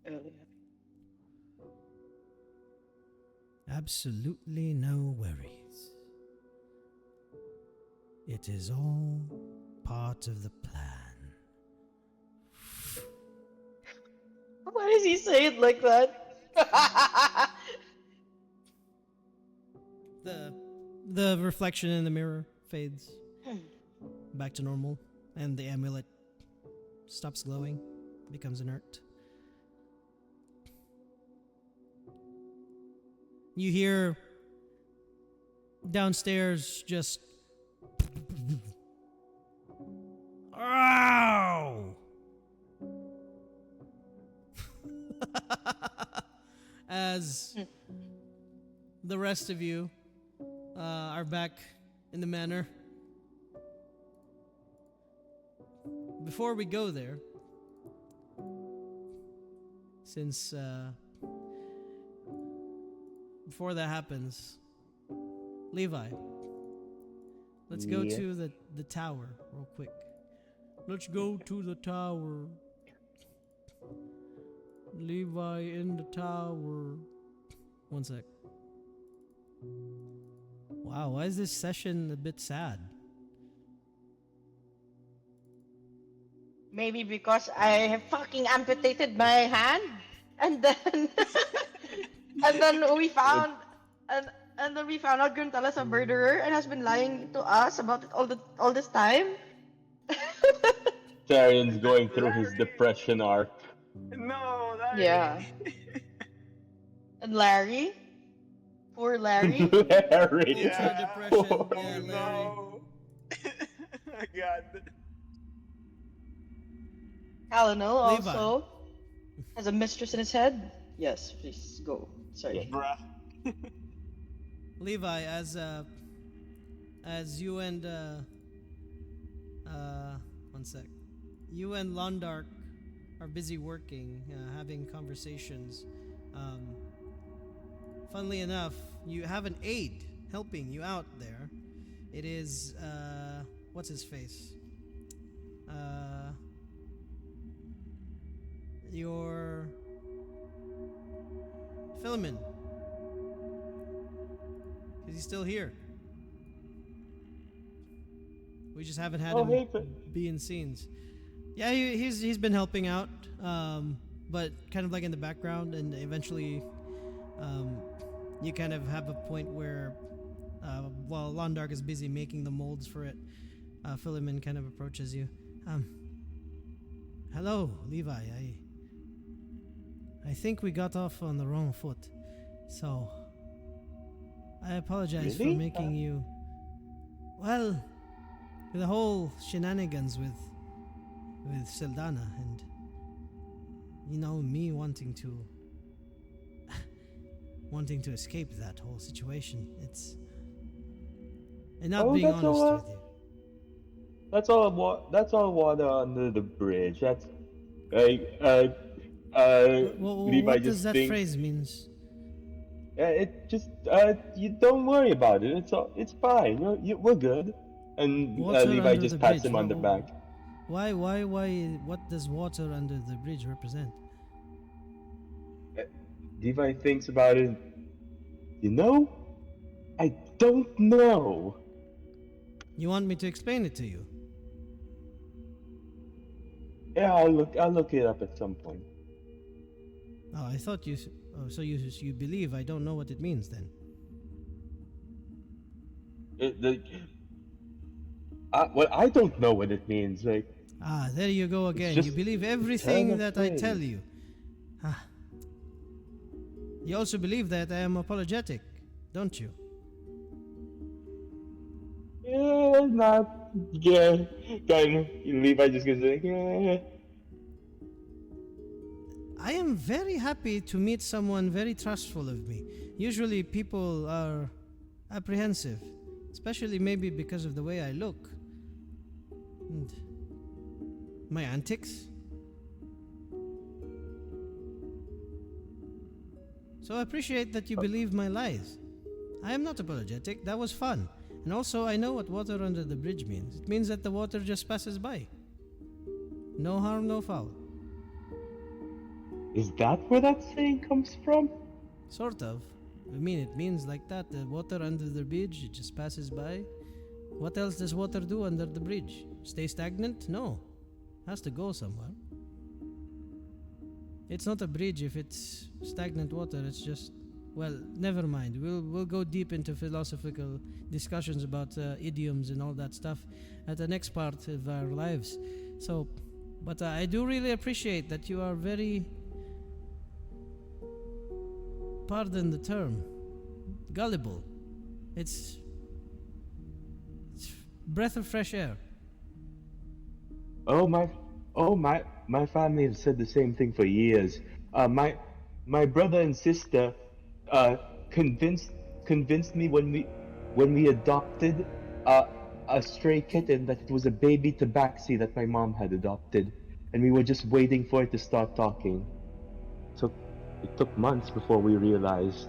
earlier. Absolutely no worries. It is all part of the plan. Why does he say it like that? The reflection in the mirror fades back to normal, and the amulet stops glowing, becomes inert. You hear downstairs just ow! As the rest of you are back in the manor. Before we go there, since before that happens, Levi, let's go Yeah. to the tower real quick. Let's go to the tower. Levi in the tower. One sec. Wow, why is this session a bit sad? Maybe because I have fucking amputated my hand, and then and then we found and then we found out Gruntalas a murderer and has been lying to us about it all this time. Tarian's going through his Larry. depression arc. No, Larry. Yeah. And Larry, poor Larry. Larry. Ultra depression. Yeah, Larry. No. God. Colonel Levi. also has a mistress in his head. Yes, please go. Sorry. Bruh. Levi, as you and one sec. You and Londark are busy working, having conversations. Funnily enough, you have an aide helping you out there. It is what's his face? Your Philemon. Is he still here? We just haven't had Oh, him hey, be in scenes. Yeah, he's been helping out, but kind of like in the background, and eventually, you kind of have a point where, while Londark is busy making the molds for it, Philemon kind of approaches you. Hello, Levi. I think we got off on the wrong foot, so I apologize for Really? making you. Well, the whole shenanigans with Sildana, and me wanting to escape that whole situation. And not Oh, being that's honest all. with you. That's all water under the bridge. That's like Levi What does just that thinks. phrase means? It just you don't worry about it. It's fine. We're good. And Water Levi under just the pats bridge. him on the back. Why? What does water under the bridge represent? Uh, Levi thinks about it. You know, I don't know. You want me to explain it to you? Yeah, I'll look it up at some point. Oh, I thought you. Oh, so you believe I don't know what it means then? The well, I don't know what it means. Like Ah, there you go it's again. You just believe a turn everything of that I tell phrase. you. Ah. You also believe that I am apologetic, don't you? Yeah, not yeah. Kind of Levi just goes like, yeah. I am very happy to meet someone very trustful of me. Usually people are apprehensive, especially maybe because of the way I look and my antics. So I appreciate that you believe my lies. I am not apologetic, that was fun. And also, I know what water under the bridge means. It means that the water just passes by. No harm, no foul. Is that where that saying comes from? Sort of. I mean, it means like that. The water under the bridge, it just passes by. What else does water do under the bridge? Stay stagnant? No. Has to go somewhere. It's not a bridge if it's stagnant water. It's just, well, never mind. We'll go deep into philosophical discussions about idioms and all that stuff at the next part of our lives. So, but I do really appreciate that you are very, pardon the term, gullible. It's breath of fresh air. Oh my, my family have said the same thing for years. My brother and sister, uh, convinced convinced me when we adopted a stray kitten that it was a baby tabaxi that my mom had adopted, and we were just waiting for it to start talking. Took it took months before we realized.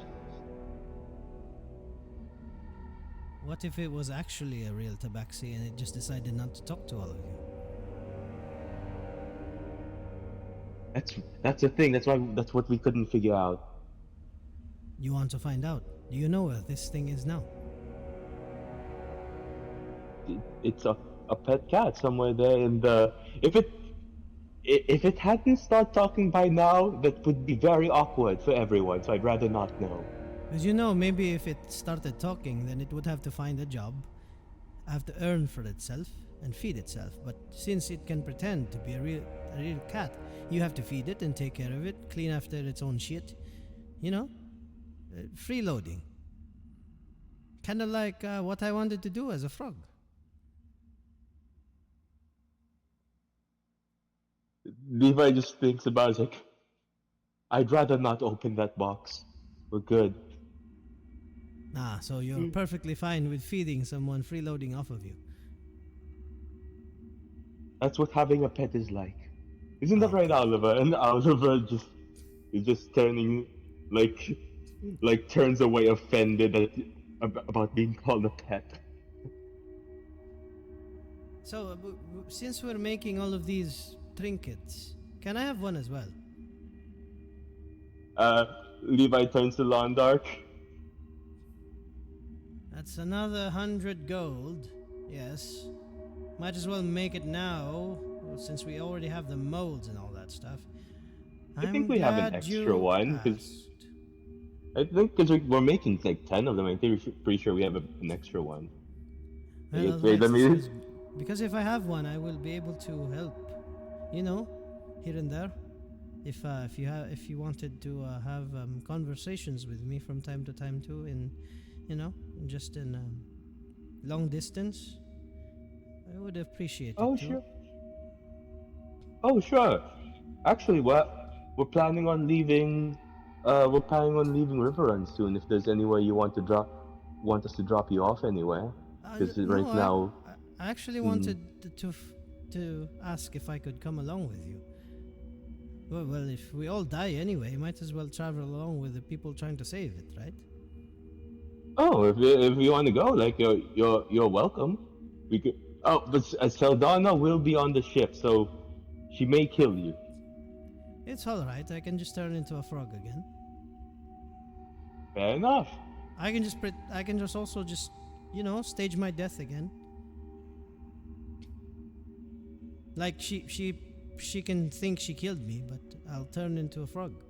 What if it was actually a real tabaxi and it just decided not to talk to all of you? That's the thing. That's what we couldn't figure out. You want to find out? Do you know where this thing is now? It's a pet cat somewhere there in the if it if it hadn't started talking by now, that would be very awkward for everyone, so I'd rather not know. Because maybe if it started talking, then it would have to find a job, have to earn for itself, and feed itself. But since it can pretend to be a real cat, you have to feed it and take care of it, clean after its own shit. Freeloading. Kind of like what I wanted to do as a frog. Levi just thinks about it like, I'd rather not open that box. We're good. Ah, so you're perfectly fine with feeding someone freeloading off of you. That's what having a pet is like. Isn't that Oh, right, good. Oliver? And Oliver just is just turning like turns away offended about being called a pet. So, since we're making all of these trinkets, can I have one as well? Levi turns to Londark. That's another 100 gold. Yes. might as well make it now, since we already have the molds and all that stuff. I think I'm we have an glad extra you one because asked. we're making like 10 of them. I'm pretty sure we have an extra one. Well, Wait, wait, let Alright, me. because if I have one, I will be able to help. You know, here and there. If you wanted to have conversations with me from time to time too, just in long distance, I would appreciate Oh it too. sure. Oh sure. Actually, we're planning on leaving. We're planning on leaving Riverrun soon. If there's anywhere you want us to drop you off anywhere, because No, right now. I actually Mm, wanted to ask if I could come along with you. Well, if we all die anyway, might as well travel along with the people trying to save it, right? oh, if you want to go, like you're welcome. We could. Oh, but Saldana will be on the ship, so she may kill you. It's all right. I can just turn into a frog again. Fair enough. I can just also just stage my death again. Like she can think she killed me, but I'll turn into a frog.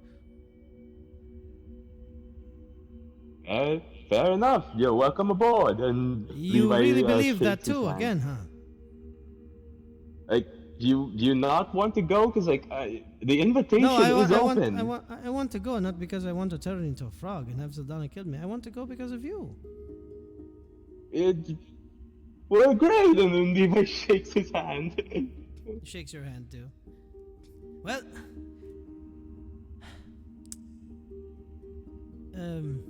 Fair enough. You're welcome aboard. And You really Levi believe that shakes his too, hand. again, huh? Like, do you not want to go? Because like the No, invitation is open. I want to go not because I want to turn into a frog and have Zaldana kill me. I want to go because of you. It, we're great. And then Levi shakes his hand. He shakes your hand too. Well, um,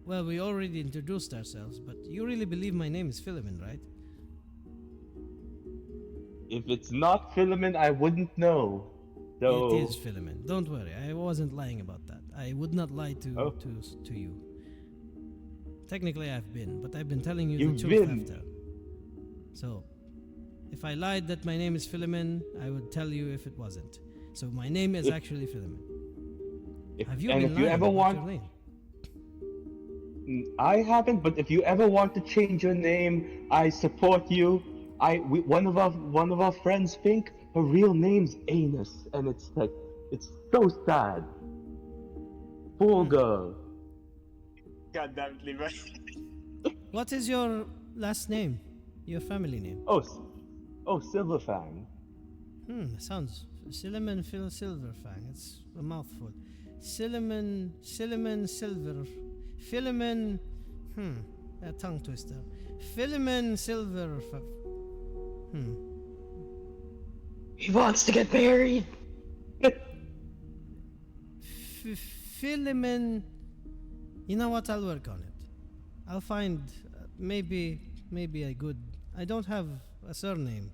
well, we already introduced ourselves, but you really believe my name is Philemon, right? If it's not Filament, I wouldn't know. So. It is Philemon. Don't worry, I wasn't lying about that. I would not lie Oh. to you. Technically, I've been, but I've been telling you You've the truth been. after. So, if I lied that my name is Philemon, I would tell you if it wasn't. So my name is actually Philemon. Have you been if you lying ever about want, your name? I haven't. But if you ever want to change your name, I support you. One of our friends think her real name's Anus, and it's like it's so sad. Poor girl. God damn it, Levi. What is your last name? Your family name? Oh, Silverfang. Sounds Cinnamon Phil Silverfang. It's a mouthful. Cinnamon Silver. Philemon. A tongue twister. Philemon Silver. He wants to get married. Philemon. You know what? I'll work on it. I'll find maybe a good. I don't have a surname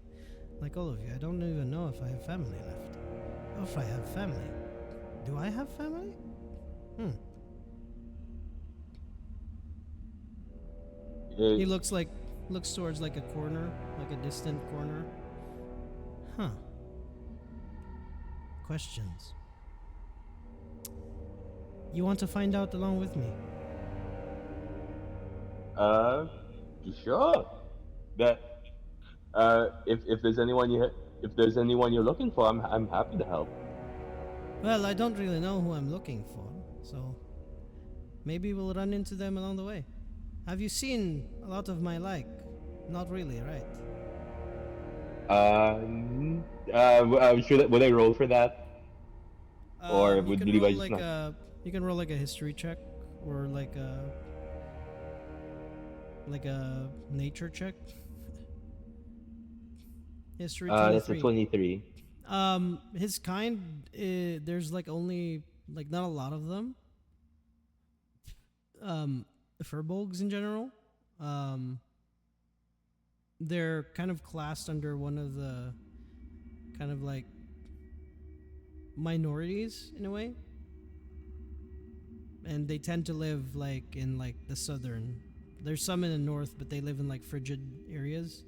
like all of you. I don't even know if I have family left. Or if I have family. Do I have family? He looks towards like a corner, like a distant corner. Huh. Questions. You want to find out along with me? Sure. That if there's anyone you're looking for, I'm happy to help. Well, I don't really know who I'm looking for, so maybe we'll run into them along the way. Have you seen a lot of my like? Not really, right? Would I roll for that? Or You would can Levi roll just not? you can roll like a history check or like a nature check. History 23. That's a 23. His kind, there's like only like not a lot of them. Furbolgs in general, they're kind of classed under one of the kind of like minorities in a way, and they tend to live like in like the southern. There's some in the north, but they live in like frigid areas.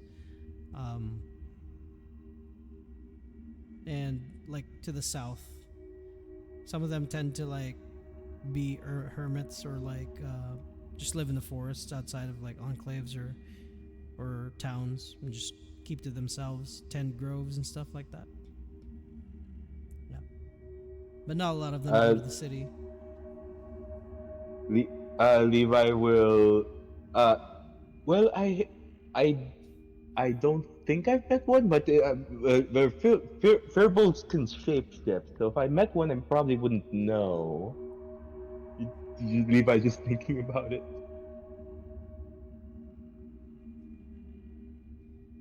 And like to the south, some of them tend to like be hermits or like just live in the forests outside of like enclaves or or towns and just keep to themselves, tend groves and stuff like that. Yeah. But not a lot of them go to the city. Levi will. Uh, well, I don't think I've met one, but Firbolgs can shapeshift. So if I met one, I probably wouldn't know. Levi just thinking about it.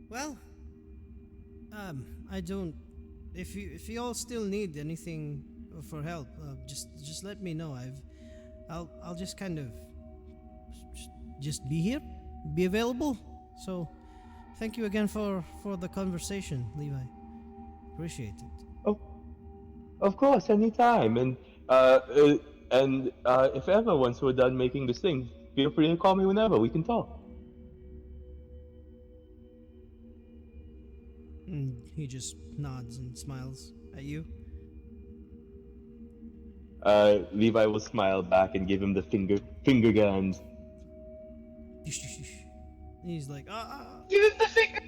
Well, I don't. If you all still need anything for help, just let me know. I'll just kind of just be here, be available. So, thank you again for the conversation, Levi. Appreciate it. Oh, of course, anytime. Uh, uh if ever once we're done making this thing, feel free to call me whenever. We can talk. And he just nods and smiles at you. Levi will smile back and give him the finger guns. He's like, ah. Give him the finger.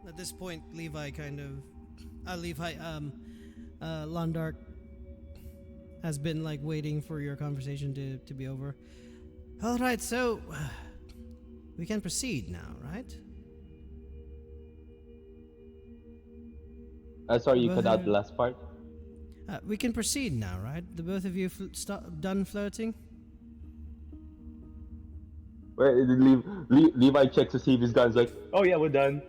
At this point, Levi Londark has been like waiting for your conversation to be over. All right, so we can proceed now, right? Sorry, you cut out the last part. We can proceed now, right? The both of you done flirting? Levi checks to see if his gun's like, oh yeah, we're done.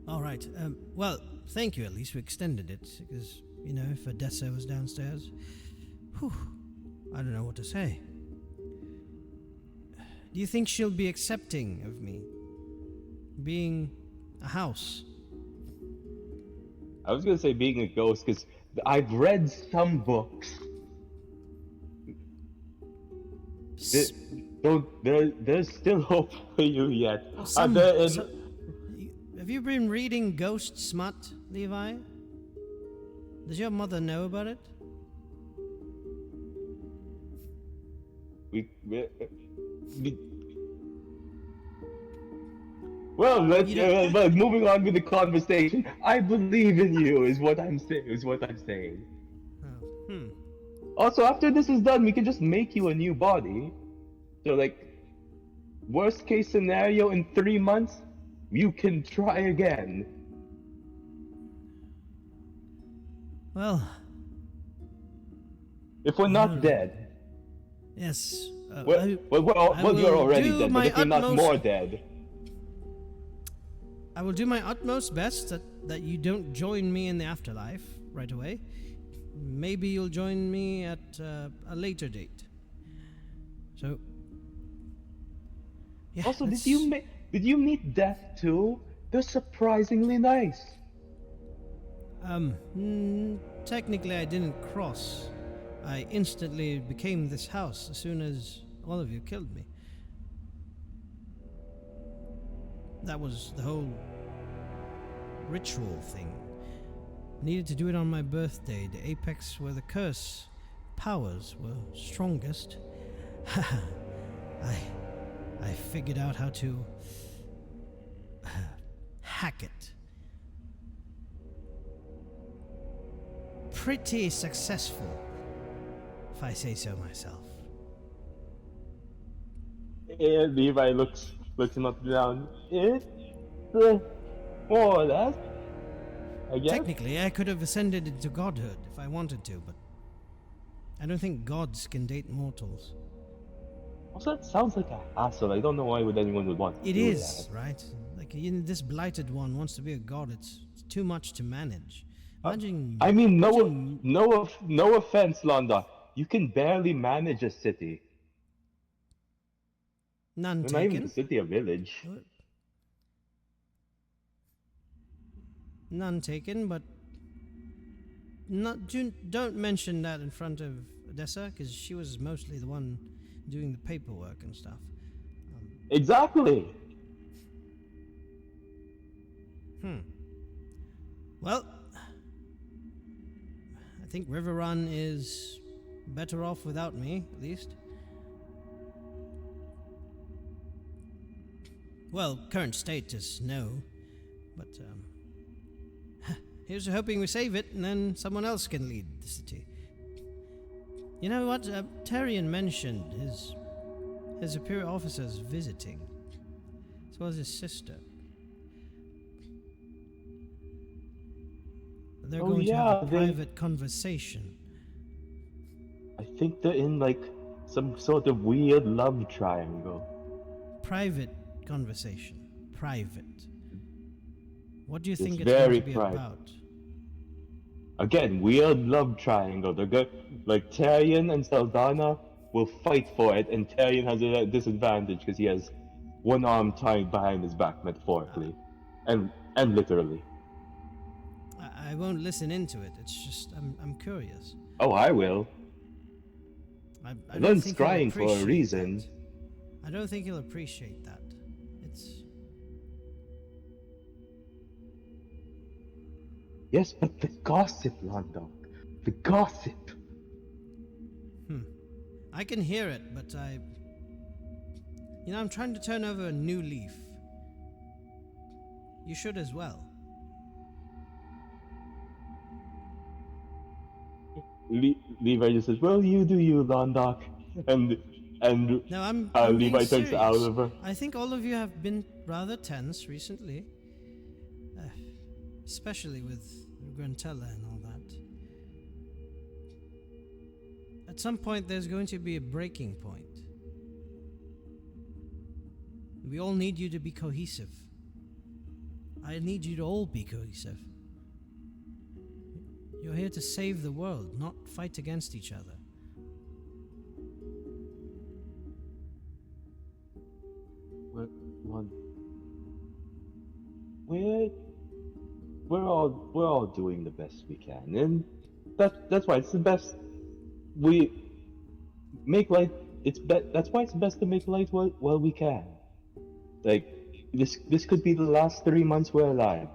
All right. Well, thank you. At least we extended it, because if Odessa was downstairs, whew, I don't know what to say. Do you think she'll be accepting of me being a house? I was gonna say being a ghost because I've read some books. There's still hope for you yet. Have you been reading Ghost Smut, Levi? Does your mother know about it? Well, moving on with the conversation. I believe in you, is what I'm saying. Oh, Also, after this is done, we can just make you a new body. So, worst case scenario, in 3 months, you can try again. Well, if we're not dead. Yes. Well, you're already dead, but if you're not more dead. I will do my utmost best that you don't join me in the afterlife right away. Maybe you'll join me at a later date. So, yeah. Also, did you meet Death too? They're surprisingly nice. Technically I didn't cross. I instantly became this house as soon as all of you killed me. That was the whole ritual thing. Needed to do it on my birthday, the apex where the curse powers were strongest. I figured out how to hack it. Pretty successful, if I say so myself. And Levi looks him up and down. It's more or less, I guess. Technically, I could have ascended into godhood if I wanted to, but I don't think gods can date mortals. Also, that sounds like a hassle. I don't know why anyone would want to do that. It is, right? Like, this blighted one wants to be a god. It's too much to manage. Imagine. I mean, no offense, Londa. You can barely manage a city. None Not taken. even a city, a village. None taken, but don't mention that in front of Odessa, because she was mostly the one doing the paperwork and stuff. Exactly. Well, I think River Run is better off without me, at least. Well, current status, no. But, here's hoping we save it and then someone else can lead the city. You know what? Tyrion mentioned his superior officers visiting, as well as his sister. They're Oh, going to have a yeah, private conversation. I think they're in like some sort of weird love triangle. Private conversation. Private. What do you think It's it's going very to be private. about? Again, weird love triangle. They're good. Like Tyrion and Saldana will fight for it, and Tyrion has a disadvantage because he has one arm tied behind his back, metaphorically, and literally. I won't listen into it. It's just I'm curious. Oh, I will. I don't Everyone's think he'll crying for a appreciate reason. that. I don't think he'll appreciate that. It's Yes, but the gossip, Londo. The gossip. I can hear it, but I'm trying to turn over a new leaf. You should as well. Levi just says, "Well, you do you, Londok," and No, I'm Levi being turns to serious. Oliver. I think all of you have been rather tense recently, especially with Grantella and all that. At some point, there's going to be a breaking point. We all need you to be cohesive. I need you to all be cohesive. You're here to save the world, not fight against each other. We're all doing the best we can, and that's why it's the best. We make light. That's why it's best to make light while we can. Like this could be the last 3 months we're alive.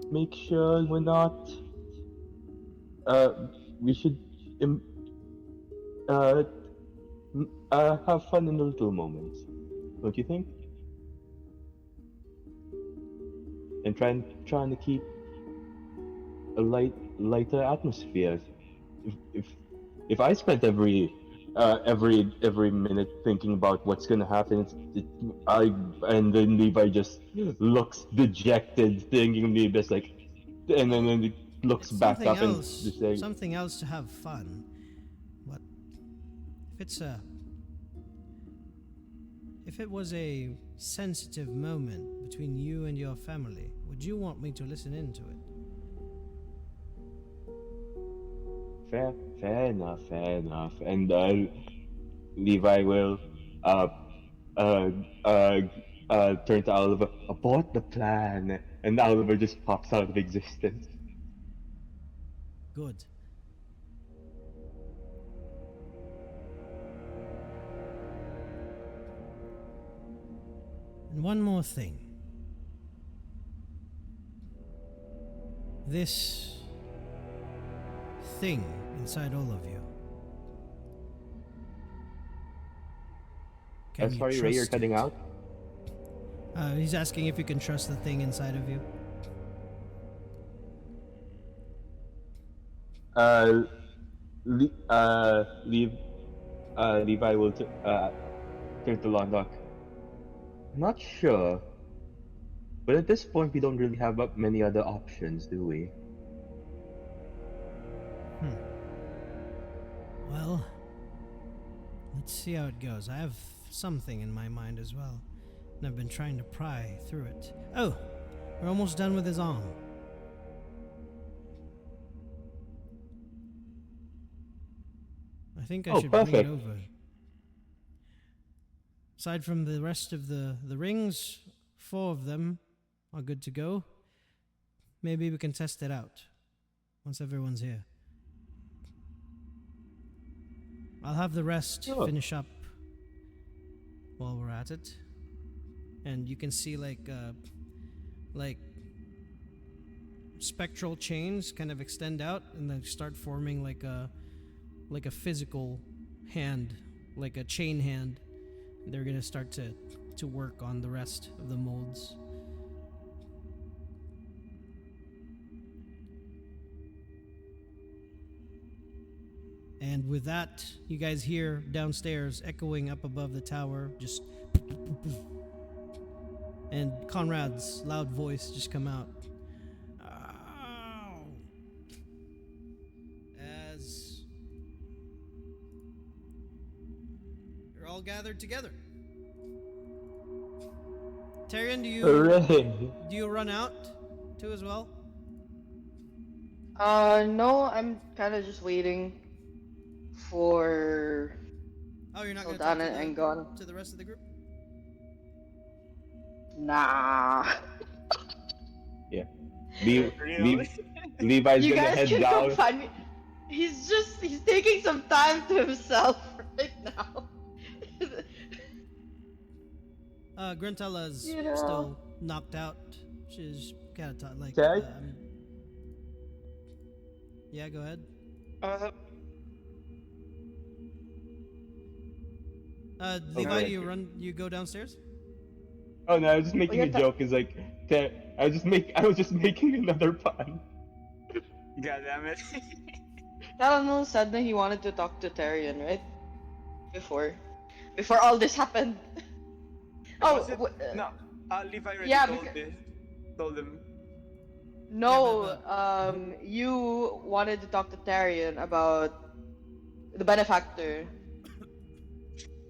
Make sure we're not. We should have fun in the little moments, don't you think? And trying to keep a lighter atmosphere. If I spent every minute thinking about what's gonna happen, and then Levi just looks dejected, thinking of me just like, and then he looks It's back something up and else, just saying, something else to have fun. But if it was a sensitive moment between you and your family, would you want me to listen into it? fair enough. And Levi will turn to Oliver, abort the plan, and Oliver just pops out of existence. Good. And one more thing. This thing inside all of you. Can you Sorry, Ray, you're trust cutting it? out. He's asking if you can trust the thing inside of you. Levi will turn to Londok. Not sure, but at this point we don't really have many other options, do we? Well, let's see how it goes. I have something in my mind as well, and I've been trying to pry through it. Oh, we're almost done with his arm. I think I should bring it perfect. over. Aside from the rest of the rings, 4 of them are good to go. Maybe we can test it out once everyone's here. I'll have the rest Sure. finish up while we're at it. And you can see like spectral chains kind of extend out and then start forming like a physical hand, like a chain hand. They're gonna start to work on the rest of the molds. And with that, you guys hear downstairs echoing up above the tower, just and Conrad's loud voice just come out. Ow! As you're all gathered together. Tyrion, Hooray! do you run out too as well? No, I'm kind of just waiting for Oh, you're not gonna talk Saldana and Gon. to the rest of the group? Nah. Yeah. Really? Levi's You gonna guys head can down. come find me. He's taking some time to himself right now. Gruntella's You know. still knocked out. She's kind of like. Okay. Yeah, go ahead. Levi, Okay. you go downstairs? Oh no, I was just making yeah, a joke. It's like I was just making another pun. God damn it. Talano said that he wanted to talk to Tyrion, right? Before all this happened. Was it? Oh, No. Levi already yeah, told him. no. You wanted to talk to Tyrion about the benefactor.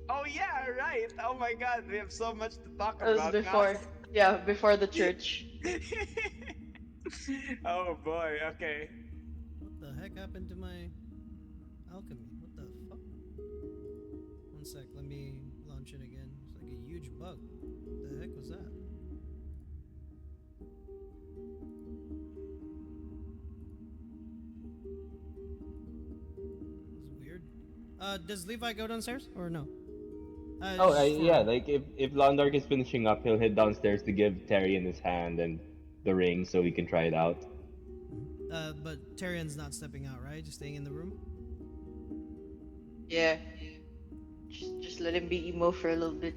Oh yeah, right. Oh my god, we have so much to talk It was about before, now. yeah, before the church. Oh boy, okay. What the heck happened to my alchemy? What the fuck? One sec, let me launch it again. It's like a huge bug. What the heck was that? This is weird. Does Levi go downstairs or no? Yeah, like if Londark is finishing up, he'll head downstairs to give Tyrion his hand and the ring so he can try it out. But Tyrion's not stepping out, right? Just staying in the room? Yeah. Just let him be emo for a little bit.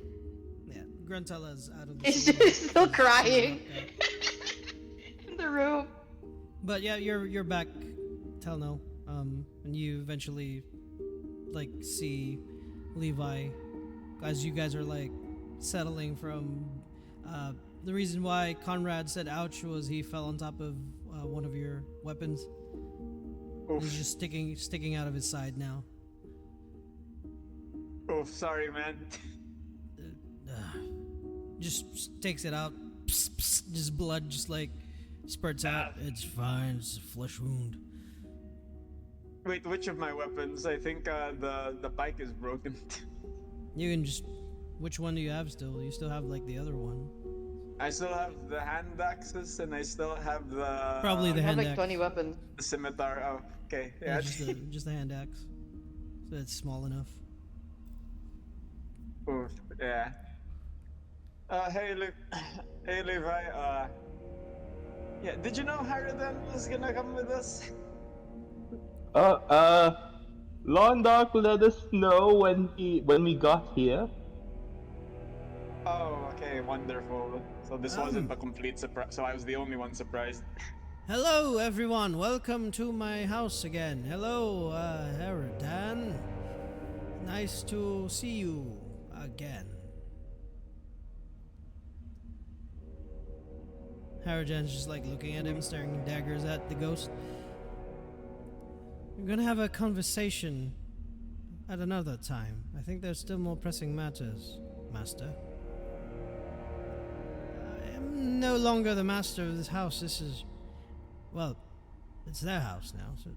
Yeah, Gruntella's out of the He's scene. just still She's crying knocked out. in the room. But yeah, you're back, Telno, and you eventually like see Levi as you guys are like settling from. The reason why Conrad said "ouch" was he fell on top of one of your weapons. Oof. He's just sticking out of his side now. Oof, sorry man. Just takes it out. Psst, psst, just blood just like spurts out. It's fine. It's a flesh wound. Wait, which of my weapons? I think the pike is broken. You can just. Which one do you have still? You still have like the other one. I still have the hand axes and I still have the Probably the I have hand like axe. 20 weapons. the scimitar. Oh, okay. Yeah, Yeah. just a hand axe. So it's small enough. Oof, yeah. Hey, hey, Levi. Yeah. Did you know Harridan was gonna come with us? Londark let us know when we got here. Oh, okay, wonderful. So this wasn't a complete surprise. So I was the only one surprised. Hello, everyone. Welcome to my house again. Hello, Haradan. Nice to see you again. Haradan's just like looking at him, staring daggers at the ghost. We're gonna have a conversation at another time. I think there's still more pressing matters, Master. I am no longer the master of this house. This is, well, it's their house now. So,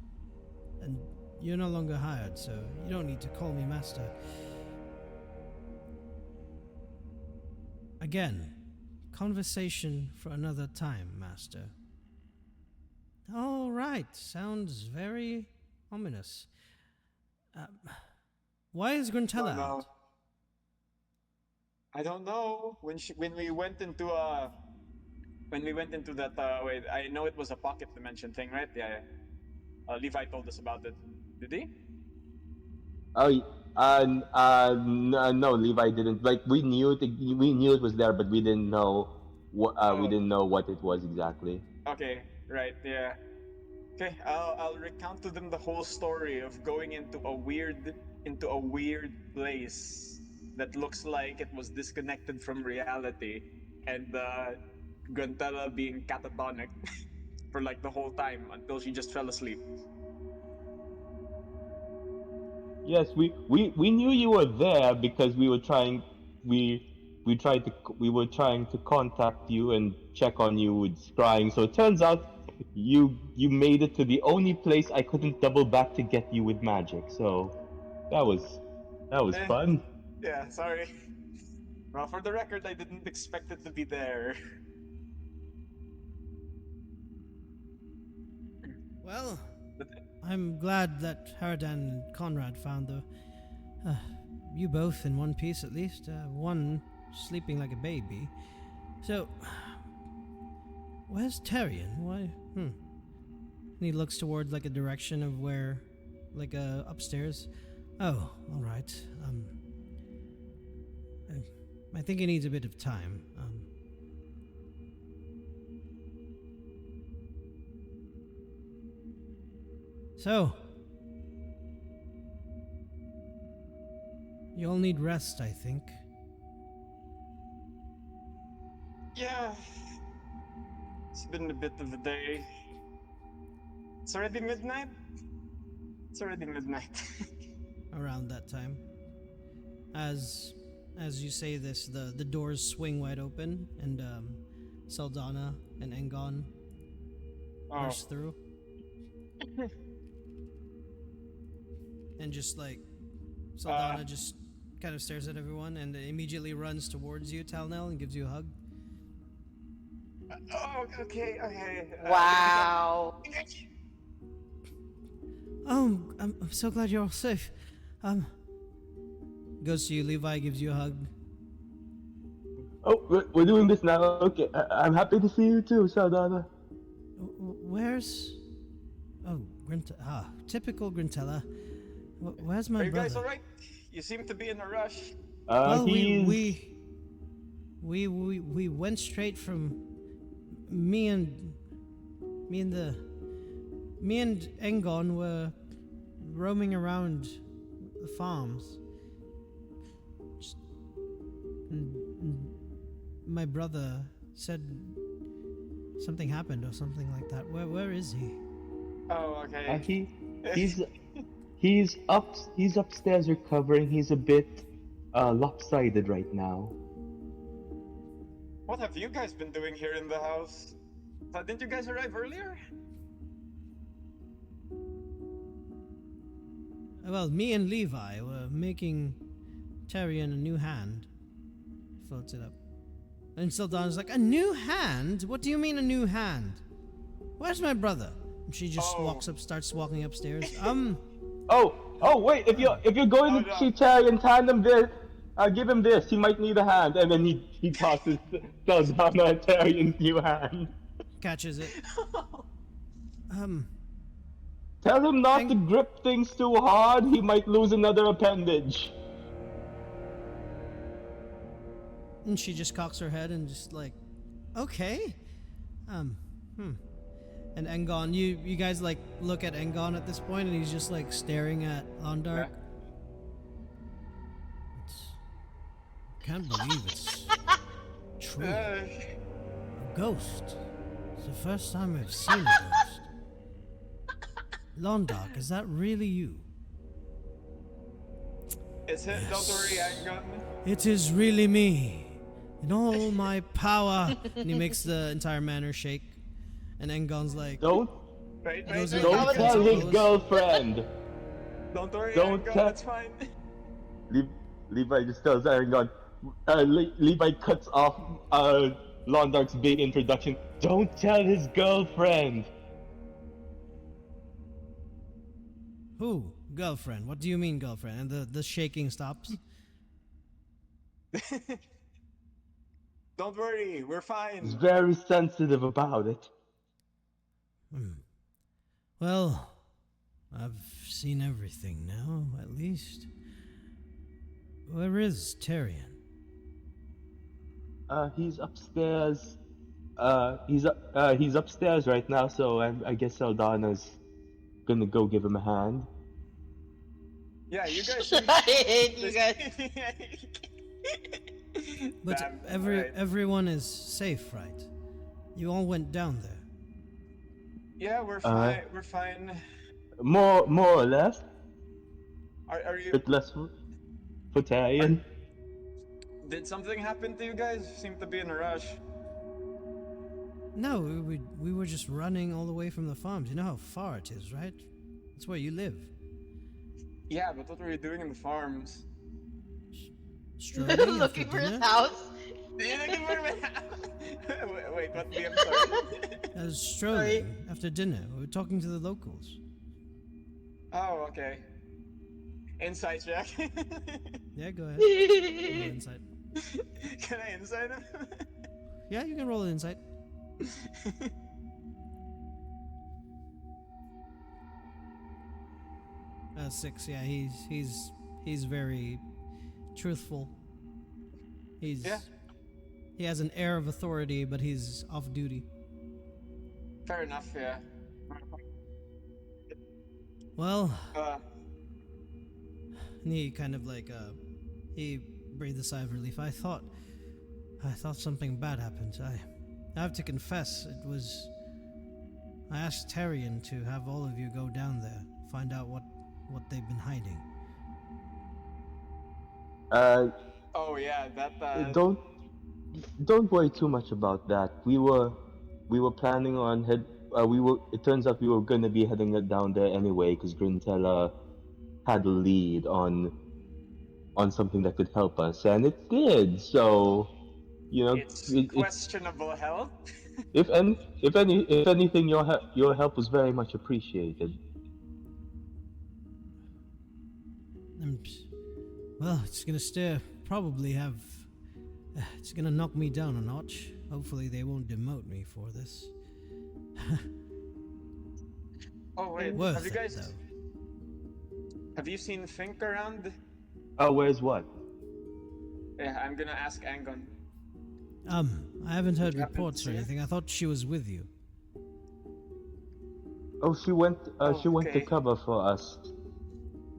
and you're no longer hired, so you don't need to call me master. Again, conversation for another time, Master. All right, sounds very ominous. Why is Gruntella out? I don't know. When we went into when we went into that, wait, I know it was a pocket dimension thing, right? Yeah. Levi told us about it. Did he? Oh, no, Levi didn't. Like we knew it was there, but we didn't know we Oh, didn't know what it was exactly. okay, right, yeah. Okay, I'll recount to them the whole story of going into a weird place that looks like it was disconnected from reality, and Guntella being catatonic for like the whole time until she just fell asleep. Yes, we knew you were there because we were trying to contact you and check on you with scrying. So it turns out you made it to the only place I couldn't double back to get you with magic. So that was Eh, fun. yeah, sorry. Well, for the record, I didn't expect it to be there. Well, But I'm glad that Haradan and Conrad found uh, you both in one piece at least. One sleeping like a baby. So, where's Tyrion? Why? And he looks towards like a direction of where, like upstairs. Oh, all right. I think he needs a bit of time. So, you all need rest, I think. yeah, it's been a bit of a day. It's already midnight. It's already midnight. Around that time, as you say this, the doors swing wide open, and Saldana and Engon Oh, burst through, and just like Saldana just kind of stares at everyone and immediately runs towards you, Talnell, and gives you a hug. oh, okay, okay. Wow. Oh, I'm so glad you're all safe. Goes to you, Levi, gives you a hug. Oh, we're doing this now. Okay, I'm happy to see you too, Saldana. Where's? Oh, typical Grintella. Where's my Are you brother? guys all right? You seem to be in a rush. Well, He's we went straight from me and Engon were roaming around the farms. My brother said something happened or something like that. Where is he? Oh, okay. he's upstairs recovering. He's a bit lopsided right now. What have you guys been doing here in the house? Didn't you guys arrive earlier? Well, me and Levi were making Tyrion a new hand. Floats it up. And Sildana's like, a new hand? What do you mean a new hand? Where's my brother? And she just starts walking upstairs. Oh wait! If you're going to see Tyrion, hand him this. Give him this. He might need a hand. And then he tosses Saldana and Tyrion's new hand. Catches it. Tell him not to grip things too hard. He might lose another appendage. And she just cocks her head and just like, okay. And Engon, you guys like look at Engon at this point, and he's just like staring at Ondark. Can't believe it's true. A ghost. It's the first time I've seen a ghost. Londark, is that really you? It's it. Don't worry, Angon. It is really me. In all my power. And he makes the entire manor shake. And Engon's like, Don't Right. don't tell his girlfriend. Don't worry, Don't Angon. tell- It's fine. Levi just tells Aaron, Levi cuts off Londark's big introduction. Don't tell his girlfriend. who? Girlfriend. What do you mean, girlfriend? And the shaking stops. Don't worry, we're He's fine. very sensitive about it. Well, I've seen everything now, at least. Where is Tyrion? He's upstairs. He's upstairs right now, so I guess Saldana's gonna go give him a hand. Yeah, you guys I shouldn't. hate you guys. But Damn, alright. everyone is safe, right? You all went down there. Yeah, we're Uh, fine. We're fine. more or less, Are you? bit less for Tyrion. Did something happen to you guys? Seem to be in a rush. No, we were just running all the way from the farms. You know how far it is, right? That's where you live. Yeah, but what were you doing in the farms? Strolling after Looking for his dinner. house. You looking for me? Wait, what? I'm sorry. I was strolling after dinner. We were talking to the locals. Oh, okay. Insight check. Yeah, go ahead. Roll insight. Can I insight him? Yeah, you can roll an insight. 6. Yeah, he's very truthful. Yeah. He has an air of authority, but he's off duty. Fair enough. Yeah. Well, Uh, and he kind of like he breathed a sigh of relief. I thought something bad happened. I have to confess, I asked Tyrion to have all of you go down there, find out what they've been hiding. oh yeah, that. Don't worry too much about that. We were planning on It turns out we were gonna be heading down there anyway, because Grintella had a lead on something that could help us, and it did. So, It's it's questionable health. if anything, your help was very much appreciated. Well, it's gonna it's gonna knock me down a notch. Hopefully they won't demote me for this. Oh wait, Worth have you it, guys? though. Have you seen Fink around? Oh, where's what? Yeah, I'm gonna ask Angon. I haven't heard Happened reports to or see her? anything. I thought she was with you. Oh, she went to okay. cover for us.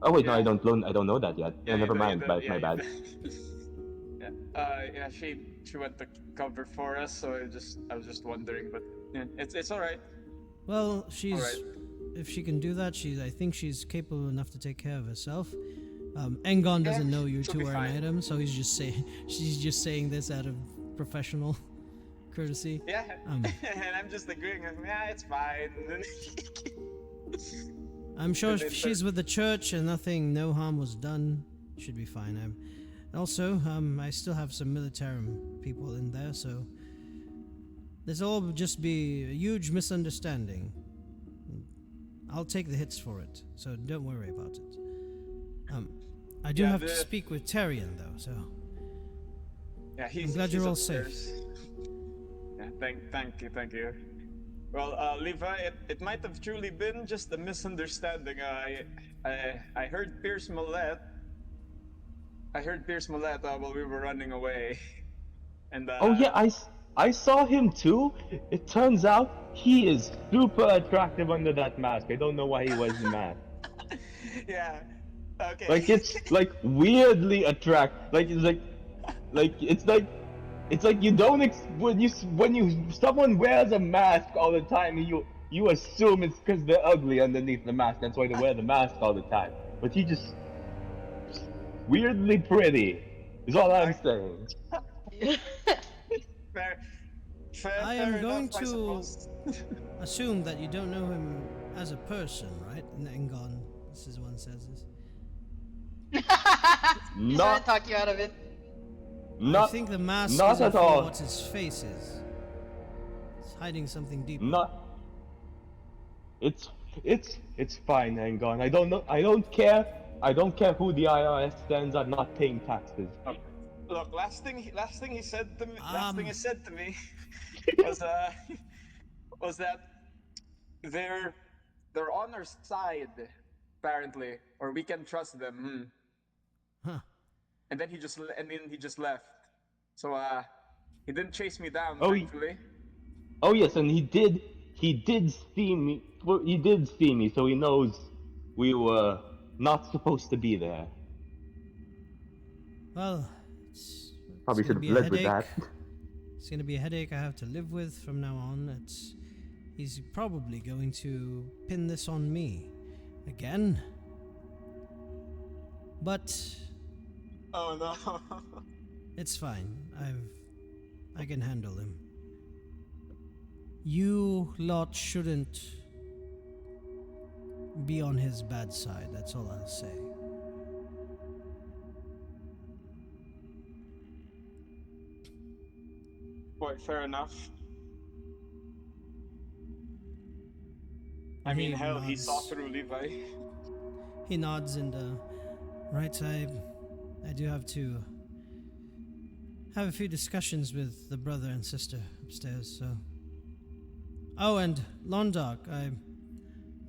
Oh wait, no, Yeah. I don't know that yet. Yeah, Never you mind. don't- My bad. yeah. Yeah. She went to cover for us, so I was just wondering, but yeah, it's all right. Well, Alright. if she can do that, I think she's capable enough to take care of herself. Engon doesn't know you she'll two be are an fine. item, so she's just saying this out of professional courtesy. Yeah. Um, and I'm just agreeing. Yeah, it's fine. I'm sure And then if she's with the church and no harm was done, should be fine. Also, I still have some Militarum people in there, so this will all just be a huge misunderstanding. I'll take the hits for it, so don't worry about it. I do Yeah, have to speak with Tyrion though, so Yeah, he's. I'm glad he's you're all upstairs. Yeah, thank you. Well, Levi, it might have truly been just a misunderstanding. I heard Pierce Millette. I heard Pierce Millette while we were running away, and Oh yeah, I saw him too. It turns out he is super attractive under that mask. I don't know why he wears the mask. yeah, okay. Like it's like weirdly attract. It's like you don't when someone wears a mask all the time, you assume it's because they're ugly underneath the mask. That's why they wear the mask all the time. But he just weirdly pretty. Is all I'm saying. fair, I fair am enough, going I to suppose. assume that you don't know him as a person, right? And Engon, this is one says this. He's trying Not to talk you out of it. not I think the mask not isn't at for all. what his face is. It's hiding something deeper. Not. It's fine, Angon. I don't know. I don't care. I don't care who the IRS sends. I'm not paying taxes. Look, last thing he said to me, was was that they're they're on our side, apparently, or we can trust them. Huh. And then he just left. So he didn't chase me down, Oh, thankfully. oh yes, and he did see me. Well, he did see me, so he knows we were not supposed to be there. Well, it's Probably gonna should have be a led with headache. that. It's gonna be a headache I have to live with from now on. He's probably going to pin this on me again. But Oh no. it's fine. I can handle him. You lot shouldn't be on his bad side. That's all I'll say. Quite fair enough. I And mean, he hell, he saw nods. through Levi. He nods and right. I do have to have a few discussions with the brother and sister upstairs. So. Oh, and Londark, I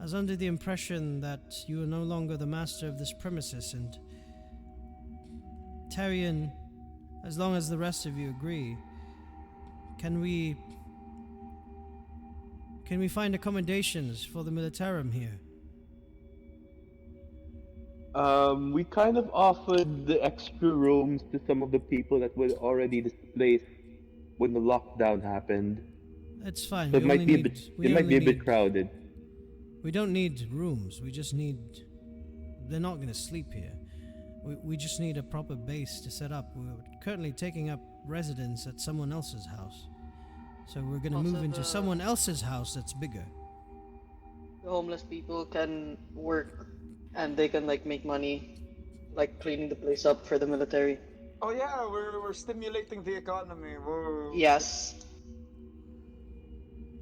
was under the impression that you are no longer the master of this premises, and Tarion, as long as the rest of you agree, can we find accommodations for the militarum here? We kind of offered the extra rooms to some of the people that were already displaced when the lockdown happened. It's fine. So it might be a bit. It might be a bit crowded. We don't need rooms. We just need. They're not going to sleep here. We just need a proper base to set up. We're currently taking up residence at someone else's house. So we're going to Also move into the- someone else's house that's bigger. The homeless people can work and they can like make money, like cleaning the place up for the military. Oh yeah, we're stimulating the economy. Whoa. Yes.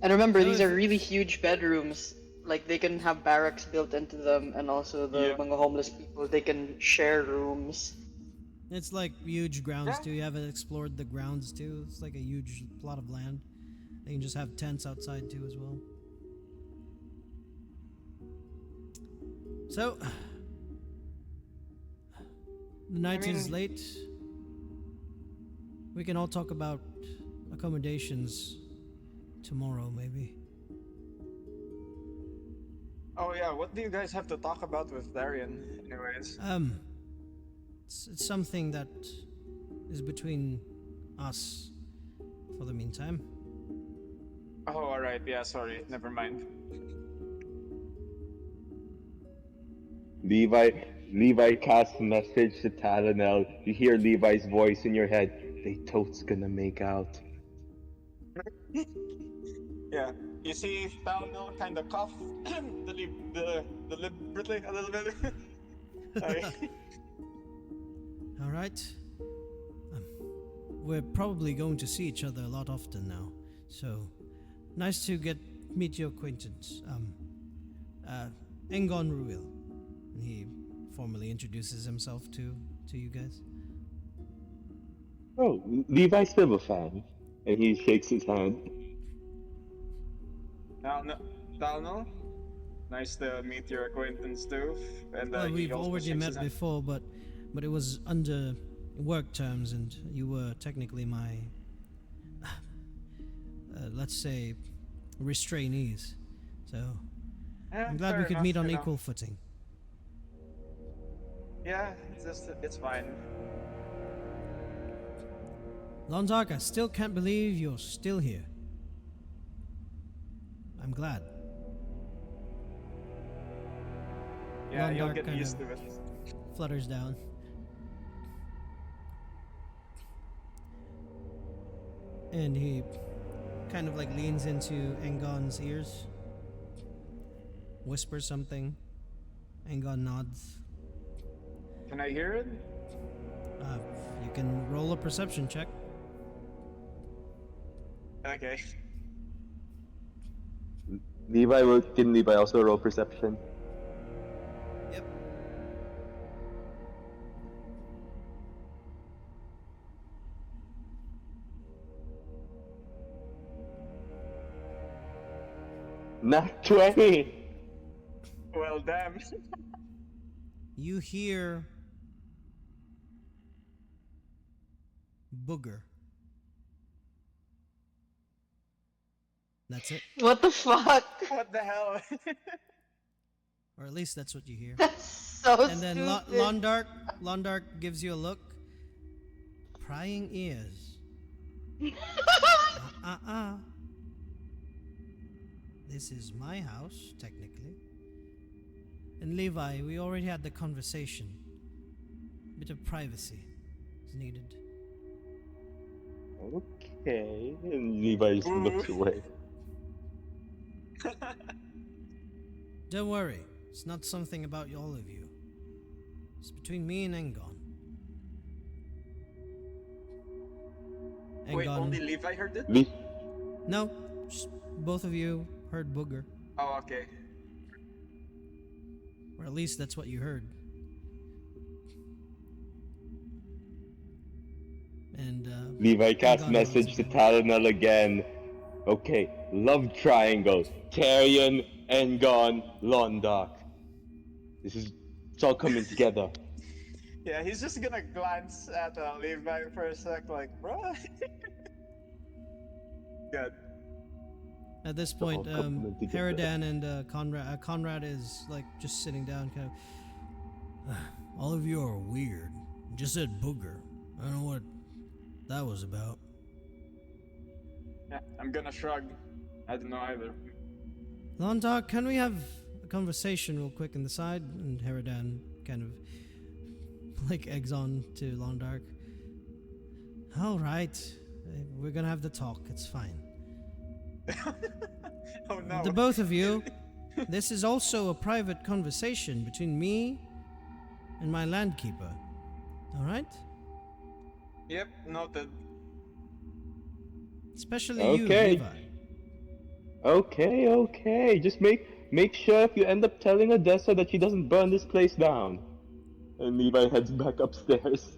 And remember, So these if- are really huge bedrooms. Like they can have barracks built into them, and also the Yeah. mga homeless people they can share rooms. It's like huge grounds Yeah. too. You haven't explored the grounds too. It's like a huge plot of land. They can just have tents outside too as well. So the night is mean- late. We can all talk about accommodations tomorrow, maybe. Oh yeah, what do you guys have to talk about with Darian, anyways? It's something that is between us for the meantime. Oh, alright, yeah, sorry, never mind. Levi casts message to Talonel. You hear Levi's voice in your head. They totes gonna make out. Yeah, you see Talno kind of cough deliberately a little bit. Sorry. All right. We're probably going to see each other a lot often now, so nice to meet your acquaintance. Engon Ruil. And he formally introduces himself to you guys. Oh, Levi's still a fan, and he shakes his hand. Talno, nice to meet your acquaintance too. And Well, he we've also already shakes met his hand. before, but it was under work terms, and you were technically my, let's say, restrainees. So Yeah, I'm glad fair we could enough, meet on you know. equal footing. Yeah, it's fine. Londark, I still can't believe you're still here. I'm glad. Yeah, you'll Londark get kind used of to it. flutters down. And he kind of like leans into Engon's ears, whispers something. Engon nods. Can I hear it? You can roll a perception check. Okay. Can Levi also roll perception? Yep. Not 20. Well, damn. You hear booger. That's it. What the fuck? What the hell? Or at least that's what you hear. That's so And then stupid. Londark gives you a look. Prying ears. This is my house, technically. And Levi, we already had the conversation. A bit of privacy is needed. Okay. And Levi just looks away. Don't worry, it's not something about all of you. It's between me and Engon. Wait, only Levi heard it? No, just both of you heard booger. Oh, okay. Or at least that's what you heard. And Levi casts Engon message to goes, Talonel again. Okay, love triangle. Tarion, Engon, Londark. It's all coming together. Yeah, he's just gonna glance at Levi for a sec, like, bruh. Good. At this point, all coming together. Haradan and Conrad is like just sitting down, kind of. All of you are weird. You just said booger. I don't know what that was about. Yeah, I'm gonna shrug. I don't know either. Londark, can we have a conversation real quick in the side? And Haradan kind of like eggs on to Londark. All right, we're gonna have the talk. It's fine. Oh no. The both of you, this is also a private conversation between me and my landkeeper. All right? Yep, noted. Especially Okay. you, Levi. Okay. Just make sure if you end up telling Odessa that she doesn't burn this place down. And Levi heads back upstairs.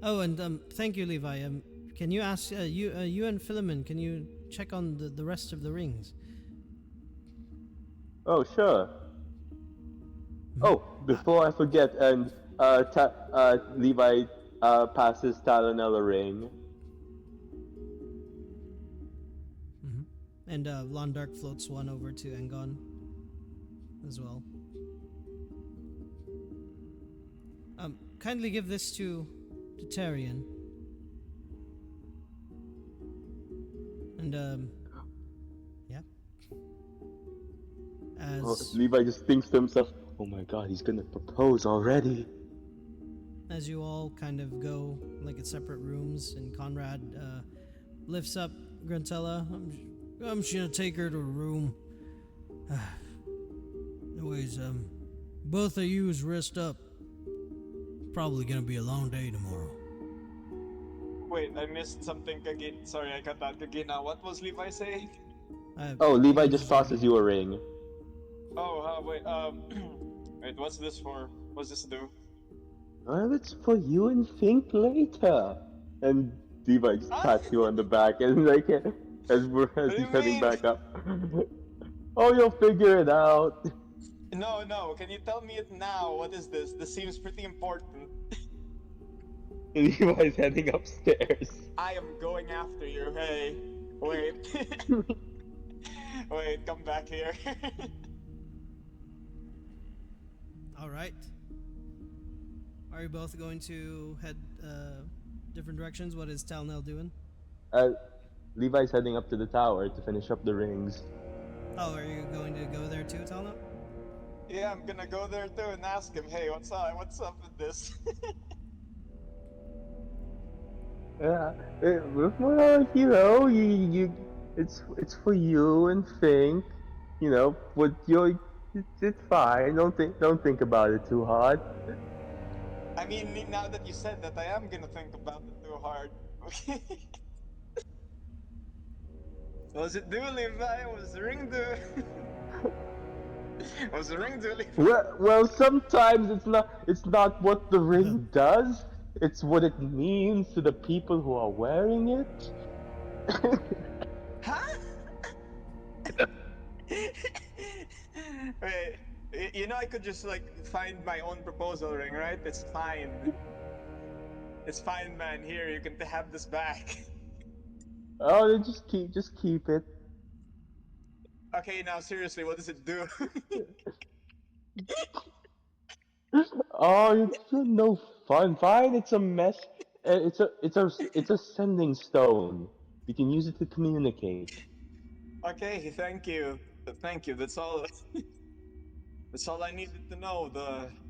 Oh, and thank you, Levi. Can you ask you and Philemon? Can you check on the rest of the rings? Oh, sure. Oh, before I forget, and Levi passes Talonel a ring. And Londark floats one over to Engon as well. Kindly give this to Tarion. And yeah. As Levi just thinks to himself, oh my god, he's gonna propose already. as you all kind of go like in separate rooms, and Conrad lifts up Grantella. I'm just gonna take her to a room. Anyways, both of yous rest up. Probably gonna be a long day tomorrow. Wait, I missed something, Kagin. Sorry, I cut out Kagina. What was Levi saying? Oh, Levi just tosses you a ring. Oh, wait, wait, what's this for? What's this do? Well, it's for you and think later. And Levi just pats you on the back and like as he's heading back up. Oh, you'll figure it out. No, can you tell me it now? What is this? This seems pretty important. Levi's heading upstairs. I am going after you, hey. Wait. Wait, come back here. Alright. Are you both going to head different directions? What is Talnell doing? Levi's heading up to the tower to finish up the rings. Oh, are you going to go there too, Talnell? Yeah, I'm gonna go there too and ask him, hey, what's up with this? Yeah, well, you know, it's for you and think, you know, but it's fine. Don't think about it too hard. I mean, now that you said that, I am gonna think about it too hard. Okay. Was it do, Levi? Was the ring do? Was the ring do, Levi? Well, sometimes it's not what the ring does. It's what it means to the people who are wearing it. Huh? Wait, you know I could just like find my own proposal ring, right? It's fine. It's fine, man. Here, you can have this back. Oh, then just keep it. Okay, now seriously, what does it do? Oh, it's no fun. Fine, it's a mess. It's a sending stone. You can use it to communicate. Okay, thank you. Thank you. That's all. That's all I needed to know.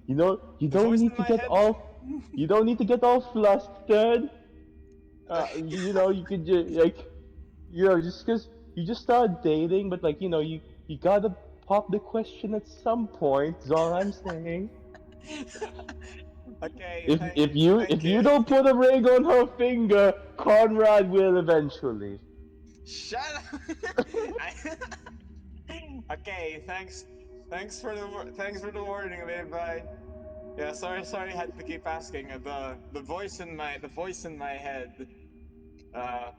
You The don't voice need in to my get head. all flustered. You could just like, just because you just start dating, but like, you gotta pop the question at some point. Is all I'm saying. Okay, If thank you you. don't put a ring on her finger, Conrad will eventually. Shut up. I- okay, thanks. Thanks for the warning, Levi. Yeah, sorry. I had to keep asking. The voice in my head, uh,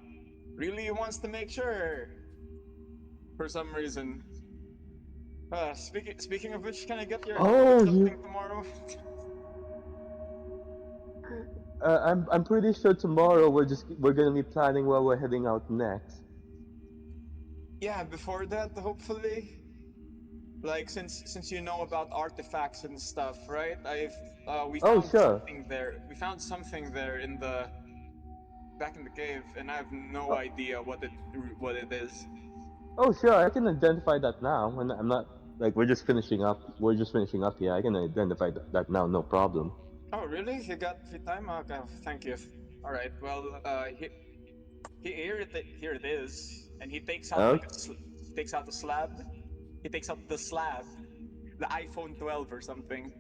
really wants to make sure for some reason. Speaking of which, can I get Oh, something tomorrow? I'm pretty sure tomorrow we're gonna be planning where we're heading out next. Yeah, before that, hopefully. Like since you know about artifacts and stuff, right? We Oh, found sure. something there. We found something there in the back in the cave, and I have no Oh, idea what it is. oh, sure. I can identify that now. And I'm not like we're just finishing up. We're just finishing up here. I can identify that now. No problem. Oh, really? You got free time? Okay, thank you. All right. Well, here it is, and he takes out Uh, he takes out a slab. He takes out the slab, the iPhone 12 or something.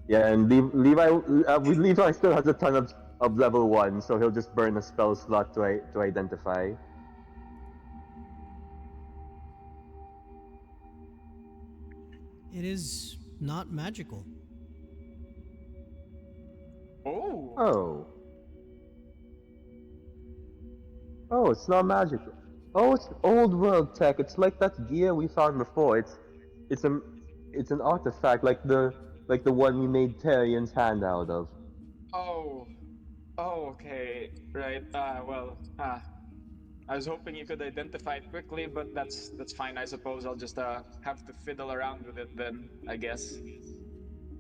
yeah, and Levi still has a ton of level one, so he'll just burn a spell slot to identify. It is not magical. Oh, Oh, oh, it's not magical. Oh, it's old world tech. It's like that gear we found before. It's a it's an artifact like the one we made Tyrion's hand out of. oh, okay, right. I was hoping you could identify it quickly, but that's fine. I suppose I'll just have to fiddle around with it then. I guess.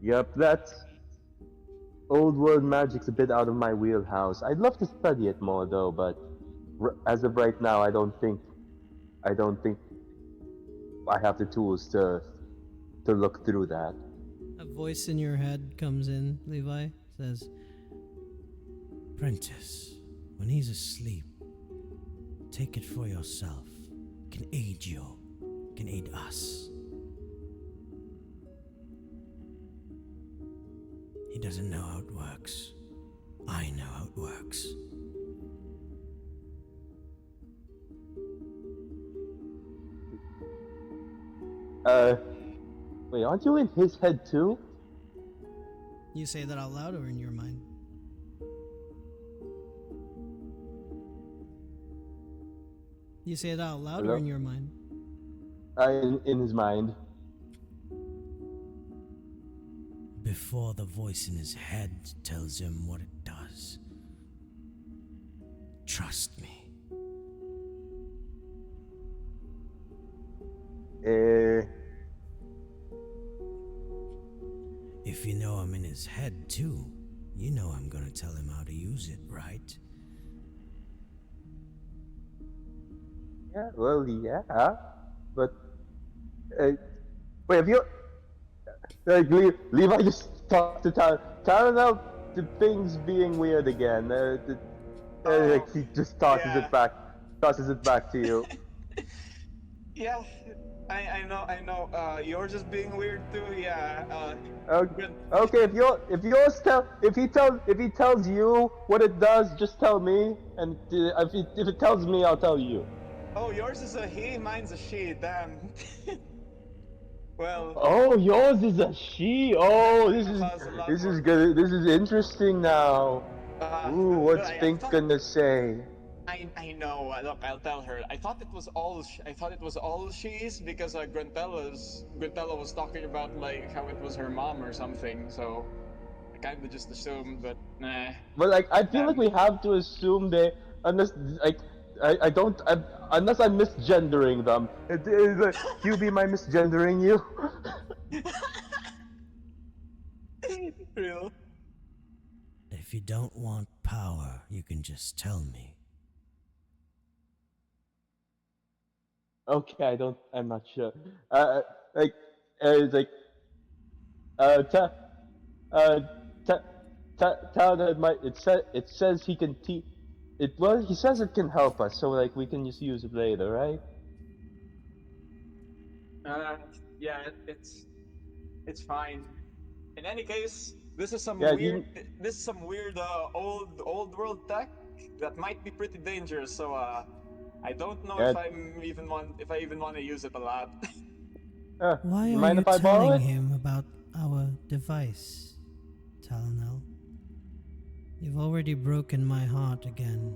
Yep, that's old world magic's a bit out of my wheelhouse. I'd love to study it more though, but as of right now, I don't think I have the tools to look through that. A voice in your head comes in, Levi, says, Prentice, when he's asleep, take it for yourself. Can aid you, can aid us. He doesn't know how it works. I know how it works. Uh, Wait, aren't you in his head too? You say that out loud or in your mind? You say it out loud or Hello? in your mind? In his mind. Before the voice in his head tells him what it does. Trust me. If you know I'm in his head too, you know I'm gonna tell him how to use it, right? Yeah, well, yeah, but wait, have you Levi just talked to Talon out to things being weird again. Oh, Like he just yeah, tosses it back to you. yeah. I know. Yours is being weird too. Yeah. Okay, Good. okay, if he tells you what it does, just tell me, and if it tells me, I'll tell you. Oh, yours is a he, mine's a she. Damn. Well, Oh, yours is a she. that Oh, causes a lot this more. is good. This is interesting now. Ooh, Good. what's Fink gonna say? I know. Look, I'll tell her. I thought it was all she's because Grantella was talking about like how it was her mom or something. So I kind of just assumed, but nah. But like, I feel like Um, we have to assume they, unless like, I don't, unless I'm misgendering them. It is like, QB, am I misgendering you? real. If you don't want power, you can just tell me. Okay, I don't. I'm not sure. Like, it's like, uh, ta, uh, tell that my it says he can teach. He says it can help us, so like we can just use it later, right? Uh, yeah, it's fine. In any case, Yeah, he. this is some weird old world tech that might be pretty dangerous. So I don't know Yeah. if I even want to use it a lot. Why You are mind you if I borrow telling it? him about our device, Talonel? You've already broken my heart again.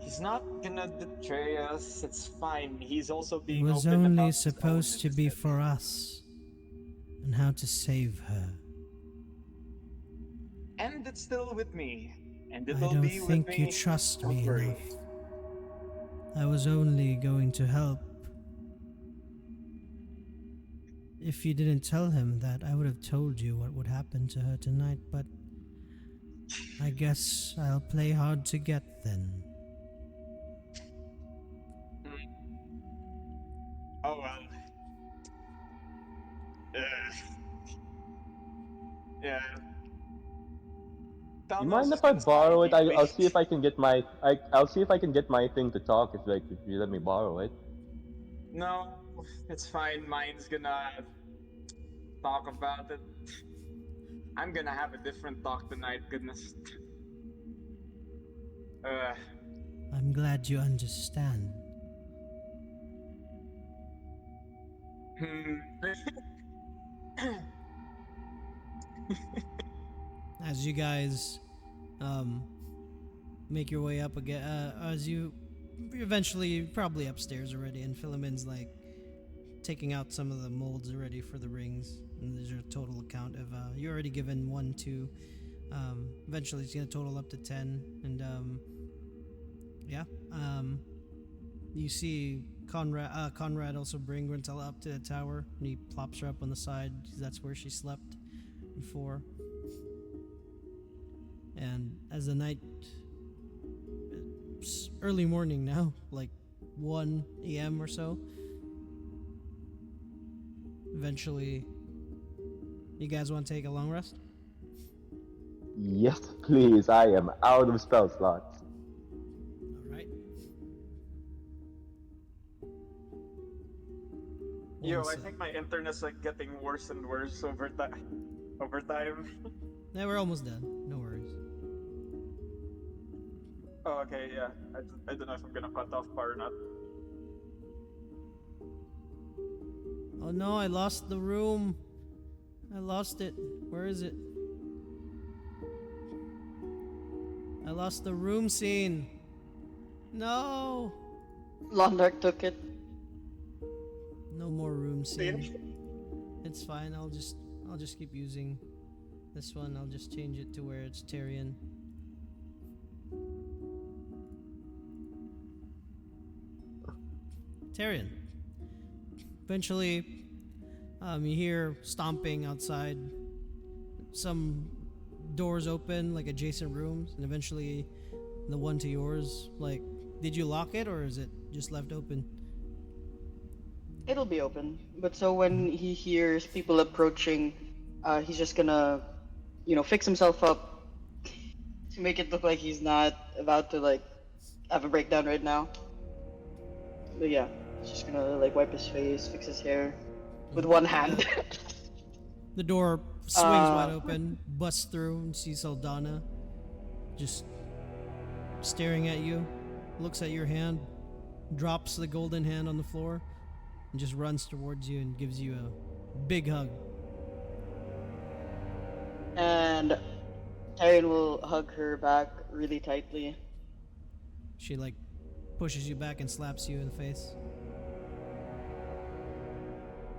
He's not gonna betray us. It's fine. He's also It being was open only about his own supposed to be innocence. for us and how to save her. And it's still with me. And I it'll don't be with think you me. trust Don't me enough. worry. I was only going to help. If you didn't tell him that, I would have told you what would happen to her tonight, but I guess I'll play hard to get then. Hmm. Oh well. Yeah. You Talnell's mind if just I gonna sigh borrow it? deeply. I'll see if I can get my. I'll see if I can get my thing to talk. If you let me borrow it. No, it's fine. Mine's gonna talk about it. I'm gonna have a different talk tonight. Goodness. Uh, I'm glad you understand. hmm. As you guys make your way up again, as you eventually probably upstairs already, and Philomen's like taking out some of the molds already for the rings. And there's your total account of you already given 1, 2. Eventually, it's gonna total up to 10, and yeah. You see Conrad also bring Grantella up to the tower, and he plops her up on the side. 'Cause that's where she slept before. And as the night, it's early morning now, like 1 a.m. or so. Eventually, you guys want to take a long rest? Yes, please. I am out of spell slots. All right. Yo, I think my internet's like getting worse and worse over time. Yeah, we're almost done. No worries. Oh, okay, yeah. I don't know if I'm gonna cut off power or not. Oh no, I lost the room. I lost it. Where is it? I lost the room scene. No. Londark took it. No more room See? scene. It's fine. I'll just keep using this one. I'll just change it to where it's Tyrion. Tyrion. Eventually, you hear stomping outside. Some doors open, like adjacent rooms, and eventually, the one to yours. Like, did you lock it or is it just left open? It'll be open. But so when he hears people approaching, he's just gonna, fix himself up to make it look like he's not about to like have a breakdown right now. But yeah, he's just gonna like wipe his face, fix his hair with one hand. The door swings wide uh, open, busts through, and sees Saldana just staring at you, looks at your hand, drops the golden hand on the floor, and just runs towards you and gives you a big hug. and Tyrion will hug her back really tightly. She like pushes you back and slaps you in the face.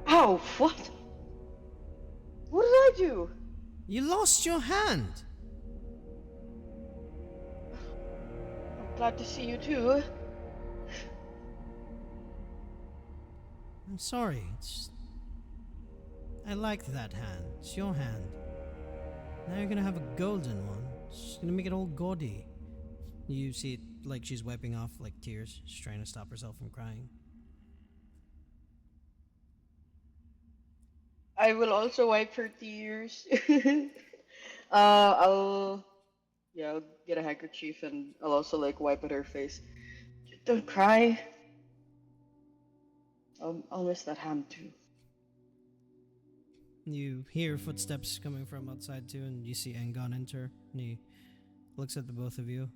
Ow! What? What did I do? You lost your hand. I'm glad to see you too. I'm sorry. I liked that hand. It's your hand. Now you're gonna have a golden one. It's gonna make it all gaudy. You see it like she's wiping off like tears. She's trying to stop herself from crying. I will also wipe her tears. I'll get a handkerchief and I'll also like wipe at her face. Don't cry. I'll miss that hand too. You hear footsteps coming from outside too, and you see Engon enter. And he looks at the both of you.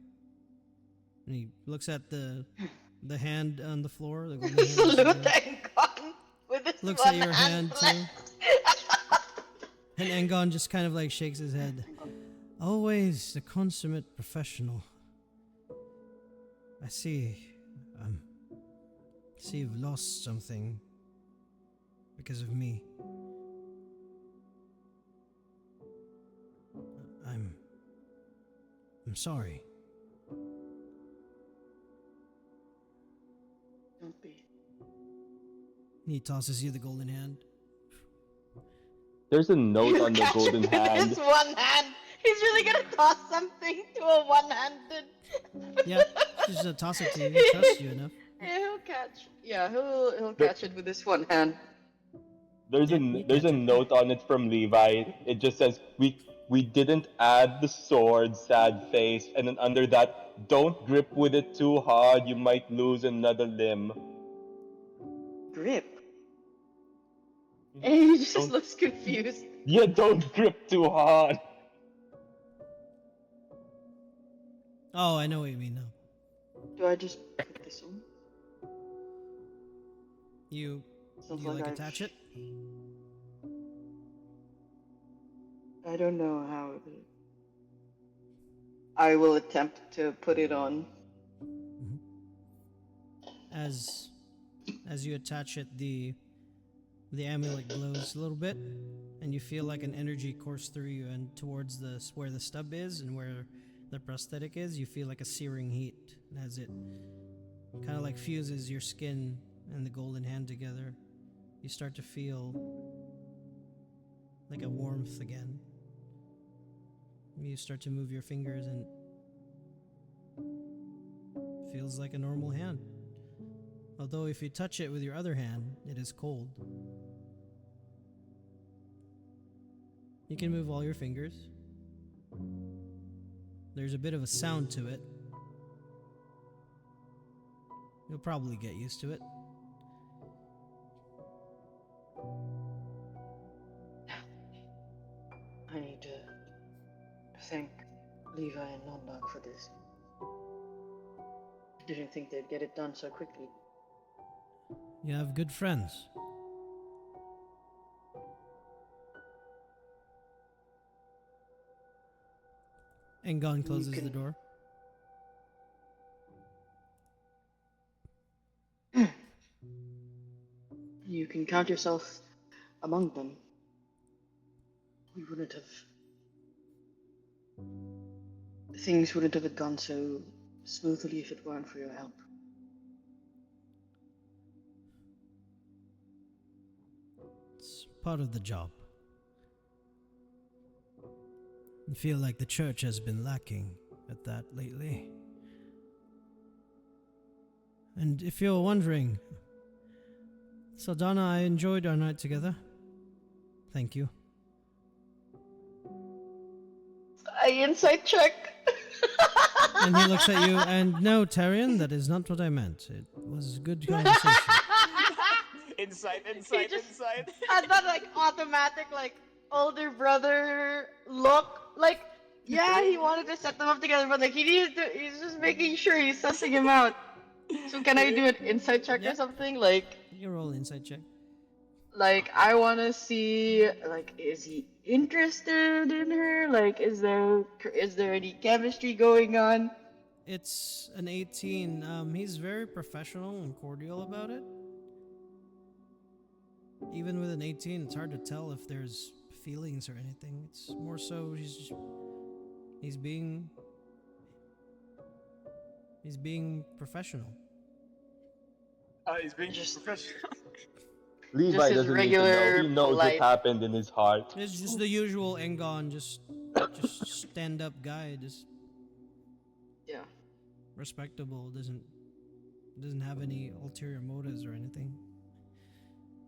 And he looks at the hand on the floor. The golden hand Salute on the- Engon with his looks one at your hand too. left. And Engon just kind of like shakes his head. Always the consummate professional. I see. See you've lost something because of me. I'm sorry. Don't be. He tosses you the golden hand. There's a note on the Catch golden it with hand. his one hand. He's really gonna toss something to a one-handed. Yeah, she's gonna toss it to you. He trusts you enough. Yeah, he'll catch. Yeah, he'll catch it with his one hand. There's Yeah, a you there's catch a it. note on it from Levi. It just says we didn't add the sword, sad face, and then under that, don't grip with it too hard. You might lose another limb. Grip. And he just Don't- looks confused. Yeah, don't grip too hard. Oh, I know what you mean now. Do I just put this on? You Sounds like I've- attach it? I don't know how. I will attempt to put it on. As you attach it, the amulet glows a little bit, and you feel like an energy course through you and towards where the stub is and where the prosthetic is. You feel like a searing heat as it kind of like fuses your skin and the golden hand together. You start to feel like a warmth again. You start to move your fingers and it feels like a normal hand. Although if you touch it with your other hand, it is cold. You can move all your fingers. There's a bit of a sound to it. You'll probably get used to it. I need to thank Levi and Nonbag for this. Didn't think they'd get it done so quickly. You have good friends. Engon closes the door. You can count yourself among them. We wouldn't have. Things wouldn't have gone so smoothly if it weren't for your help. It's part of the job. I feel like the church has been lacking at that lately. And if you're wondering, Saldana, I enjoyed our night together. Thank you. I insight check. And he looks at you, and no, Tarion, that is not what I meant. It was a good conversation. Insight. just- Had that like automatic like older brother look. Like, yeah, he wanted to set them up together, but like he's just making sure he's sussing him out. So can I do an insight check Yeah. or something? Like You roll an insight check. I want to see, like, is he interested in her? Like, is there any chemistry going on? it's an 18. He's very professional and cordial about it. Even with an 18, it's hard to tell if there's feelings or anything. It's more so he's being professional. He's being Just- professional. Levi his doesn't need to know. regular He knows what polite- happened in his heart. It's just the usual Engon, just stand up guy, just Yeah. respectable, doesn't have any ulterior motives or anything.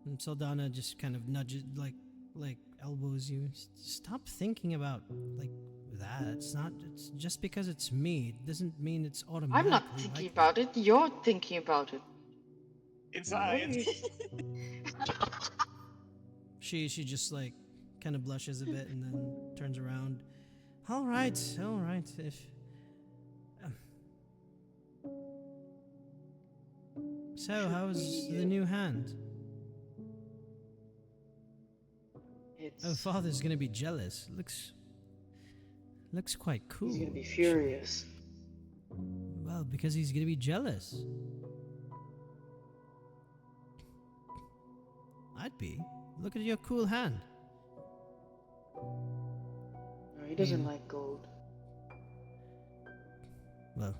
And Saldana just kind of nudges, like elbows you. Stop thinking about like that. It's not. It's just because it's me. It doesn't mean it's automatically. I'm not thinking like about it. You're thinking about it. Inside. She just like kind of blushes a bit and then turns around. All right. If so, how's the new hand? It's Oh, father's gonna be jealous. Looks quite cool. he's gonna be actually. furious. Well, because he's gonna be jealous. I'd be. Look at your cool hand. No, he doesn't like gold. Well,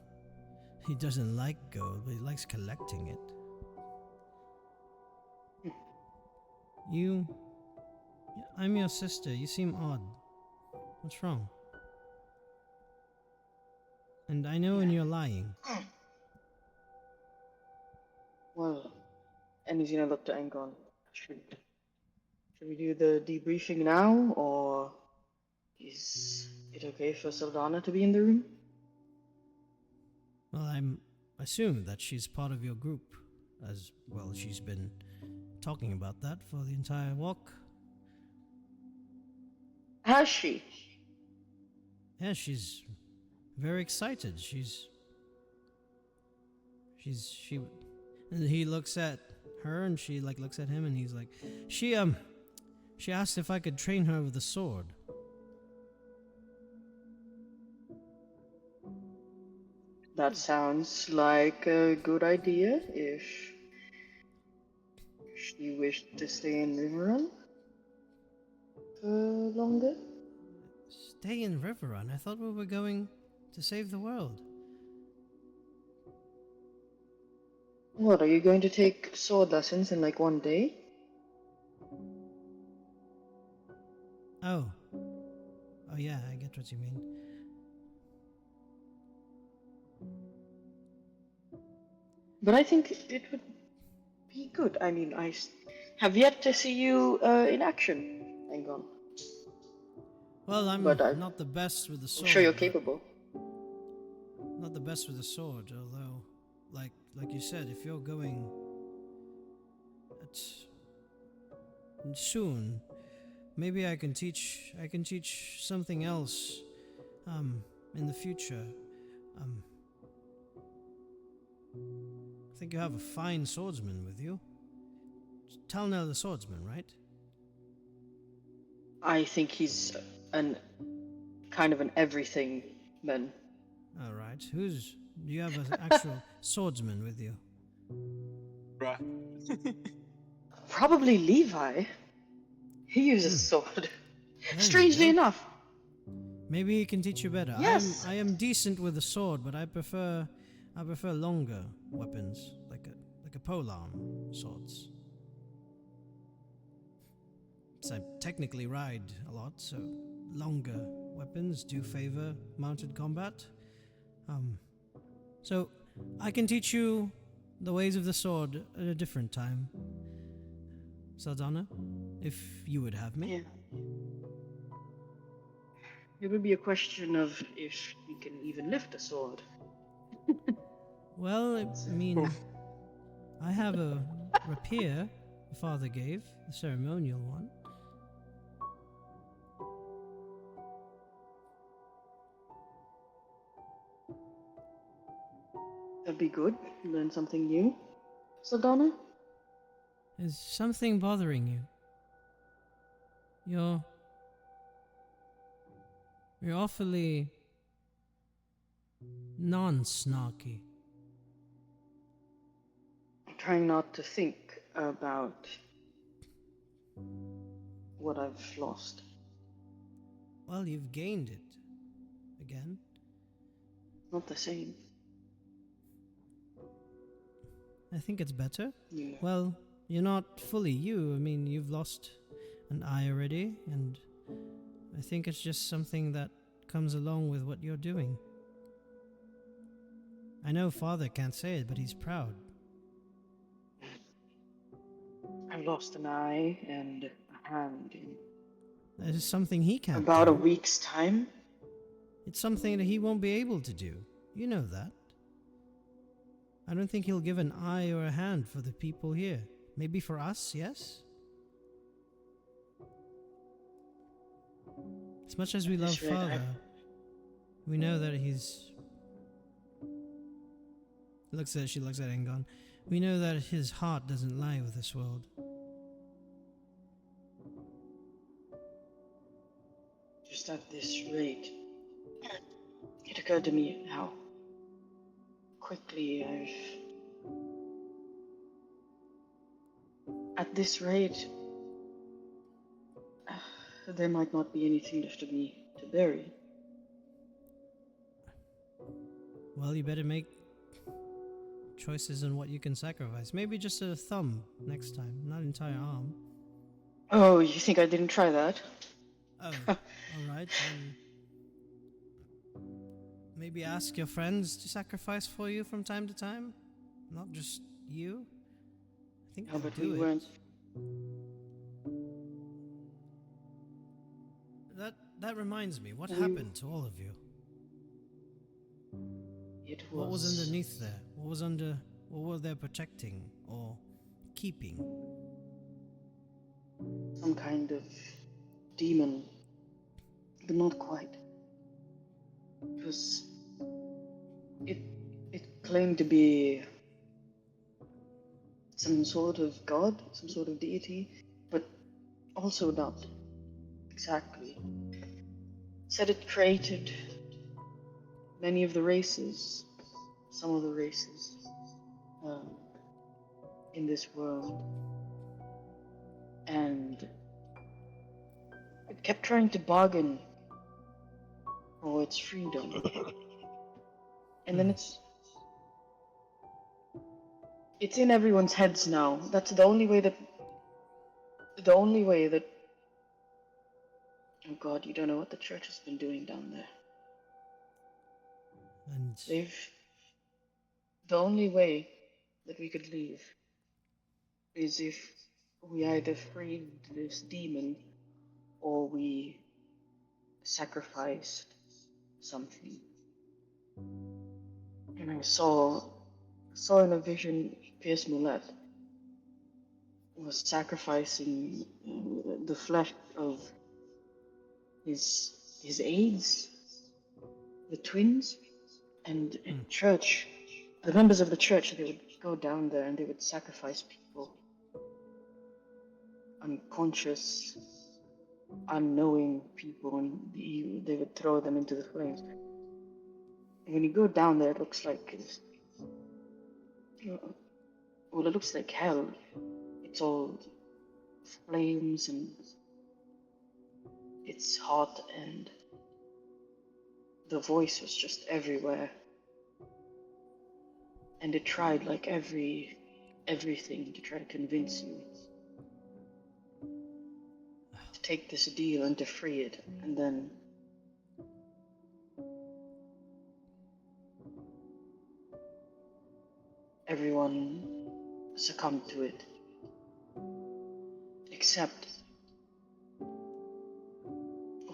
he doesn't like gold, but he likes collecting it. I'm your sister. You seem odd. What's wrong? And I know when you're lying. Well, and he's gonna look to Angon. Should we do the debriefing now, or is it okay for Saldana to be in the room? Well, I'm assuming that she's part of your group, as well. She's been talking about that for the entire walk. Has she? Yeah, she's very excited. She. And he looks at her, and she like looks at him, and he's like, she asked if I could train her with a sword. That sounds like a good idea if she wished to stay in Riverrun for longer. Stay in Riverrun? I thought we were going to save the world. What, are you going to take sword lessons in like one day? Oh. Oh yeah, I get what you mean. But I think it would be good. I mean, have yet to see you in action, Angon. Well, I'm But I'm not the best with the sword. sure you're but- capable. Not the best with the sword, although, like you said, if you're going soon, maybe I can teach something else in the future. I think you have a fine swordsman with you. Talnell the swordsman, right? I think he's an kind of an everything man. All right. Do you have an actual swordsman with you? Bruh. Probably Levi. He uses sword. There you Strangely go. enough. Maybe he can teach you better. Yes. I am decent with the sword, but I prefer longer weapons, like a polearm swords. So I technically ride a lot, so longer weapons do favor mounted combat. So I can teach you the ways of the sword at a different time. Saldana, if you would have me. Yeah. It would be a question of if you can even lift a sword. Well, I mean, I have a rapier the father gave, the ceremonial one. That'd be good. Learn something new. Saldana? Is something bothering you? You're awfully non-snarky. I'm trying not to think about what I've lost. Well, you've gained it. Again. Not the same. I think it's better. Yeah. Well, you're not fully you. I mean, you've lost an eye already, and I think it's just something that comes along with what you're doing. I know Father can't say it, but he's proud. I've lost an eye and a hand in That is something he can't about a do. week's time. It's something that he won't be able to do. You know that. I don't think he'll give an eye or a hand for the people here. Maybe for us, yes? As much as we love That's right, Father, we know that he's... She looks at Engon. We know that his heart doesn't lie with this world. Just at this rate, it occurred to me how quickly At this rate, there might not be anything left of me to bury. Well, you better make choices on what you can sacrifice. Maybe just a thumb next time, not entire arm. Oh, you think I didn't try that? Oh, alright. Maybe ask your friends to sacrifice for you from time to time? Not just you? I think No, they'll but do we it. weren't. That reminds me, what We- happened to all of you? It What was underneath there? What were they protecting or keeping? some kind of demon, but not quite. It was. It claimed to be some sort of god, some sort of deity, but also not exactly. Said it created many of the races, some of the races in this world, and it kept trying to bargain for its freedom. And then it's in everyone's heads now. That's the only way that oh god, you don't know what the church has been doing down there. And The only way that we could leave is if we either freed this demon or we sacrificed something. And I saw in a vision Pierce Mullet was sacrificing the flesh of his aides, the twins, and in church, the members of the church, they would go down there and they would sacrifice people, unconscious, unknowing people, and they would throw them into the flames. And when you go down there, it looks like well, it looks like hell. It's all flames and it's hot, and the voice was just everywhere. And it tried like everything to try to convince you to take this deal and to free it, and then everyone succumbed to it. Except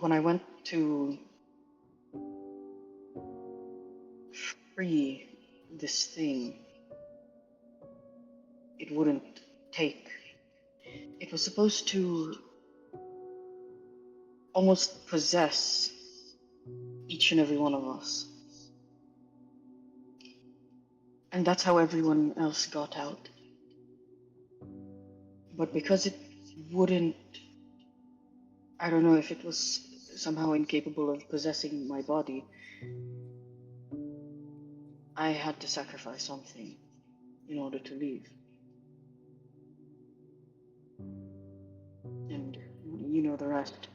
when I went to free this thing, it wouldn't take. It was supposed to almost possess each and every one of us. And that's how everyone else got out. But because it wouldn't, I don't know if it was somehow incapable of possessing my body, I had to sacrifice something in order to leave. And you know the rest.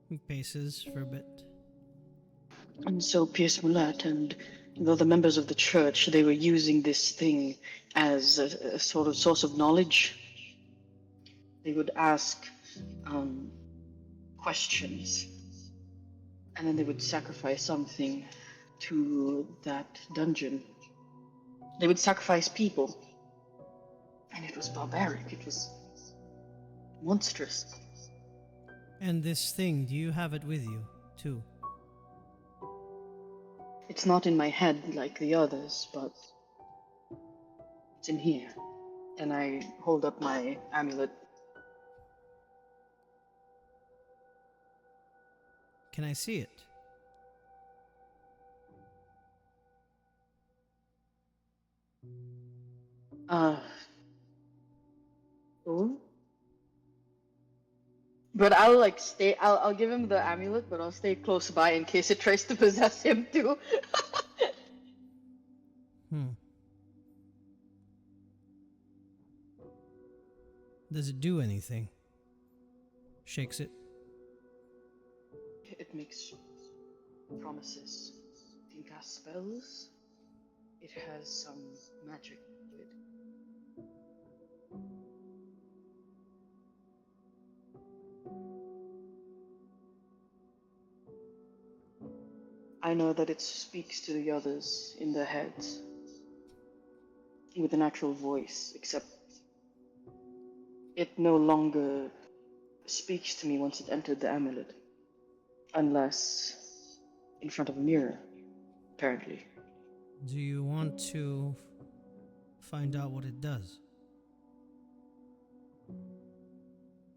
He paces for a bit. And so Pierce Mulat and the other members of the church, they were using this thing as a sort of source of knowledge. They would ask questions, and then they would sacrifice something to that dungeon. They would sacrifice people, and it was barbaric. It was monstrous. And this thing, do you have it with you, too? It's not in my head like the others, but it's in here. And I hold up my amulet. Can I see it? Oh? But I'll like stay. I'll give him the amulet, but I'll stay close by in case it tries to possess him too. Does it do anything? Shakes it. It makes promises. It can cast spells. It has some magic to it. I know that it speaks to the others in their heads with an actual voice, except it no longer speaks to me once it entered the amulet. Unless in front of a mirror, apparently. Do you want to find out what it does?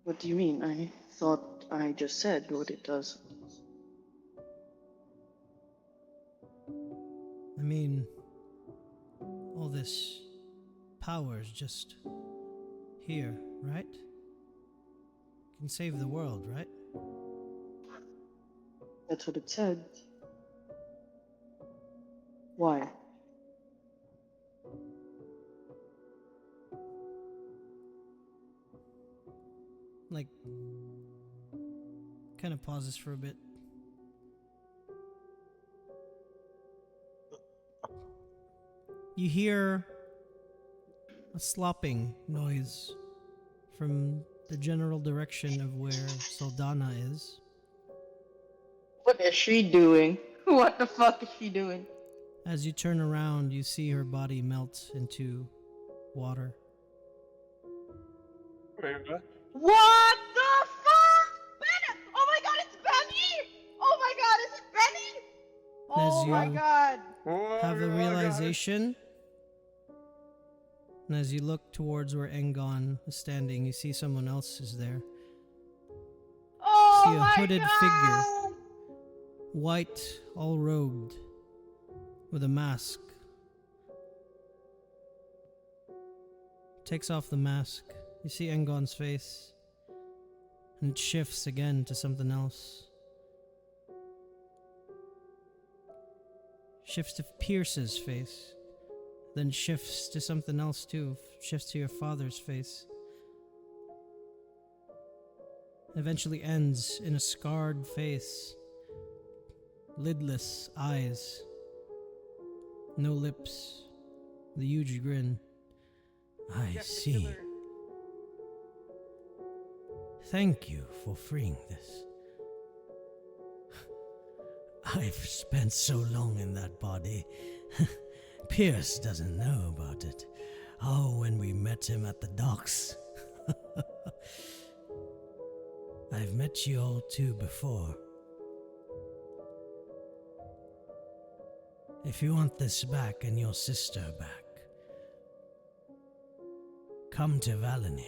What do you mean? I thought I just said what it does. I mean, all this power is just here, right? Can save the world, right? That's what it said. Why? Like, kind of pauses for a bit. You hear a slopping noise from the general direction of where Saldana is. What is she doing? What the fuck is she doing? As you turn around, you see her body melt into water. Wait, what? What the fuck? Ben! Oh my god, it's Benny! Oh my god, is it Benny? Oh As my you god. have the Oh my God. realization, and as you look towards where Engon is standing, you see someone else is there. Oh See a my hooded god. figure, white, all robed, with a mask. Takes off the mask. You see Engon's face, and it shifts again to something else. Shifts to Pierce's face, then shifts to something else too. Shifts to your father's face. Eventually ends in a scarred face, lidless eyes, no lips, the huge grin. I Get the see. killer. Thank you for freeing this. I've spent so long in that body. Pierce doesn't know about it. Oh, when we met him at the docks. I've met you all too before. If you want this back and your sister back, come to Valinir.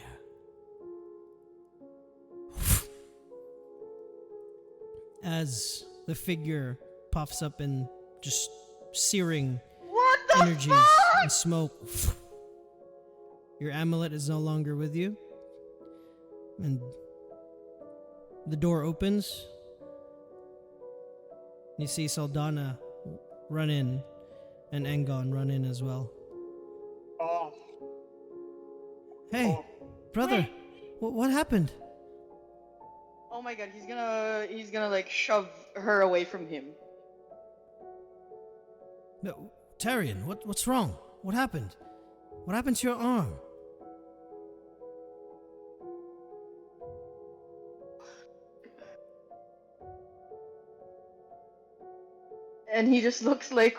As the figure puffs up in just searing What the energies fuck? and smoke. Your amulet is no longer with you. And The door opens. You see Saldana run in, and Engon run in as well. Oh, Hey, oh. brother, what happened? Oh my god, he's gonna like shove her away from him. No, Tyrion, what's wrong? What happened? What happened to your arm? And he just looks like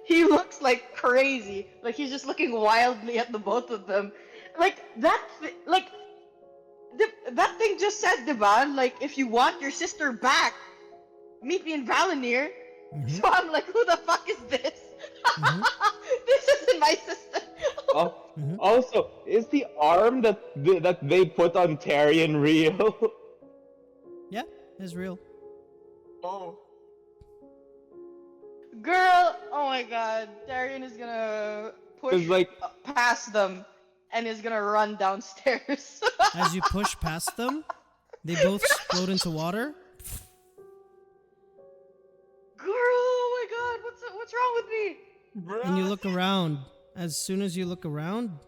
he looks like crazy. Like he's just looking wildly at the both of them. Like that thing just said, Devon, like if you want your sister back, meet me in Valinir. Mhm. So I'm like, who the fuck is this? Mhm. This isn't my sister. Oh, Mhm. also, is the arm that they put on Tyrion real? Yeah, it's real. Oh. Girl, oh my god, Darian is gonna push Because like, past them and is gonna run downstairs. As you push past them, they both float into water. Girl, oh my god, what's wrong with me? And you Bruh. look around. As soon as you look around,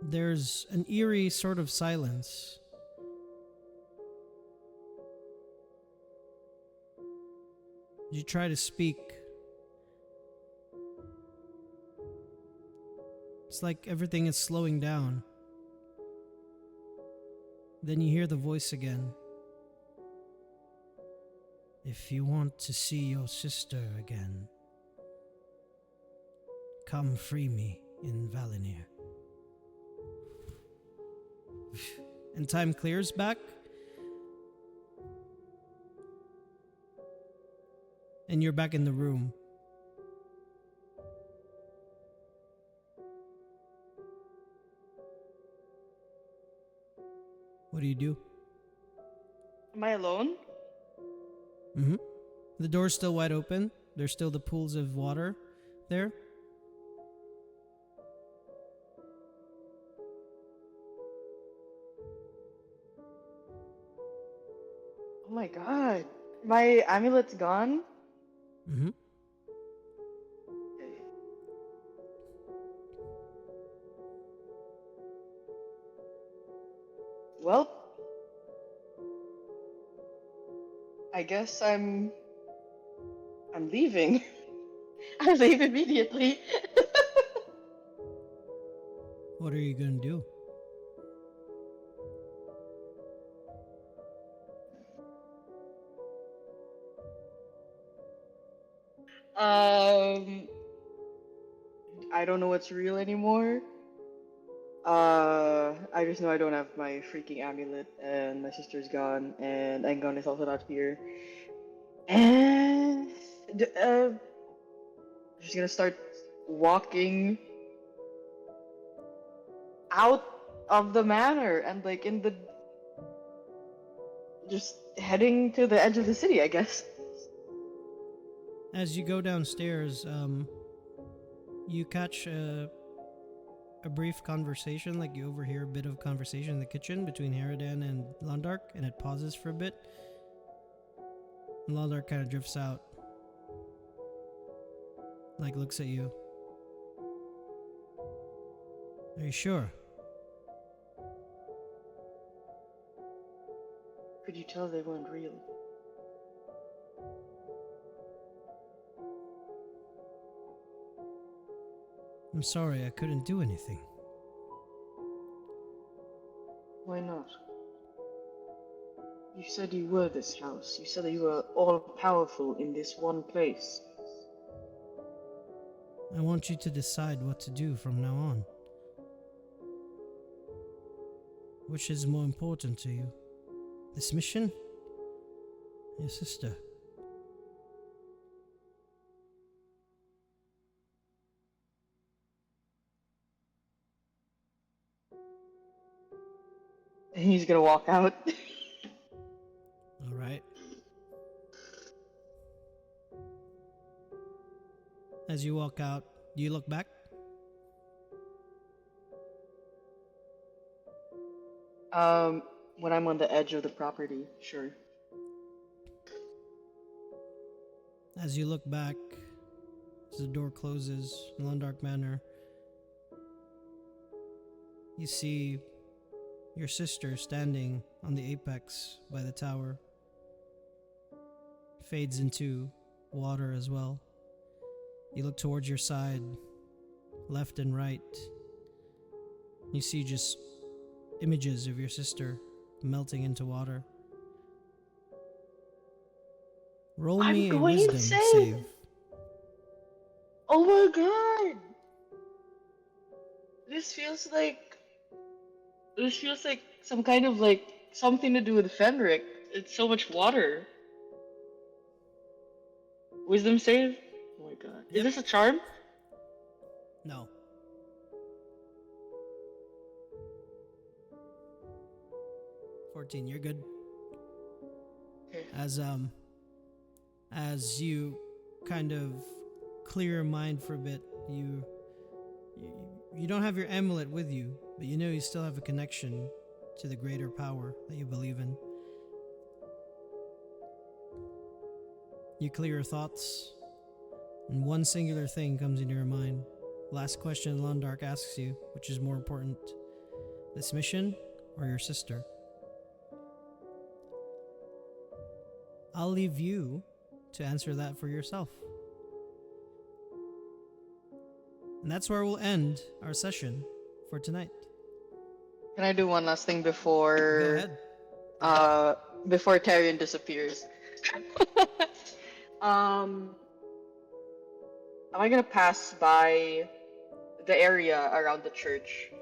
there's an eerie sort of silence. You try to speak. It's like everything is slowing down. Then you hear the voice again. If you want to see your sister again, come free me in Valinir. And time clears back. And you're back in the room. What do you do? Am I alone? Mm-hmm. The door's still wide open. There's still the pools of water there. Oh my god. My amulet's gone? Mm-hmm. Okay. Well, I guess I'm leaving. I leave immediately. What are you gonna do? um I don't know what's real anymore. I just know I don't have my freaking amulet, and my sister's gone, and Engon is also not here. And I'm just gonna start walking out of the manor and like in the just heading to the edge of the city, I guess. As you go downstairs, you catch a brief conversation, like you overhear a bit of conversation in the kitchen between Haradan and Londark, and it pauses for a bit. And Londark kind of drifts out, like looks at you. Are you sure? Could you tell they weren't real? I'm sorry, I couldn't do anything. Why not? You said you were this house. You said that you were all powerful in this one place. I want you to decide what to do from now on. Which is more important to you? This mission? Your sister? And he's gonna walk out. Alright. As you walk out, do you look back? When I'm on the edge of the property, sure. As you look back, as the door closes in Lundark Manor, you see your sister standing on the apex by the tower. Fades into water as well. You look towards your side, left and right. You see just images of your sister melting into water. Roll I'm me a going wisdom insane! save. Oh my god! This feels like some kind of like something to do with Fenric. It's so much water. Wisdom save? Oh my god. Is Yep. this a charm? No. You're good. Okay. As you kind of clear your mind for a bit, you don't have your amulet with you, but you know you still have a connection to the greater power that you believe in. You clear your thoughts, and one singular thing comes into your mind. Last question Londark asks you, which is more important, this mission or your sister? I'll leave you to answer that for yourself. And that's where we'll end our session for tonight. Can I do one last thing Go before ahead. before Tyrion disappears? Am I gonna pass by the area around the church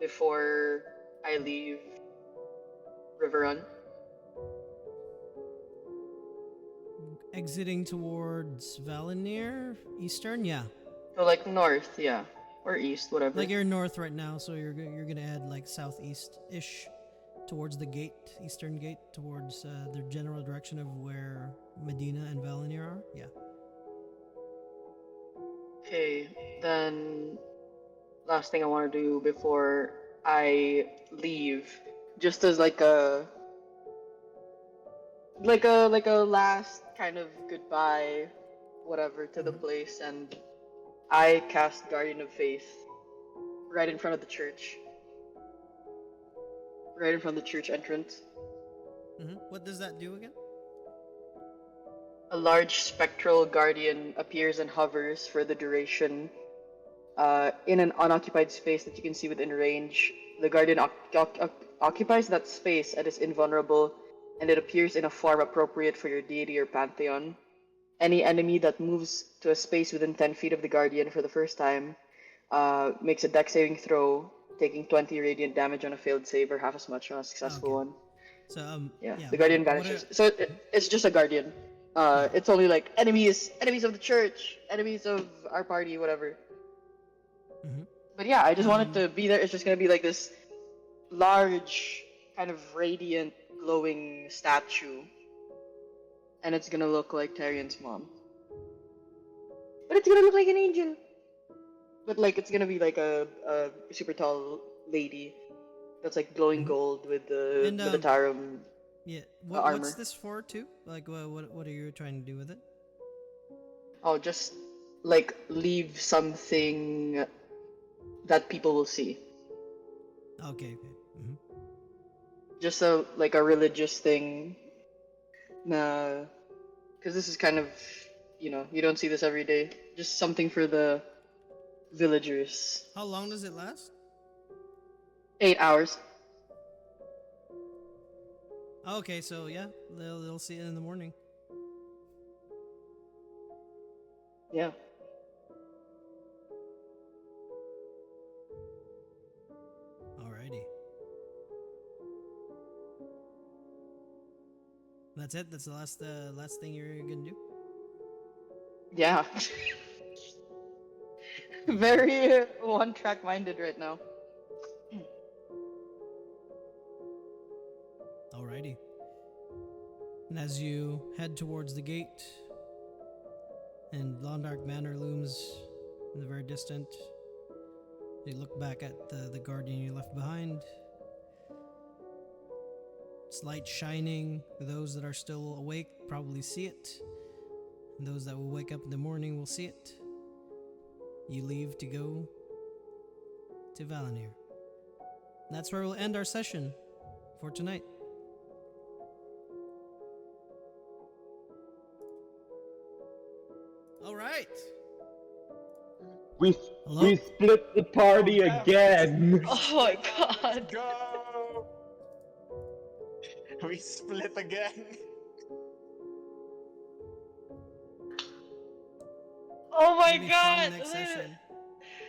before I leave River Run? Exiting towards Valinir, eastern, yeah. So like north, yeah, or east, whatever. Like you're north right now, so you're gonna head like southeast-ish towards the gate, eastern gate, towards the general direction of where Medina and Valinir are. Yeah. Okay, then last thing I want to do before I leave, just as like a last kind of goodbye, whatever, to the place, and I cast Guardian of Faith right in front of the church, right in front of the church entrance. What does that do again? A large spectral guardian appears and hovers for the duration in an unoccupied space that you can see within range. The guardian occupies that space and is invulnerable, and it appears in a form appropriate for your deity or pantheon. Any enemy that moves to a space within 10 feet of the guardian for the first time makes a dex saving throw, taking 20 radiant damage on a failed save or half as much on a successful one. So Yeah, yeah, the guardian what vanishes. So it's just a guardian. It's only like enemies of the church, enemies of our party, whatever. But yeah, I just wanted to be there. It's just gonna be like this large, kind of radiant, glowing statue, and it's gonna look like Tyrion's mom. But it's gonna look like an angel. But like it's gonna be like a super tall lady that's like glowing gold with the Tarum yeah. armor. What's this for too? Like what are you trying to do with it? Oh, just like leave something that people will see. Okay. Just a like a religious thing. Nah, because this is kind of, you don't see this every day. Just something for the villagers. How long does it last? 8 hours. Okay, so yeah, they'll see it in the morning. Yeah. Alrighty. That's it. That's the last thing you're gonna do. Yeah. Very one-track minded right now. Alrighty. And as you head towards the gate, and Londark Manor looms in the very distant, you look back at the guardian you left behind. Its light shining. Those that are still awake probably see it. And those that will wake up in the morning will see it. You leave to go to Valinir. That's where we'll end our session for tonight. All right. We Hello? we split the party Oh, damn. again. Oh my god. Go! We split again. Oh my Maybe god. fun next session.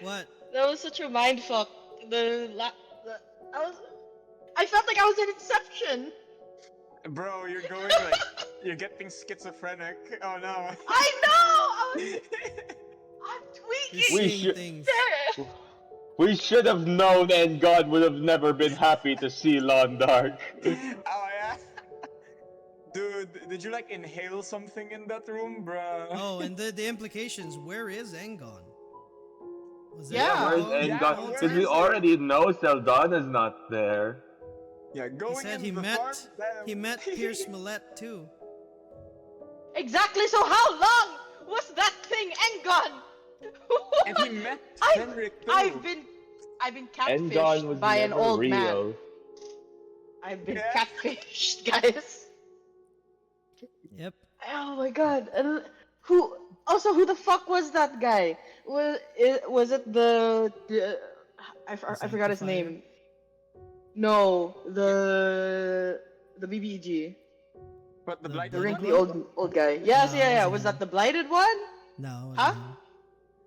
What? That was such a mindfuck. I felt like I was in Inception. Bro, you're going like you're getting schizophrenic. Oh no. I know. I'm You're tweaking. We seeing should- things. We should have known, and God would have never been happy to see Londark. Oh yeah. Dude, did you like inhale something in that room, bruh? Oh, and the implications. Where is Engon? Was Yeah. Where's Engon Yeah, the Engon? whole where Because we time? is he? already know Seldana's not there. Yeah, He going said in he the met farm. Damn. he met Pierce Millette too. Exactly. So how long was that thing Engon? And he met I've- Henrik too. I've been Engon was catfished by an never old real. man. I've been Yeah. catfished, guys. Yep. Oh my god. And who the fuck was that guy? Was it I forgot his Sanctifier? name. No, the BBG. But the The blight The Blighted wrinkly one? old guy. Yes, No, yeah. it wasn't Was him. that the blighted one? No, it Huh?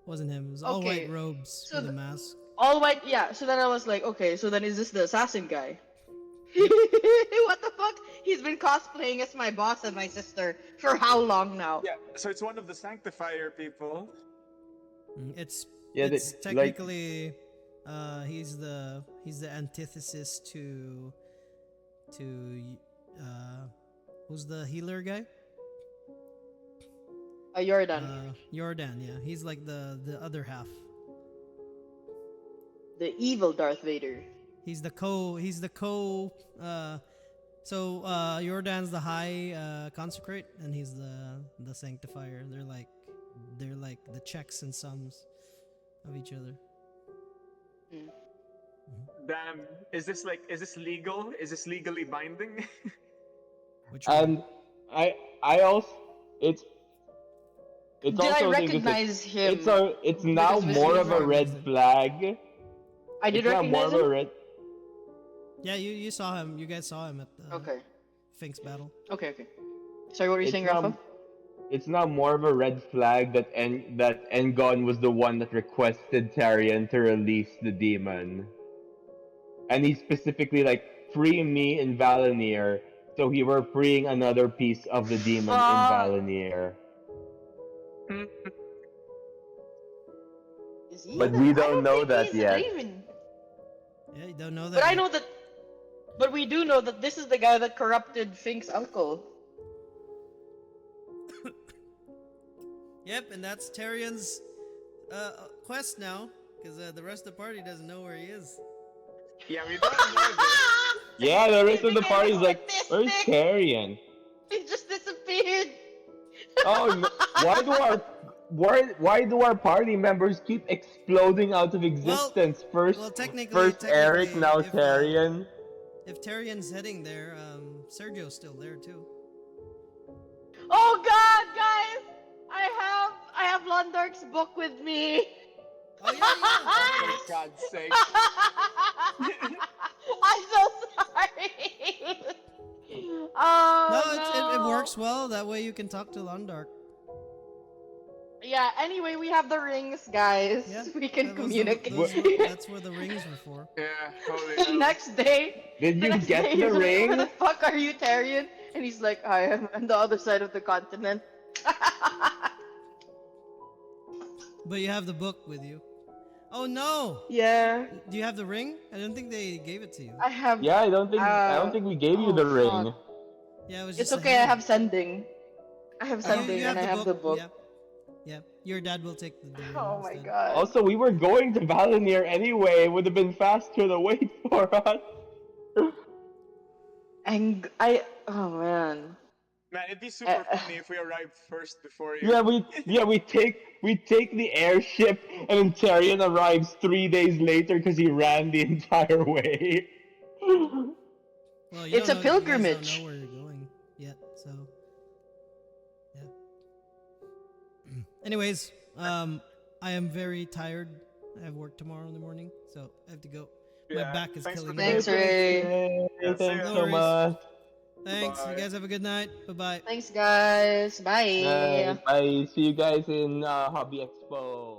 wasn't him. It was all Okay. white robes So with a the- mask. All white, yeah. So then I was like, okay, so then is this the assassin guy? What the fuck? He's been cosplaying as my boss and my sister for how long now? Yeah, so it's one of the sanctifier people. It's Yeah, it's they- like- technically he's the antithesis to who's the healer guy? Jordan. Jordan, yeah. He's like the other half. The evil Darth Vader. He's the co so Jordan's the high consecrate and he's the sanctifier. They're like the checks and sums of each other. Damn, is this legal? Is this legally binding? Which one? And I also it's Did also I a thing to say- recognize him? It's now because of his more of a uniform? red flag. I did It's now more recognize of a him. red. Yeah, you saw him. You guys saw him at the Okay. Finks battle. Okay. Sorry, what were you It's saying, now, Rafa? it's now more of a red flag that Engon was the one that requested Tarion to release the demon. And he specifically like, free me in Valinir. So he were freeing another piece of the demon in Fuck. Valinir. Is he? But the- we I don't know think that he's yet. Raven. Yeah, you don't know that. But I yet. know that. But we do know that this is the guy that corrupted Fink's uncle. Yep, and that's Tyrion's quest now, because the rest of the party doesn't know where he is. Yeah, we don't know this. Yeah, the rest of the He party's became like, where's autistic. Tarion? He just disappeared. Oh, no. Why do our party members keep exploding out of existence? First technically, Eric, now if, Tarion. If Tyrion's heading there, Sergio's still there too. Oh God, guys! I have Londark's book with me. Oh yeah, For God's sake. I'm so sorry. Oh No, it works well. That way you can talk to Londark. Yeah. Anyway, we have the rings, guys. Yeah, We can that was communicate. that's where the rings were for. Yeah, holy The hell. next day. Did the you next get day, the he's like, ring? Where the fuck are you, Tarion? And he's like, I am on the other side of the continent. But you have the book with you. Oh no! Yeah, Do you have the ring? I don't think they gave it to you. I have. Yeah, I don't think we gave you the oh, ring. fuck. Yeah, it was It's just. a okay. I hand. have sending. I have You- sending, you and I have the book. Yeah. Yeah, your dad will take the ring. Oh my instead. god. Also, we were going to Valinir anyway. It would have been faster to wait for us. And I, oh man. Man, it'd be super Uh, funny if we arrived first before you. We take the airship, and then Tyrion arrives 3 days later because he ran the entire way. Well, it's a you guys don't know pilgrimage. where you're going yet, so yeah. Anyways, I am very tired. I have work tomorrow in the morning, so I have to go. My Yeah, back is thanks for killing the me. Thanks, info. Ray. Hey, Yeah, see thanks ya. No so worries. much. Thanks. You Bye. guys have a good night. Bye bye. Thanks, guys. Bye. Bye. See you guys in Hobby Expo.